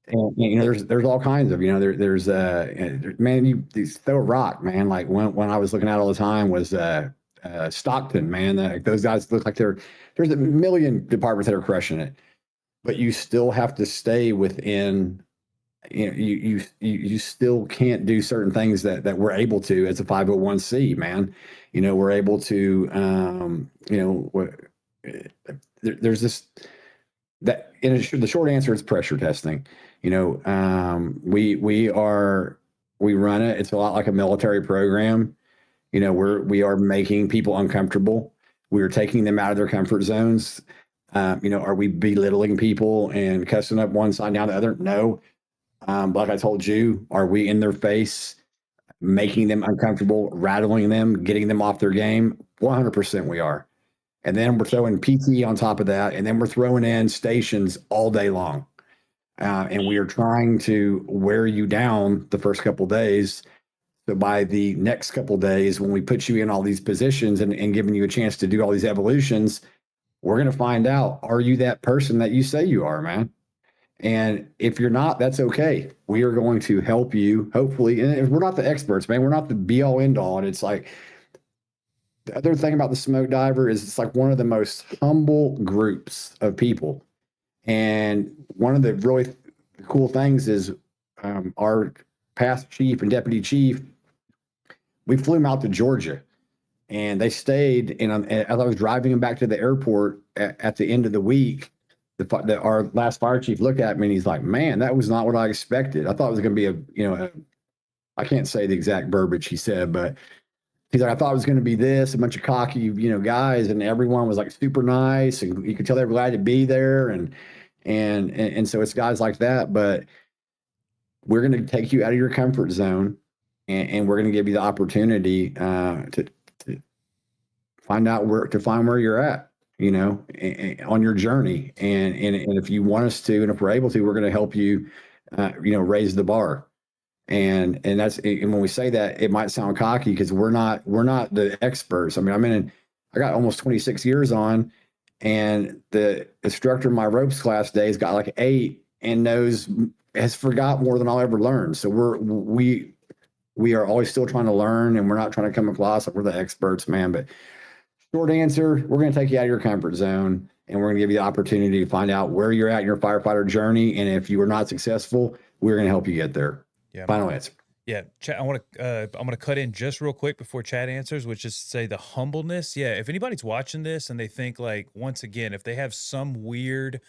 B: there's all kinds of, there's man, you throw a rock, man. Like when I was looking at all the time was Stockton, man. Those guys look like there's a million departments that are crushing it, but you still have to stay within. You still can't do certain things that we're able to as a 501c, man. We're able to, there's this. That the short answer is pressure testing. We run it. It's a lot like a military program. We are making people uncomfortable. We are taking them out of their comfort zones. Are we belittling people and cussing up one side down the other? No. Like I told you, are we in their face, making them uncomfortable, rattling them, getting them off their game? 100% we are. And then we're throwing PT on top of that. And then we're throwing in stations all day long. And we are trying to wear you down the first couple of days. So by the next couple of days, when we put you in all these positions and giving you a chance to do all these evolutions, we're going to find out, are you that person that you say you are, man? And if you're not, that's okay. We are going to help you, hopefully. And if we're not the experts, man, we're not the be all end all. And it's like, the other thing about the smoke diver is it's like one of the most humble groups of people. And one of the really cool things is our past chief and deputy chief, we flew them out to Georgia and they stayed. And as I was driving them back to the airport at the end of the week, our last fire chief looked at me and he's like, man, that was not what I expected. I thought it was going to be I can't say the exact verbiage he said, but he's like, I thought it was going to be this, a bunch of cocky, guys, and everyone was like super nice, and you could tell they were glad to be there, and so it's guys like that. But we're going to take you out of your comfort zone, and we're going to give you the opportunity to find where you're at, on your journey, and if you want us to, and if we're able to, we're going to help you, raise the bar. And when we say that, it might sound cocky because we're not the experts. I mean, I got almost 26 years on, and the instructor in my ropes class days got like 8 and has forgot more than I'll ever learn. So we are always still trying to learn, and we're not trying to come across like we're the experts, man. But short answer, we're going to take you out of your comfort zone, and we're going to give you the opportunity to find out where you're at in your firefighter journey. And if you are not successful, we're going to help you get there.
A: Yeah.
B: Final answer.
A: Yeah, Chad, I'm gonna cut in just real quick before Chad answers, which is to say the humbleness. Yeah, if anybody's watching this and they think like, once again, if they have some weird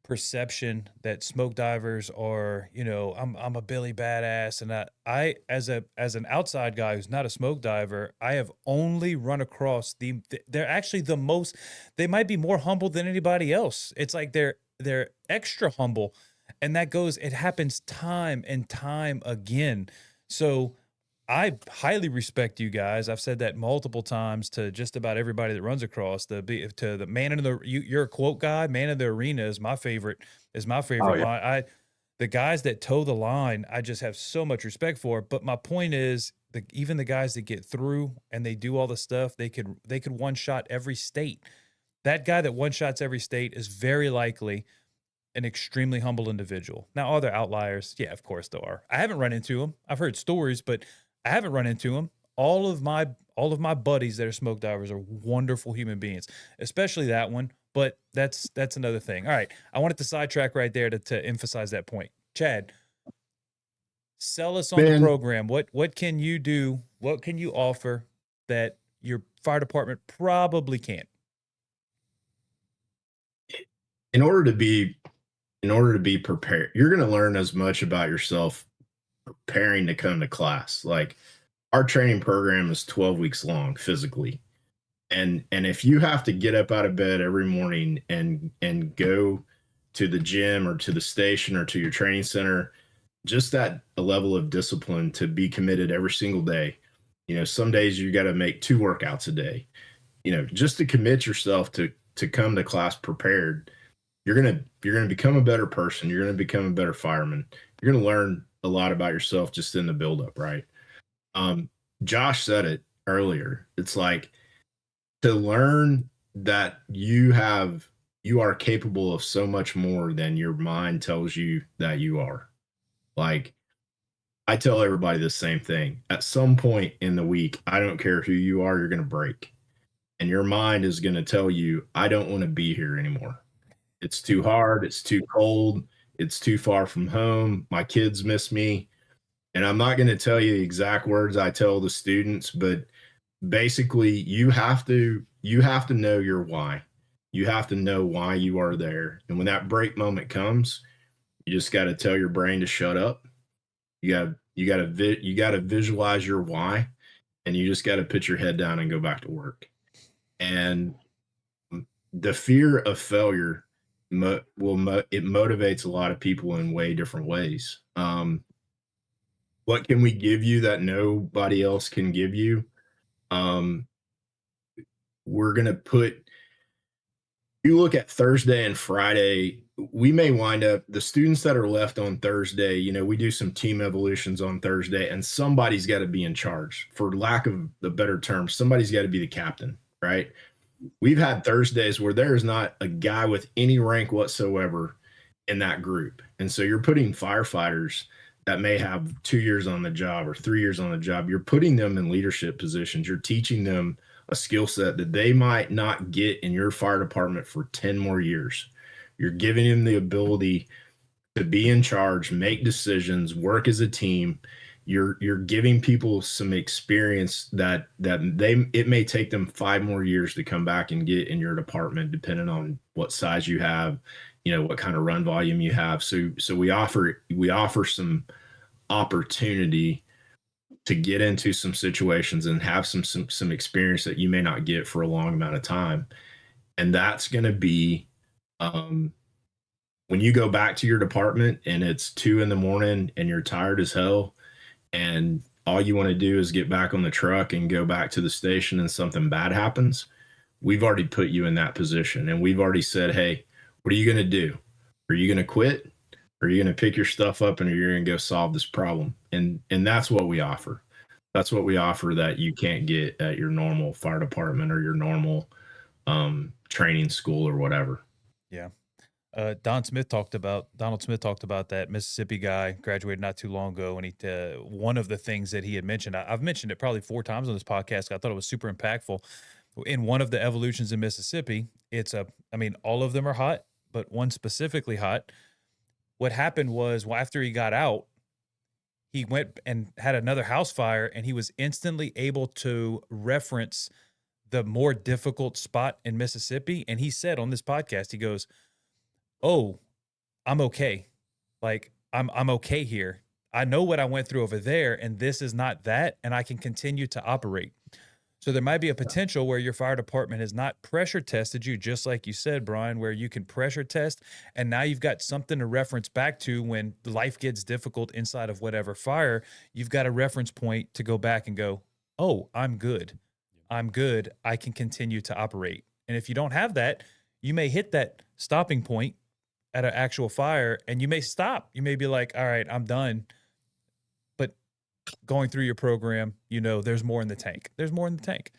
A: perception that smoke divers are, I'm a Billy badass, and I as an outside guy who's not a smoke diver, I have only run across they're actually they might be more humble than anybody else. It's like they're extra humble. And it happens time and time again. So I highly respect you guys. I've said that multiple times to just about everybody that runs across to the man in the, you're a quote guy, man in the arena is my favorite
B: Oh, yeah.
A: line. The guys that toe the line, I just have so much respect for. But my point is even the guys that get through and they do all the stuff, they could one shot every state. That guy that one shots every state is very likely an extremely humble individual. Now, are there outliers? Yeah, of course there are. I haven't run into them. I've heard stories, but I haven't run into them. All of my buddies that are smoke divers are wonderful human beings, especially that one. But that's another thing. All right, I wanted to sidetrack right there to emphasize that point. Chad, sell us on the program. What can you do? What can you offer that your fire department probably can't?
C: In order to be prepared, you're going to learn as much about yourself preparing to come to class. Like, our training program is 12 weeks long physically. And if you have to get up out of bed every morning and go to the gym or to the station or to your training center, just that a level of discipline to be committed every single day. Some days you got to make 2 workouts a day, just to commit yourself to come to class prepared. You're going to become a better person. You're going to become a better fireman. You're going to learn a lot about yourself just in the buildup, right? Josh said it earlier. It's like, to learn that you are capable of so much more than your mind tells you that you are. Like, I tell everybody the same thing. At some point in the week, I don't care who you are, you're going to break. And your mind is going to tell you, I don't want to be here anymore. It's too hard. It's too cold. It's too far from home. My kids miss me. And I'm not going to tell you the exact words I tell the students, but basically you have to know your why. You have to know why you are there. And when that break moment comes, you just got to tell your brain to shut up. You got to visualize your why, and you just got to put your head down and go back to work. And the fear of failure it motivates a lot of people in way different ways. What can we give you that nobody else can give you? We're going to put, you look at Thursday and Friday, we may wind up, the students that are left on Thursday, you know, we do some team evolutions on Thursday, and somebody's got to be in charge. For lack of the better term, somebody's got to be the captain, right? We've had Thursdays where there is not a guy with any rank whatsoever in that group. And so you're putting firefighters that may have 2 years on the job or 3 years on the job. You're putting them in leadership positions. You're teaching them a skill set that they might not get in your fire department for 10 more years. You're giving them the ability to be in charge, make decisions, work as a team. You're giving people some experience that it may take them 5 more years to come back and get in your department, depending on what size you have, you know, what kind of run volume you have. So we offer some opportunity to get into some situations and have some experience that you may not get for a long amount of time. And that's going to be when you go back to your department and it's 2 a.m. and you're tired as hell, and all you want to do is get back on the truck and go back to the station, and something bad happens. We've already put you in that position, and we've already said, hey, what are you going to do? Are you going to quit? Are you going to pick your stuff up and you're going to go solve this problem? And that's what we offer. That's what we offer that you can't get at your normal fire department or your normal training school or whatever.
A: Yeah. Donald Smith talked about that Mississippi guy, graduated not too long ago, and one of the things that he had mentioned, I've mentioned it probably 4 times on this podcast. I thought it was super impactful. In one of the evolutions in Mississippi, all of them are hot, but one specifically hot. What happened was, after he got out, he went and had another house fire, and he was instantly able to reference the more difficult spot in Mississippi. And he said on this podcast, he goes, oh, I'm okay. Like, I'm okay here. I know what I went through over there, and this is not that, and I can continue to operate. So there might be a potential where your fire department has not pressure tested you, just like you said, Bryan, where you can pressure test, and now you've got something to reference back to when life gets difficult inside of whatever fire. You've got a reference point to go back and go, oh, I'm good. I'm good. I can continue to operate. And if you don't have that, you may hit that stopping point at an actual fire, and you may stop. You may be like, all right, I'm done. But going through your program, you know, there's more in the tank. There's more in the tank.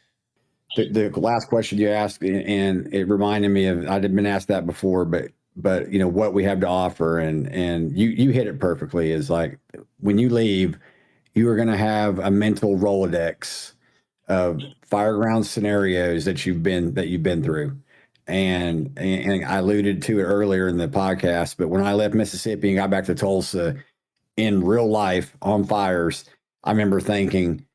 B: The last question you asked, and it reminded me of, I'd been asked that before, but you know, what we have to offer, and you hit it perfectly, is like, when you leave, you are going to have a mental Rolodex of fireground scenarios that you've been through. And I alluded to it earlier in the podcast, but when I left Mississippi and got back to Tulsa in real life on fires, I remember thinking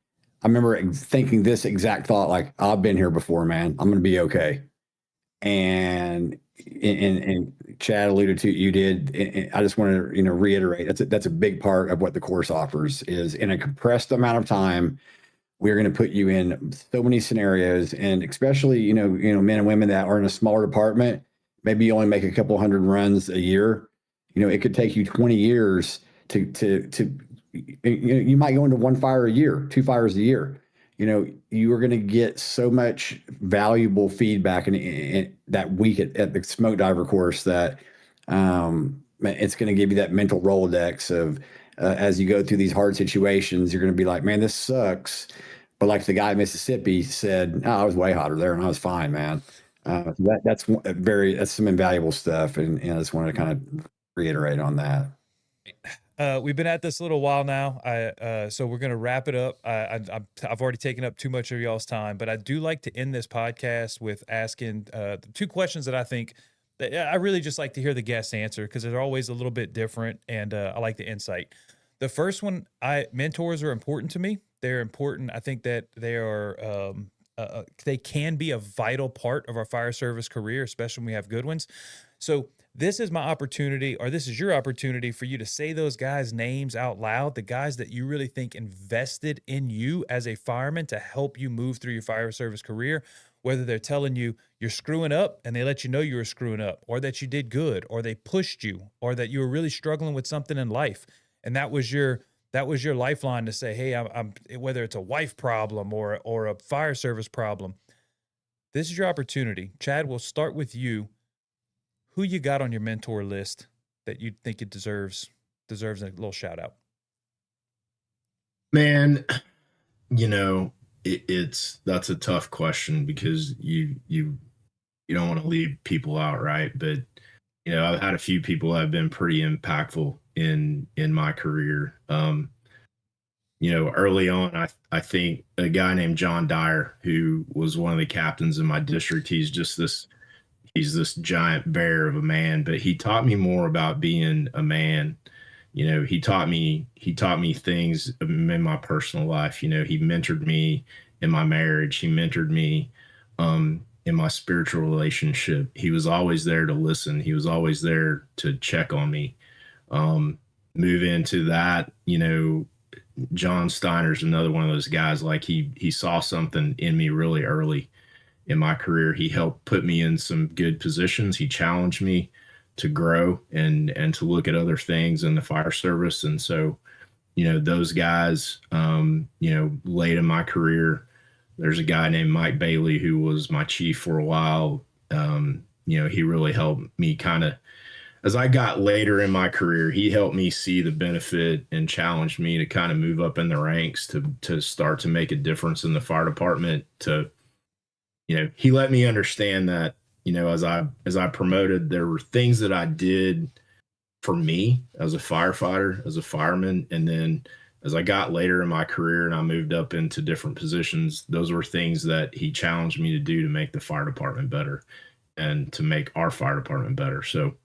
B: this exact thought, like, I've been here before, man. I'm going to be okay. And Chad alluded to, you did. And I just want to, you know, reiterate, that's a big part of what the course offers, is in a compressed amount of time, we're going to put you in so many scenarios, and especially, you know, men and women that are in a smaller department, maybe you only make a couple hundred runs a year. You know, it could take you 20 years to you might go into 1 fire a year, 2 fires a year. You know, you are going to get so much valuable feedback in that week at the smoke diver course that it's going to give you that mental Rolodex of, as you go through these hard situations, you're going to be like, man, this sucks. But like the guy in Mississippi said, I was way hotter there and I was fine, man. That's some invaluable stuff. And I just wanted to kind of reiterate on that.
A: We've been at this a little while now. So we're going to wrap it up. I've already taken up too much of y'all's time, but I do like to end this podcast with asking 2 questions that I think that I really just like to hear the guests answer, because they're always a little bit different, and I like the insight. The first one, mentors are important to me. They're important. I think that they are, they can be a vital part of our fire service career, especially when we have good ones. So this is my opportunity, or this is your opportunity, for you to say those guys' names out loud, the guys that you really think invested in you as a fireman to help you move through your fire service career. whether they're telling you you're screwing up and they let you know you were screwing up, or that you did good, or they pushed you, or that you were really struggling with something in life. And that was your lifeline to say, hey, I'm whether it's a wife problem or a fire service problem, this is your opportunity. Chad, we'll start with you. Who you got on your mentor list that you think it deserves a little shout out?
C: Man, that's a tough question, because you don't want to leave people out, right? But I've had a few people that have been pretty impactful in my career. Early on, I think a guy named John Dyer, who was one of the captains in my district, he's this giant bear of a man, but he taught me more about being a man. He taught me things in my personal life. He mentored me in my marriage. He mentored me in my spiritual relationship. He was always there to listen. He was always there to check on me. Move into that, John Steiner's another one of those guys. Like he saw something in me really early in my career. He helped put me in some good positions. He challenged me to grow and to look at other things in the fire service. And so, those guys, late in my career, there's a guy named Mike Bailey who was my chief for a while. He really helped me kind of, as I got later in my career, he helped me see the benefit and challenged me to kind of move up in the ranks to start to make a difference in the fire department. He let me understand that, as I promoted, there were things that I did for me as a firefighter, as a fireman. And then as I got later in my career and I moved up into different positions, those were things that he challenged me to do to make the fire department better and to make our fire department better. So,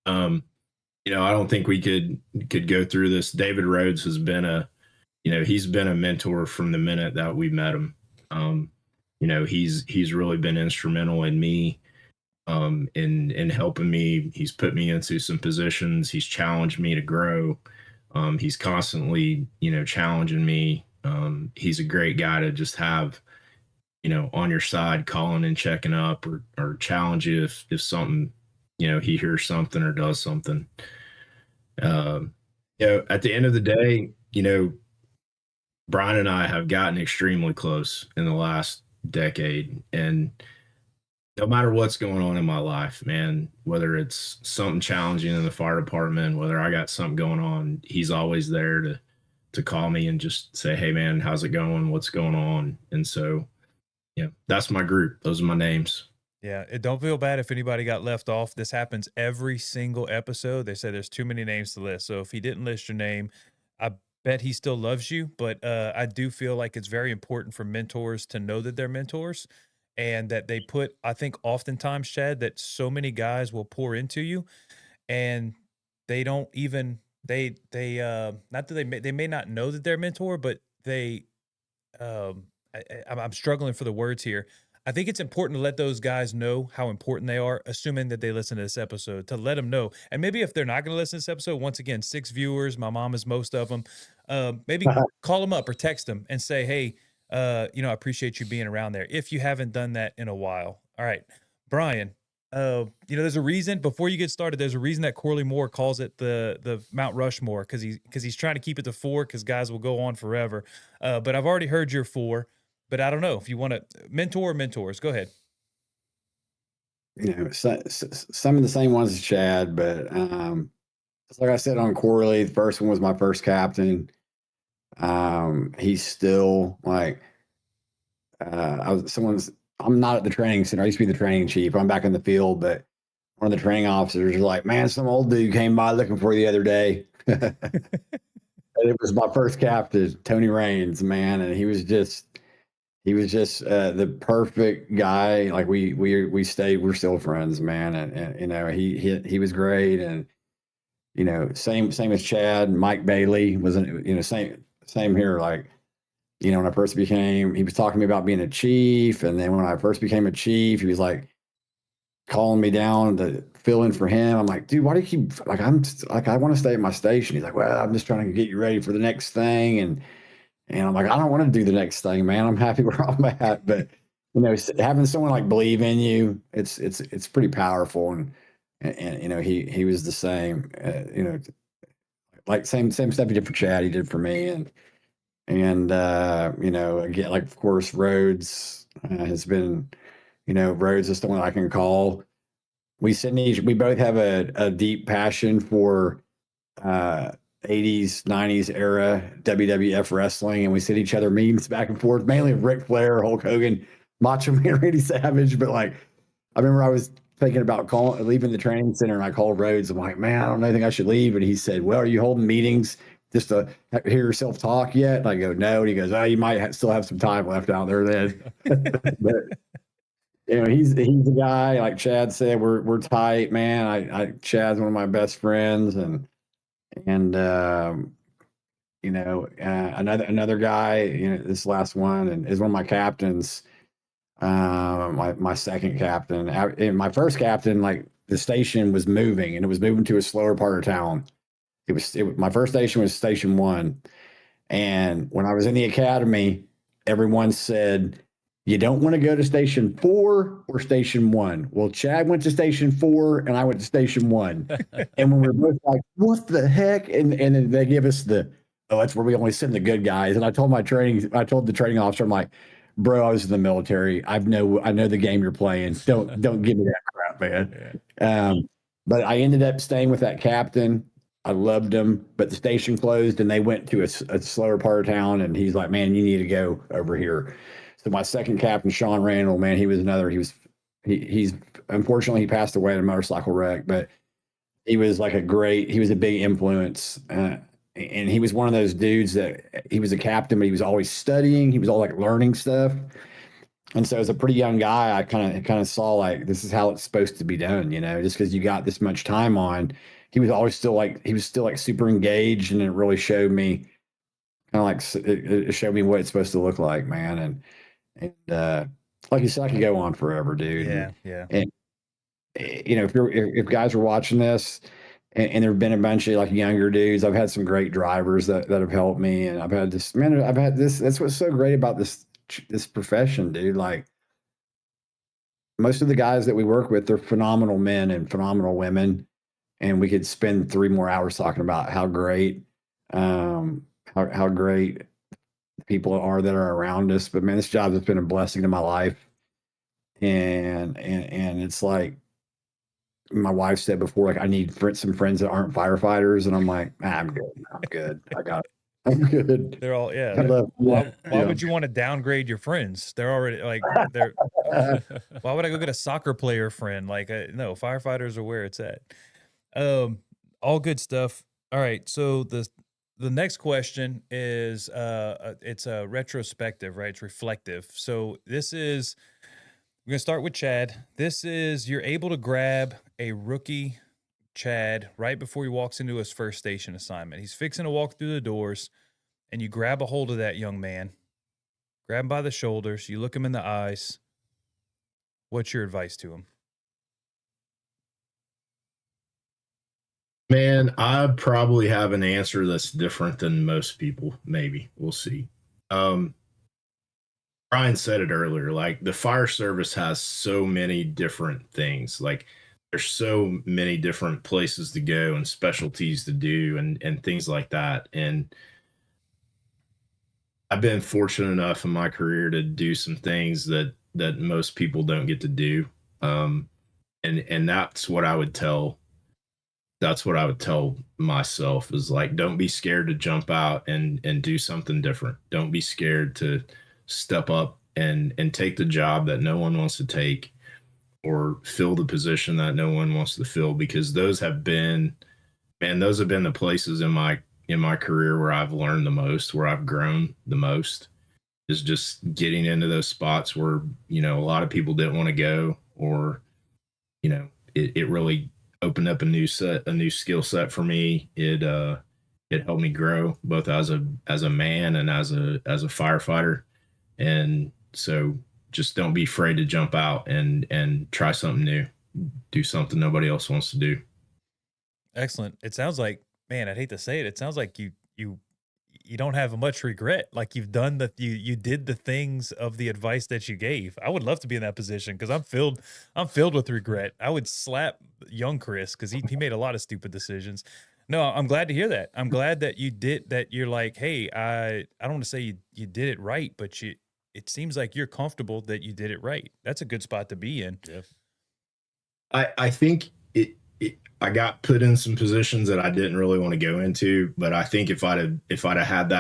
C: I don't think we could go through this. David Rhodes has been he's been a mentor from the minute that we met him. He's really been instrumental in me, in helping me. He's put me into some positions. He's challenged me to grow. He's constantly, challenging me. He's a great guy to just have, on your side, calling and checking up or challenge you if something, he hears something or does something. At the end of the day, Bryan and I have gotten extremely close in the last decade. And no matter what's going on in my life, man, whether it's something challenging in the fire department, whether I got something going on, he's always there to call me and just say, hey, man, how's it going? What's going on? And so, that's my group. Those are my names.
A: Yeah, don't feel bad if anybody got left off. This happens every single episode. They say there's too many names to list. So if he didn't list your name, I bet he still loves you. But I do feel like it's very important for mentors to know that they're mentors and that they put, I think oftentimes, Chad, that so many guys will pour into you and they don't even, not that they may not know that they're a mentor, but I'm struggling for the words here. I think it's important to let those guys know how important they are, assuming that they listen to this episode, to let them know. And maybe if they're not going to listen to this episode, once again, 6 viewers, my mom is most of them, maybe call them up or text them and say, hey, I appreciate you being around there, if you haven't done that in a while. All right, Bryan, there's a reason, before you get started, there's a reason that Corley Moore calls it the Mount Rushmore, because he's trying to keep it to 4, because guys will go on forever. But I've already heard your 4. But I don't know if you want to mentor or mentors. Go ahead.
B: Some of the same ones as Chad, but like I said on Corley, the first one was my first captain. He's still like, I'm not at the training center. I used to be the training chief. I'm back in the field, but one of the training officers was like, man, some old dude came by looking for you the other day. And it was my first captain, Tony Raines, man. And he was just the perfect guy. Like we're still friends, man. And he was great. And, same as Chad. Mike Bailey was, same here. Like, when I first became, he was talking to me about being a chief. And then when I first became a chief, he was like calling me down to fill in for him. I'm like, dude, why do you keep, like, I want to stay at my station. He's like, well, I'm just trying to get you ready for the next thing. And I'm like, I don't want to do the next thing, man. I'm happy where I'm at. But, having someone like believe in you, it's pretty powerful. And he was the same, like same stuff he did for Chad, he did for me. And again, like, of course, Rhodes has been, Rhodes is someone I can call. We both have a deep passion for 80s, 90s era WWF wrestling, and we send each other memes back and forth, mainly of Ric Flair, Hulk Hogan, Macho Man, Randy Savage. But like, I remember I was thinking about leaving the training center, and I called Rhodes. I'm like, man, I don't think I should leave. And he said, well, are you holding meetings just to hear yourself talk yet? And I go, no. And he goes, oh, you might still have some time left out there then. But he's the guy. Like Chad said, we're tight, man. Chad's one of my best friends, and another guy, this last one, and is one of my captains. My second captain, and my first captain, like, the station was moving, and it was moving to a slower part of town. My first station was Station 1, and when I was in the academy, everyone said, you don't want to go to Station 4 or Station 1. Well, Chad went to Station 4, and I went to Station 1. And when we were both like, what the heck? And then they give us that's where we only send the good guys. And I told the training officer, I'm like, bro, I was in the military. I know the game you're playing. Don't give me that crap, man. Yeah. But I ended up staying with that captain. I loved him, but the station closed, and they went to a slower part of town. And he's like, man, you need to go over here. So my second captain, Sean Randall, man, he's unfortunately, he passed away in a motorcycle wreck, but he was a big influence. And he was one of those dudes that he was a captain, but he was always studying. He was all like learning stuff. And so as a pretty young guy, I kind of saw, like, this is how it's supposed to be done, just because you got this much time on. He was still super engaged, and it really showed me it showed me what it's supposed to look like, man. And like you said, I could go on forever, dude.
A: Yeah.
B: And if guys are watching this, and there've been a bunch of like younger dudes, I've had some great drivers that have helped me, and I've had this. That's what's so great about this profession, dude. Like, most of the guys that we work with, they're phenomenal men and phenomenal women, and we could spend 3 more hours talking about how great, how great people are that are around us. But man, this job has been a blessing to my life. And it's like my wife said before, like, I need some friends that aren't firefighters. And I'm like, I'm good. I'm good.
A: They're all, yeah.
B: Why
A: would you want to downgrade your friends? They're already like, why would I go get a soccer player friend? Like, no, firefighters are where it's at. All good stuff. All right. So the next question is, it's a retrospective, right? It's reflective. So we're going to start with Chad. This is, you're able to grab a rookie Chad right before he walks into his first station assignment. He's fixing to walk through the doors, and you grab a hold of that young man, grab him by the shoulders, you look him in the eyes. What's your advice to him?
C: Man, I probably have an answer that's different than most people. Maybe we'll see. Bryan said it earlier, like, the fire service has so many different things. Like, there's so many different places to go and specialties to do and things like that. And I've been fortunate enough in my career to do some things that most people don't get to do. And that's what I would tell myself, is like, don't be scared to jump out and do something different. Don't be scared to step up and take the job that no one wants to take, or fill the position that no one wants to fill, because those have been the places in my career where I've learned the most, where I've grown the most, is just getting into those spots where, a lot of people didn't want to go, or, it really opened up a new skill set for me. It helped me grow both as a man and as a firefighter. And so just don't be afraid to jump out and try something new, do something nobody else wants to do.
A: Excellent. It sounds like, man, I'd hate to say it, it sounds like you don't have much regret. Like you've done you did the things of the advice that you gave. I would love to be in that position because I'm filled with regret. I would slap young Chris because he made a lot of stupid decisions. No, I'm glad to hear that. I'm glad that you did that. You're like, hey, I don't want to say you did it right, but it seems like you're comfortable that you did it right. That's a good spot to be in.
D: Yeah.
C: I think I got put in some positions that I didn't really want to go into, but I think if I'd have had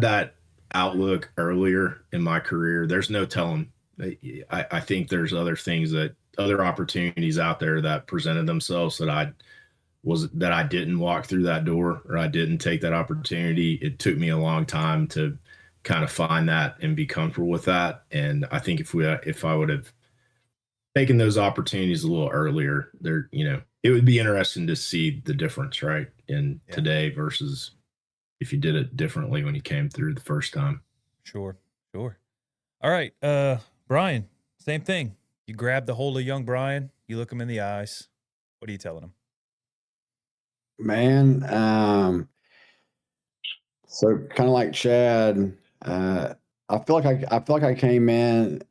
C: that outlook earlier in my career, there's no telling. I think there's other opportunities out there that presented themselves that I didn't walk through that door, or I didn't take that opportunity. It took me a long time to kind of find that and be comfortable with that. And I think if I would have taken those opportunities a little earlier, it would be interesting to see the difference, right? In today versus if you did it differently when you came through the first time.
A: Sure. All right. Bryan, same thing. You grab the hold of young Bryan, you look him in the eyes. What are you telling him?
B: Man, so kind of like Chad, I feel like I came in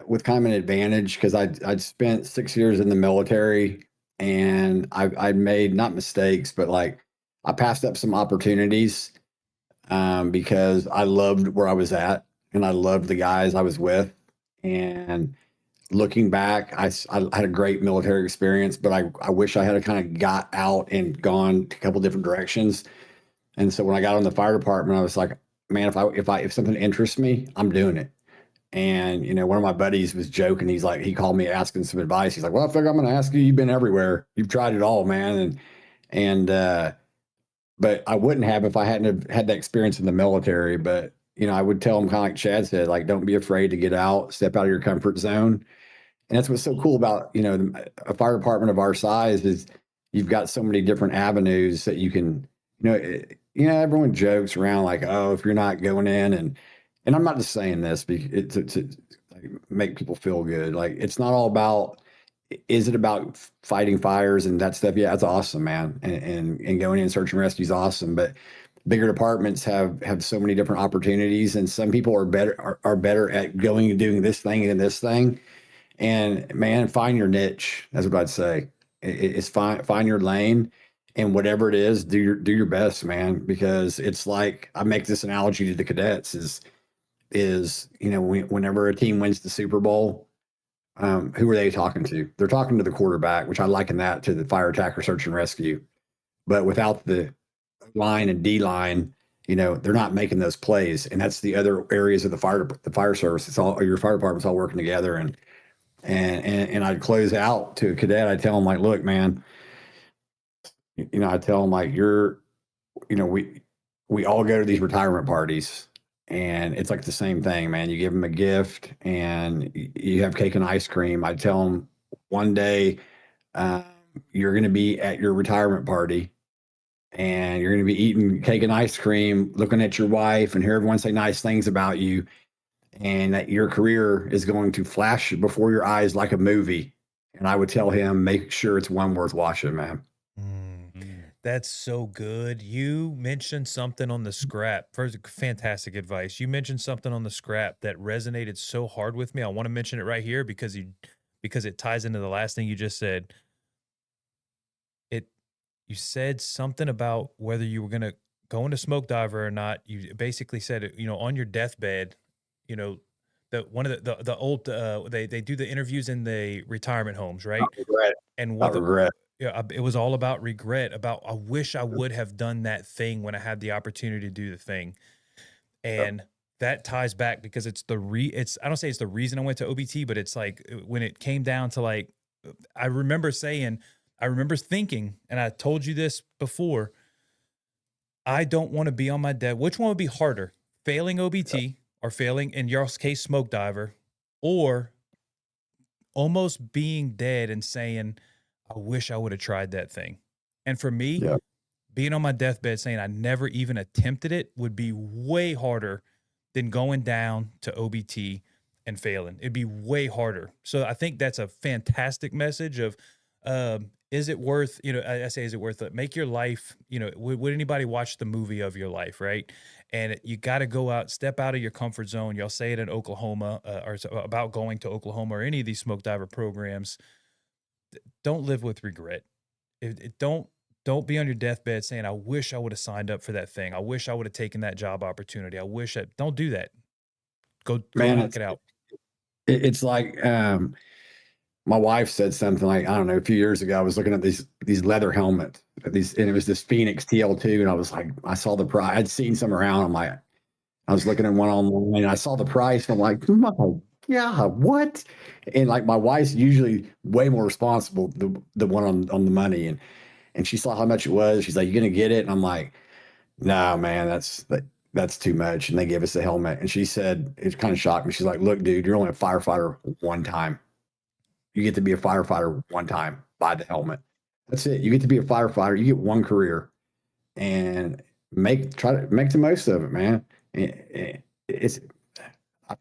B: with kind of an advantage because I'd spent 6 years in the military, and I'd made not mistakes, but like I passed up some opportunities because I loved where I was at and I loved the guys I was with. And looking back, I had a great military experience, but I wish I had kind of got out and gone a couple different directions. And so when I got on the fire department, I was like, man, if something interests me, I'm doing it. And one of my buddies was joking. He called me asking some advice. He's like, well, I figure I'm going to ask you. You've been everywhere. You've tried it all, man. But I wouldn't have if I hadn't have had that experience in the military. But I would tell him, kind of like Chad said, like, don't be afraid to get out, step out of your comfort zone. And that's what's so cool about a fire department of our size is you've got so many different avenues that you can. Everyone jokes around like, oh, if you're not going in, and I'm not just saying this to like make people feel good. Like, it's not all about. Is it about fighting fires and that stuff? Yeah, that's awesome, man. And going in search and rescue is awesome. But bigger departments have so many different opportunities, and some people are better at going and doing this thing and this thing. And man, find your niche. That's what I'd say. It's find your lane, and whatever it is, do your best, man. Because it's like, I make this analogy to the cadets whenever a team wins the Super Bowl, who are they talking to? They're talking to the quarterback, which I liken that to the fire attacker search and rescue. But without the line and D line, they're not making those plays. And that's the other areas of the fire service. It's all your fire department's all working together. And I'd close out to a cadet. I'd tell him, like, look, man, I'd tell him, like, we all go to these retirement parties, and it's like the same thing, man. You give them a gift and you have cake and ice cream. I tell them one day, you're going to be at your retirement party and you're going to be eating cake and ice cream, looking at your wife and hear everyone say nice things about you. And that your career is going to flash before your eyes like a movie. And I would tell him, make sure it's one worth watching, man.
A: That's so good. You mentioned something on the scrap. First, fantastic advice. You mentioned something on the scrap that resonated so hard with me. I want to mention it right here because it ties into the last thing you just said. You said something about whether you were going to go into smoke diver or not. You basically said, on your deathbed, one of the old they do the interviews in the retirement homes, right?
B: Not regret.
A: And
B: Not regret.
A: Yeah, it was all about regret. About, I wish I would have done that thing when I had the opportunity to do the thing, and that ties back because it's I don't say it's the reason I went to OBT, but it's like when it came down to, like, I remember thinking, and I told you this before, I don't want to be on my death. Which one would be harder, failing OBT or failing, in your case, smoke diver, or almost being dead and saying, I wish I would have tried that thing. And for me, being on my deathbed saying I never even attempted it would be way harder than going down to OBT and failing. It'd be way harder. So I think that's a fantastic message of is it worth, I say, is it worth it? Make your life, would anybody watch the movie of your life, right? And you got to go out, step out of your comfort zone. Y'all say it in Oklahoma, or about going to Oklahoma or any of these smoke diver programs. Don't live with regret. Don't be on your deathbed saying, I wish I would have signed up for that thing. I wish I would have taken that job opportunity. Don't do that. Go
B: Man,
A: knock it out.
B: It's like, my wife said something like, I don't know, a few years ago, I was looking at these leather helmets, and it was this Phoenix TL2, and I was like, I saw the price. I'd seen some around. I'm like, I was looking at one online, and I saw the price, and I'm like, my God, what? And like, my wife's usually way more responsible, the one on the money, and she saw how much it was. She's like, you gonna get it? And I'm like, no, man, that's too much. And they gave us a helmet, and she said, it kind of shocked me. She's like, look, dude, you're only a firefighter one time. You get to be a firefighter one time. Buy the helmet. That's it. You get to be a firefighter. You get one career, and try to make the most of it, man. I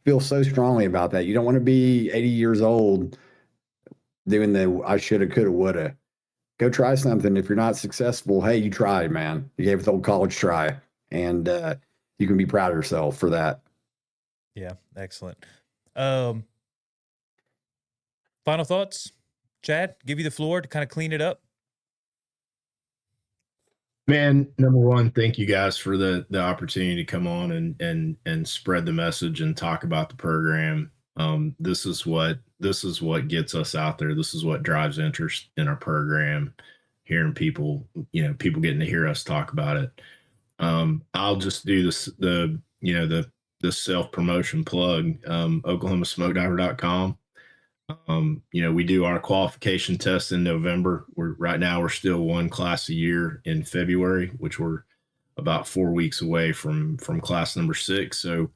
B: feel so strongly about that. You don't want to be 80 years old doing the I shoulda, coulda, woulda. Go try something. If you're not successful, hey, you tried, man. You gave it the old college try, and you can be proud of yourself for that.
A: Yeah, excellent. Final thoughts, Chad? Give you the floor to kind of clean it up.
C: Man, number one, thank you guys for the opportunity to come on and spread the message and talk about the program. This is what gets us out there. This is what drives interest in our program. Hearing people getting to hear us talk about it. I'll just do the self-promotion plug, oklahomasmokediver.com. We do our qualification test in November. Right now we're still one class a year in February, which we're about 4 weeks away from class number 6. So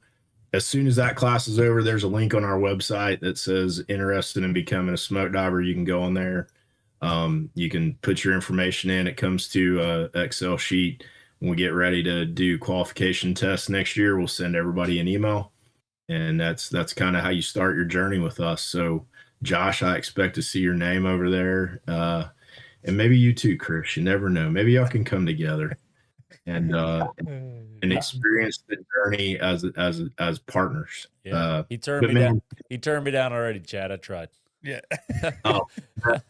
C: as soon as that class is over, there's a link on our website that says interested in becoming a smoke diver. You can go on there. You can put your information in. It comes to an Excel sheet. When we get ready to do qualification tests next year, we'll send everybody an email, and that's kind of how you start your journey with us. So Josh, I expect to see your name over there. And maybe you too, Chris. You never know. Maybe y'all can come together and experience the journey as partners.
D: Yeah. He turned me down. He turned me down already, Chad. I tried.
A: Yeah.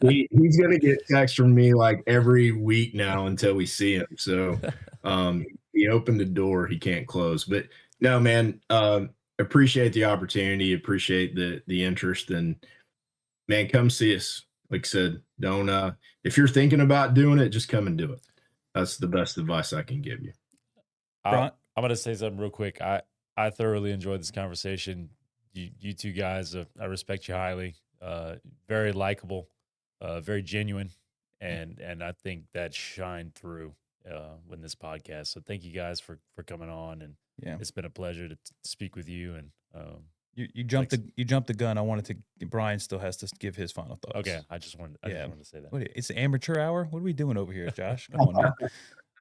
C: He's gonna get texts from me like every week now until we see him. So he opened the door he can't close. But no, man, appreciate the opportunity, appreciate the interest, and man, come see us. Like I said, don't if you're thinking about doing it, just come and do it. That's the best advice I can give you.
D: I'm gonna say something real quick. I thoroughly enjoyed this conversation. You two guys, I respect you highly. Very likable, very genuine, and I think that shined through in this podcast. So thank you guys for coming on, and it's been a pleasure to speak with you. And
A: you jumped the gun. I wanted to. Bryan still has to give his final thoughts.
D: Okay, I just wanted to say that.
A: It's the amateur hour. What are we doing over here, Josh? Come on, man.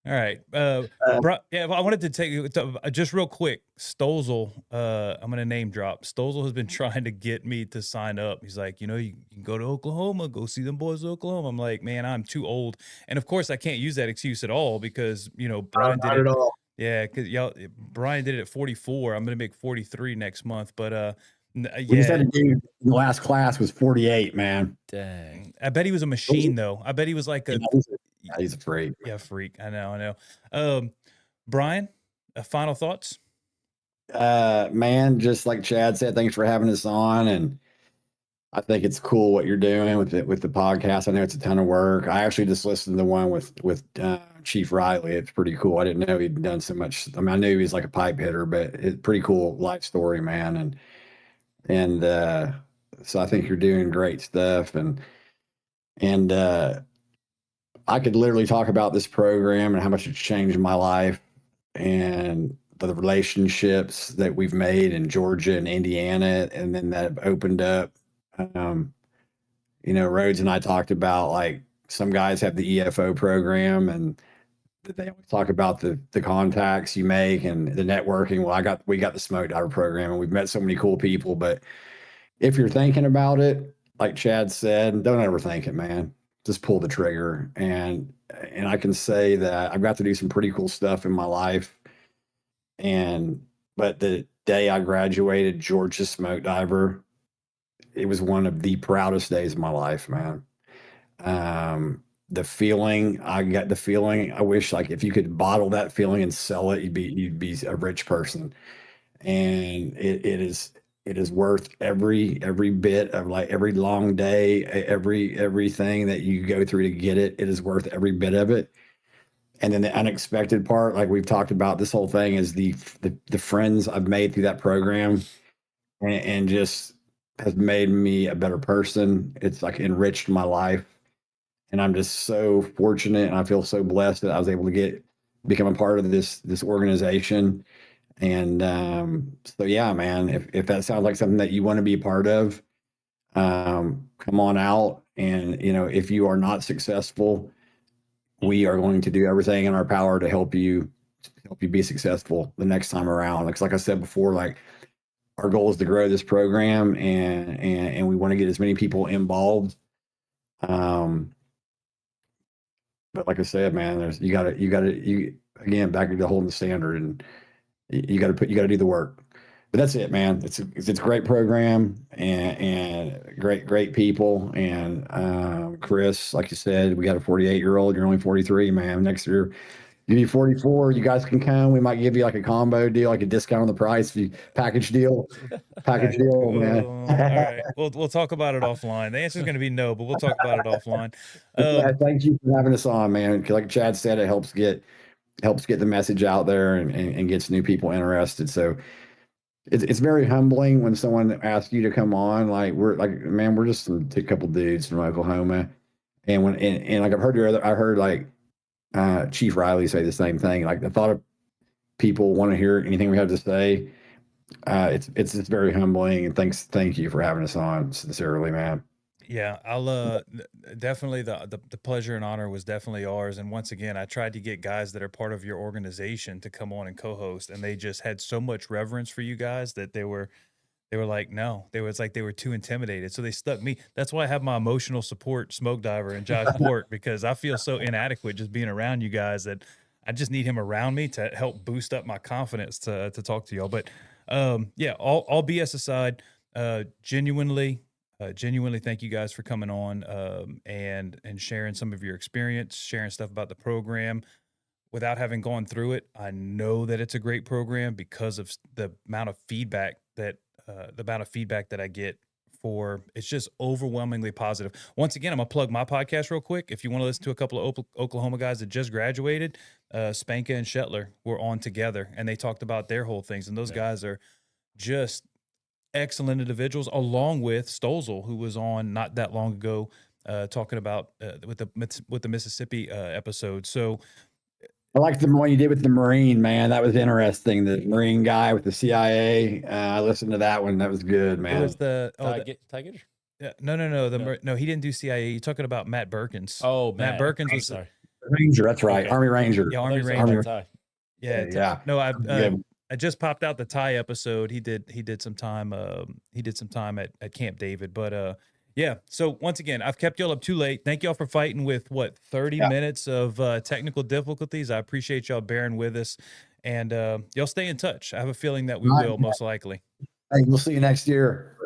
A: All right. I wanted to take you just real quick. Stozel, I'm going to name drop. Stozel has been trying to get me to sign up. He's like, you can go to Oklahoma, go see them boys in Oklahoma. I'm like, man, I'm too old. And of course, I can't use that excuse at all because, Bryan did it. Yeah, because Bryan did it at 44. I'm going to make 43 next month. But
B: We just had a dude in the last class was 48, man.
A: Dang. I bet he was a machine, though. I bet he was like
B: he's a freak.
A: Yeah, freak. I know. Bryan, final thoughts?
B: Man, just like Chad said, thanks for having us on. And I think it's cool what you're doing with the podcast. I know it's a ton of work. I actually just listened to the one with Chief Riley. It's pretty cool. I didn't know he'd done so much. I mean, I knew he was like a pipe hitter, but it's pretty cool life story, man. And so I think you're doing great stuff. And I could literally talk about this program and how much it's changed my life and the relationships that we've made in Georgia and Indiana, and then that have opened up. Rhodes and I talked about, like, some guys have the EFO program and they always talk about the contacts you make and the networking. Well, we got the smoke diver program, and we've met so many cool people. But if you're thinking about it, like Chad said, don't overthink it, man. just pull the trigger. And I can say that I've got to do some pretty cool stuff in my life. But the day I graduated Georgia smoke diver, it was one of the proudest days of my life, man. The feeling I got, the feeling I wish, like, if you could bottle that feeling and sell it, you'd be a rich person. And it is worth every bit of, like, every long day, everything that you go through to get it. It is worth every bit of it. And then the unexpected part, like we've talked about, this whole thing is the friends I've made through that program, and just has made me a better person. It's like enriched my life. And I'm just so fortunate, and I feel so blessed that I was able to become a part of this organization. And so yeah, man, if that sounds like something that you want to be a part of, come on out. And if you are not successful, we are going to do everything in our power to help you be successful the next time around. Like I said before, like, our goal is to grow this program, and we want to get as many people involved. But like I said, man, you got to again, back to holding the standard, and you got to do the work. But that's it, man. It's a great program, and great people. And Chris, like you said, we got a 48-year-old. You're only 43, man. Next year, you be 44. You guys can come. We might give you like a combo deal, like a discount on the price, package deal, man.
A: All right, we'll talk about it offline. The answer is going to be no, but we'll talk about it offline.
B: Yeah, thank you for having us on, man. 'Cause like Chad said, it helps get the message out there, and gets new people interested. So it's very humbling when someone asks you to come on. Like, we're just a couple dudes from Oklahoma. And like I've heard like Chief Riley say the same thing. Like, the thought of people want to hear anything we have to say, it's just very humbling. And thank you for having us on, sincerely, man.
A: Yeah, I'll definitely, the pleasure and honor was definitely ours. And once again, I tried to get guys that are part of your organization to come on and co-host, and they just had so much reverence for you guys that they were like, no, it's like they were too intimidated. So they stuck me. That's why I have my emotional support smoke diver and Josh Bork, because I feel so inadequate just being around you guys that I just need him around me to help boost up my confidence to talk to y'all. But yeah, all BS aside, genuinely thank you guys for coming on, and sharing some of your experience, sharing stuff about the program. Without having gone through it, I know that it's a great program because of the amount of feedback that I get for. It's just overwhelmingly positive. Once again, I'm gonna plug my podcast real quick. If you want to listen to a couple of Oklahoma guys that just graduated, Spanka and Shetler were on together, and they talked about their whole things. And those guys are just excellent individuals, along with Stolzel, who was on not that long ago, talking about with the Mississippi episode. So
B: I liked the one you did with the Marine, man. That was interesting. The Marine guy with the CIA. I listened to that one. That was good,
A: it
B: man.
A: was the
D: Tiger?
A: yeah, no, no, he didn't do CIA. You're talking about Matt Berkins.
D: Oh,
A: Matt Berkins was
D: sorry.
B: Ranger. That's right.
D: Okay.
B: Army Ranger.
A: Yeah,
D: I thought
A: Army
D: you said
A: Ranger.
D: Ty.
A: Yeah,
B: Yeah.
A: No,
B: Good.
A: I just popped out the Thai episode. He did some time. He did some time at Camp David. But yeah. So once again, I've kept y'all up too late. Thank y'all for fighting with 30 minutes of technical difficulties. I appreciate y'all bearing with us, and y'all stay in touch. I have a feeling that we will, most likely.
B: Hey, we'll see you next year.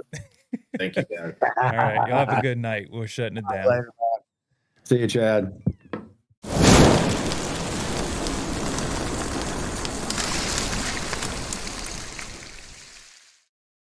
C: Thank you, Dad.
A: All right, y'all have a good night. We're shutting it down.
B: See you, Chad.